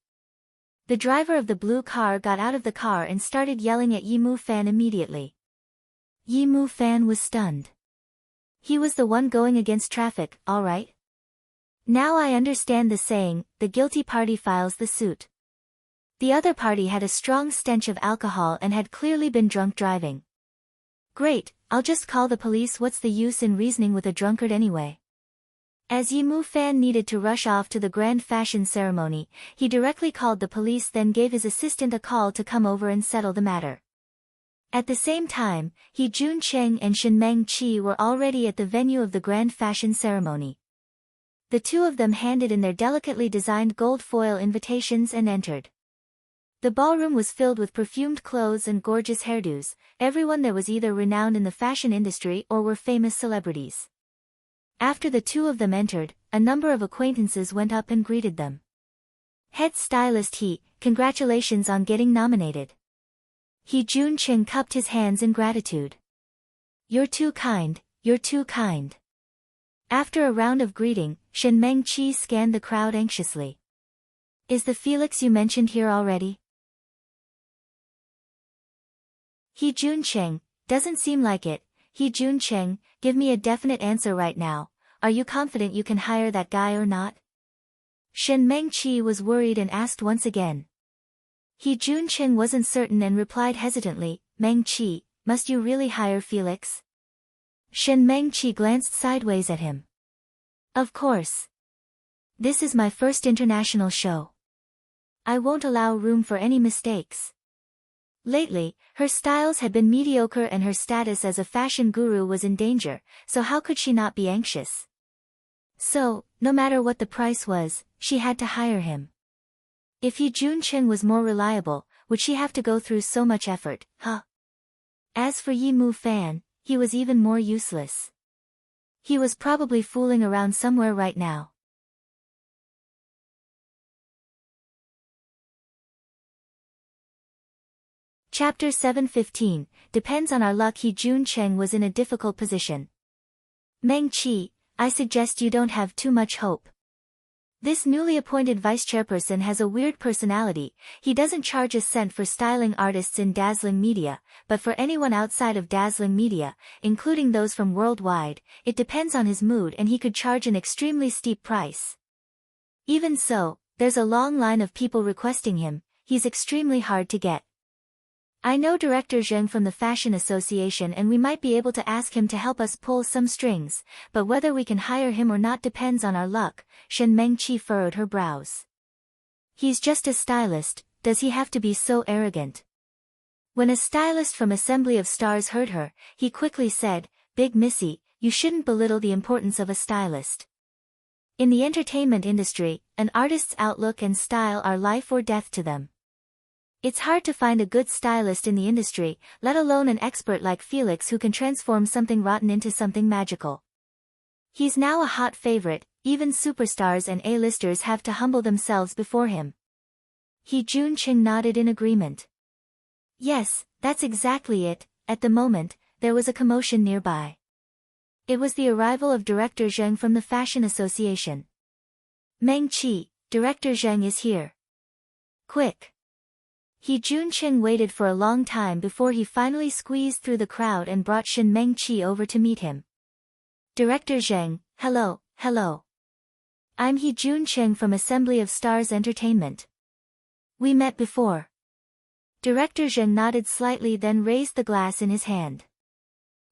The driver of the blue car got out of the car and started yelling at Yi Mu Fan immediately. Yi Mu Fan was stunned. He was the one going against traffic, all right? Now I understand the saying, the guilty party files the suit. The other party had a strong stench of alcohol and had clearly been drunk driving. Great, I'll just call the police. What's the use in reasoning with a drunkard anyway? As Yi Mu Fan needed to rush off to the grand fashion ceremony, he directly called the police, then gave his assistant a call to come over and settle the matter. At the same time, He Junqing and Shen Mengqi were already at the venue of the grand fashion ceremony. The two of them handed in their delicately designed gold foil invitations and entered. The ballroom was filled with perfumed clothes and gorgeous hairdos. Everyone there was either renowned in the fashion industry or were famous celebrities. After the two of them entered, a number of acquaintances went up and greeted them. Head stylist He, congratulations on getting nominated. He Junqing cupped his hands in gratitude. You're too kind, you're too kind. After a round of greeting, Shen Mengqi scanned the crowd anxiously. Is the Felix you mentioned here already? He Junqing, doesn't seem like it. He Junqing, give me a definite answer right now. are you confident you can hire that guy or not? Shen Mengqi was worried and asked once again. He Junqing wasn't certain and replied hesitantly, Mengqi, must you really hire Felix? Shen Mengqi glanced sideways at him. Of course. This is my first international show. I won't allow room for any mistakes. Lately, her styles had been mediocre and her status as a fashion guru was in danger, so how could she not be anxious? So, no matter what the price was, she had to hire him. If He Junqing was more reliable, would she have to go through so much effort, huh? As for Yi Mu Fan, he was even more useless. He was probably fooling around somewhere right now. Chapter 7:15, depends on our luck. He Junqing was in a difficult position. Mengqi, I suggest you don't have too much hope. This newly appointed vice chairperson has a weird personality. He doesn't charge a cent for styling artists in Dazzling Media, but for anyone outside of Dazzling Media, including those from worldwide, it depends on his mood and he could charge an extremely steep price. Even so, there's a long line of people requesting him. He's extremely hard to get. I know Director Zheng from the Fashion Association and we might be able to ask him to help us pull some strings, but whether we can hire him or not depends on our luck. Shen Mengqi furrowed her brows. He's just a stylist, does he have to be so arrogant? When a stylist from Assembly of Stars heard her, he quickly said, Big Missy, you shouldn't belittle the importance of a stylist. In the entertainment industry, an artist's outlook and style are life or death to them. It's hard to find a good stylist in the industry, let alone an expert like Felix who can transform something rotten into something magical. He's now a hot favorite, even superstars and A-listers have to humble themselves before him. He Junqing nodded in agreement. Yes, that's exactly it. At the moment, there was a commotion nearby. It was the arrival of Director Zheng from the Fashion Association. Mengqi, Director Zheng is here. Quick. He Junqing waited for a long time before he finally squeezed through the crowd and brought Shen Mengqi over to meet him. Director Zheng, hello, hello. I'm He Junqing from Assembly of Stars Entertainment. We met before. Director Zheng nodded slightly then raised the glass in his hand.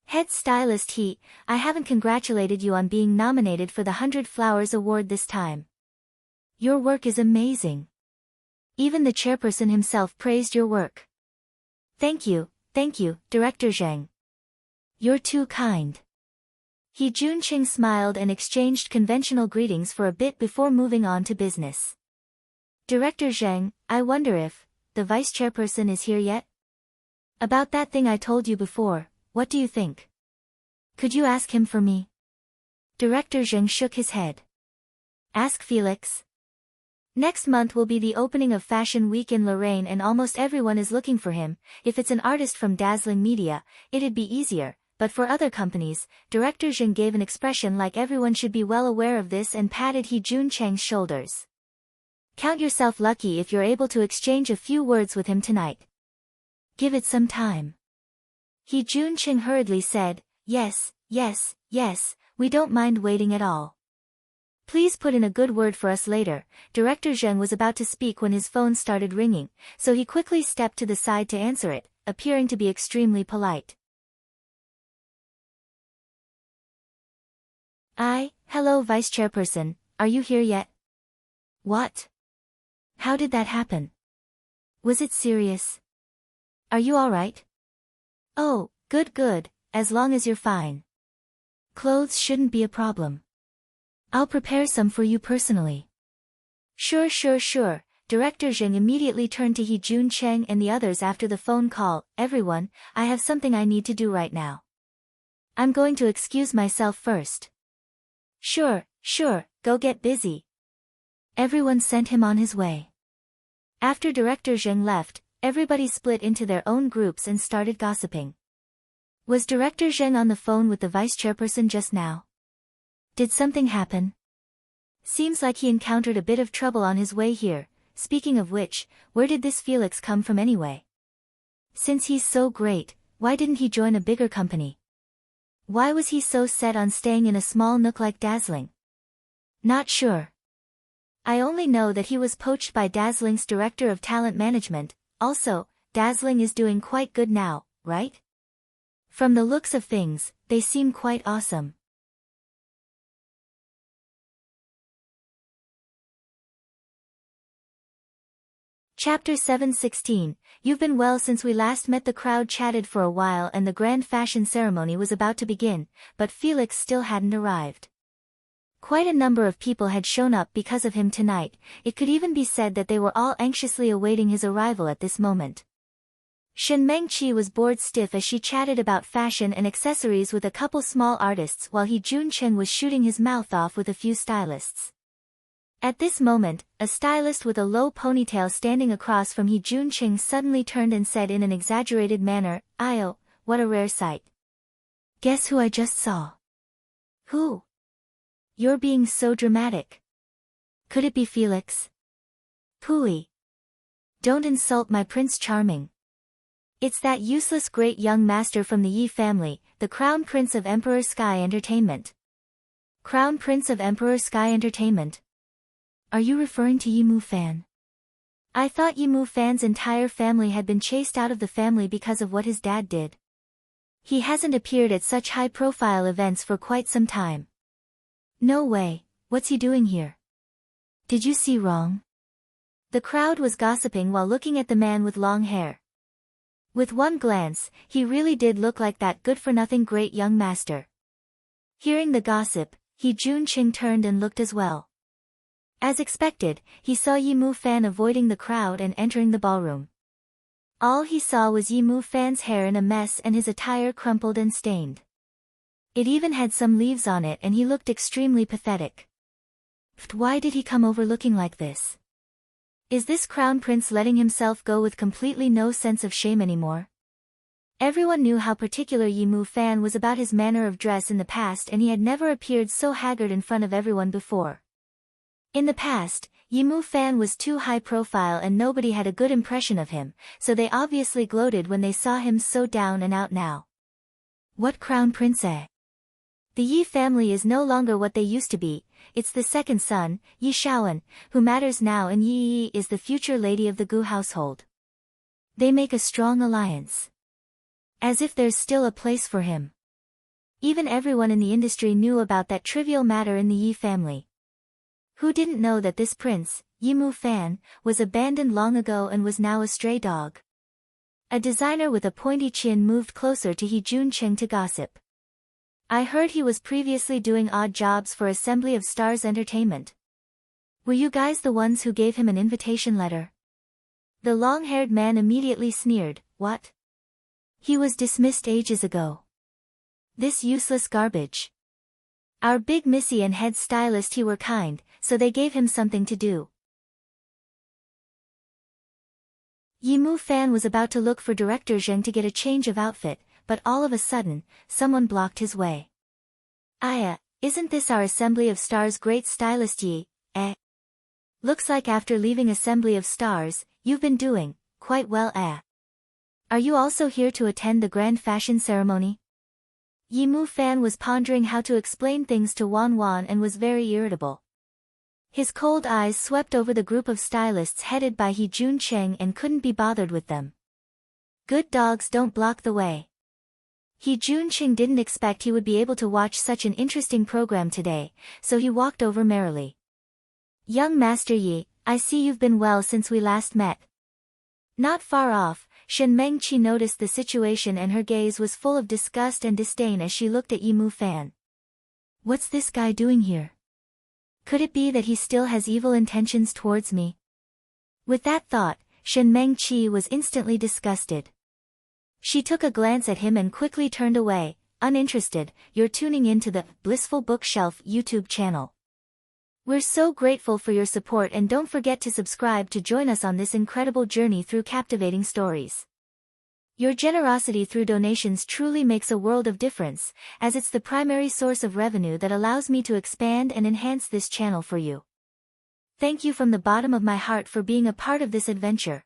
Head stylist He, I haven't congratulated you on being nominated for the 100 Flowers Award this time. Your work is amazing. Even the chairperson himself praised your work. Thank you, Director Zheng. You're too kind. He Junqing smiled and exchanged conventional greetings for a bit before moving on to business. Director Zheng, I wonder if the vice chairperson is here yet? About that thing I told you before, what do you think? Could you ask him for me? Director Zheng shook his head. Ask Felix. Next month will be the opening of Fashion Week in Lorraine and almost everyone is looking for him. If it's an artist from Dazzling Media, it'd be easier, but for other companies, Director Zheng gave an expression like everyone should be well aware of this and patted He Junqing's shoulders. Count yourself lucky if you're able to exchange a few words with him tonight. Give it some time. He Junqing hurriedly said, Yes, we don't mind waiting at all. Please put in a good word for us later. Director Zheng was about to speak when his phone started ringing, so he quickly stepped to the side to answer it, appearing to be extremely polite. Hello Vice Chairperson, are you here yet? What? How did that happen? Was it serious? Are you alright? Oh, good, as long as you're fine. Clothes shouldn't be a problem. I'll prepare some for you personally. Sure. Director Zheng immediately turned to He Junqing and the others after the phone call. Everyone, I have something I need to do right now. I'm going to excuse myself first. Sure, go get busy. Everyone sent him on his way. After Director Zheng left, everybody split into their own groups and started gossiping. Was Director Zheng on the phone with the vice chairperson just now? Did something happen? Seems like he encountered a bit of trouble on his way here. Speaking of which, where did this Felix come from anyway? Since he's so great, why didn't he join a bigger company? Why was he so set on staying in a small nook like Dazzling? Not sure. I only know that he was poached by Dazzling's director of talent management. Also, Dazzling is doing quite good now, right? From the looks of things, they seem quite awesome. Chapter 7:16. You've been well since we last met. The crowd chatted for a while and the grand fashion ceremony was about to begin, but Felix still hadn't arrived. Quite a number of people had shown up because of him tonight. It could even be said that they were all anxiously awaiting his arrival at this moment. Shen Mengqi was bored stiff as she chatted about fashion and accessories with a couple small artists while He Junqing was shooting his mouth off with a few stylists. At this moment, a stylist with a low ponytail standing across from He Junqing suddenly turned and said in an exaggerated manner, "Io, what a rare sight. Guess who I just saw?" "Who? You're being so dramatic. Could it be Felix?" "Pooey. Don't insult my Prince Charming. It's that useless great young master from the Yi family, the Crown Prince of Emperor Sky Entertainment." "Crown Prince of Emperor Sky Entertainment? Are you referring to Yimu Fan? I thought Yimu Fan's entire family had been chased out of the family because of what his dad did. He hasn't appeared at such high-profile events for quite some time." "No way, what's he doing here? Did you see wrong?" The crowd was gossiping while looking at the man with long hair. With one glance, he really did look like that good-for-nothing great young master. Hearing the gossip, He Junqing turned and looked as well. As expected, he saw Yimu Fan avoiding the crowd and entering the ballroom. All he saw was Yimu Fan's hair in a mess and his attire crumpled and stained. It even had some leaves on it and he looked extremely pathetic. Why did he come over looking like this? Is this crown prince letting himself go with completely no sense of shame anymore? Everyone knew how particular Yimu Fan was about his manner of dress in the past and he had never appeared so haggard in front of everyone before. In the past, Yimu Fan was too high profile and nobody had a good impression of him, so they obviously gloated when they saw him so down and out now. What crown prince eh? The Yi family is no longer what they used to be. It's the second son, Yi Shaoan, who matters now, and Yi is the future lady of the Gu household. They make a strong alliance. As if there's still a place for him. Even everyone in the industry knew about that trivial matter in the Yi family. Who didn't know that this prince, Yimu Fan, was abandoned long ago and was now a stray dog? A designer with a pointy chin moved closer to He Junqing to gossip. "I heard he was previously doing odd jobs for Assembly of Stars Entertainment. Were you guys the ones who gave him an invitation letter?" The long-haired man immediately sneered, "What? He was dismissed ages ago. This useless garbage. Our big missy and head stylist he were kind, so they gave him something to do." Yimu Fan was about to look for Director Zheng to get a change of outfit, but all of a sudden, someone blocked his way. "Aya, isn't this our Assembly of Stars great stylist Yi, eh? Looks like after leaving Assembly of Stars, you've been doing quite well, eh? Are you also here to attend the grand fashion ceremony?" Yimu Fan was pondering how to explain things to Wan Wan and was very irritable. His cold eyes swept over the group of stylists headed by He Junqing and couldn't be bothered with them. Good dogs don't block the way. He Junqing didn't expect he would be able to watch such an interesting program today, so he walked over merrily. "Young Master Yi, I see you've been well since we last met." Not far off, Shen Mengqi noticed the situation and her gaze was full of disgust and disdain as she looked at Yimu Fan. What's this guy doing here? Could it be that he still has evil intentions towards me? With that thought, Shen Mengqi was instantly disgusted. She took a glance at him and quickly turned away, uninterested. You're tuning in to the Blissful Bookshelf YouTube channel. We're so grateful for your support and don't forget to subscribe to join us on this incredible journey through captivating stories. Your generosity through donations truly makes a world of difference, as it's the primary source of revenue that allows me to expand and enhance this channel for you. Thank you from the bottom of my heart for being a part of this adventure.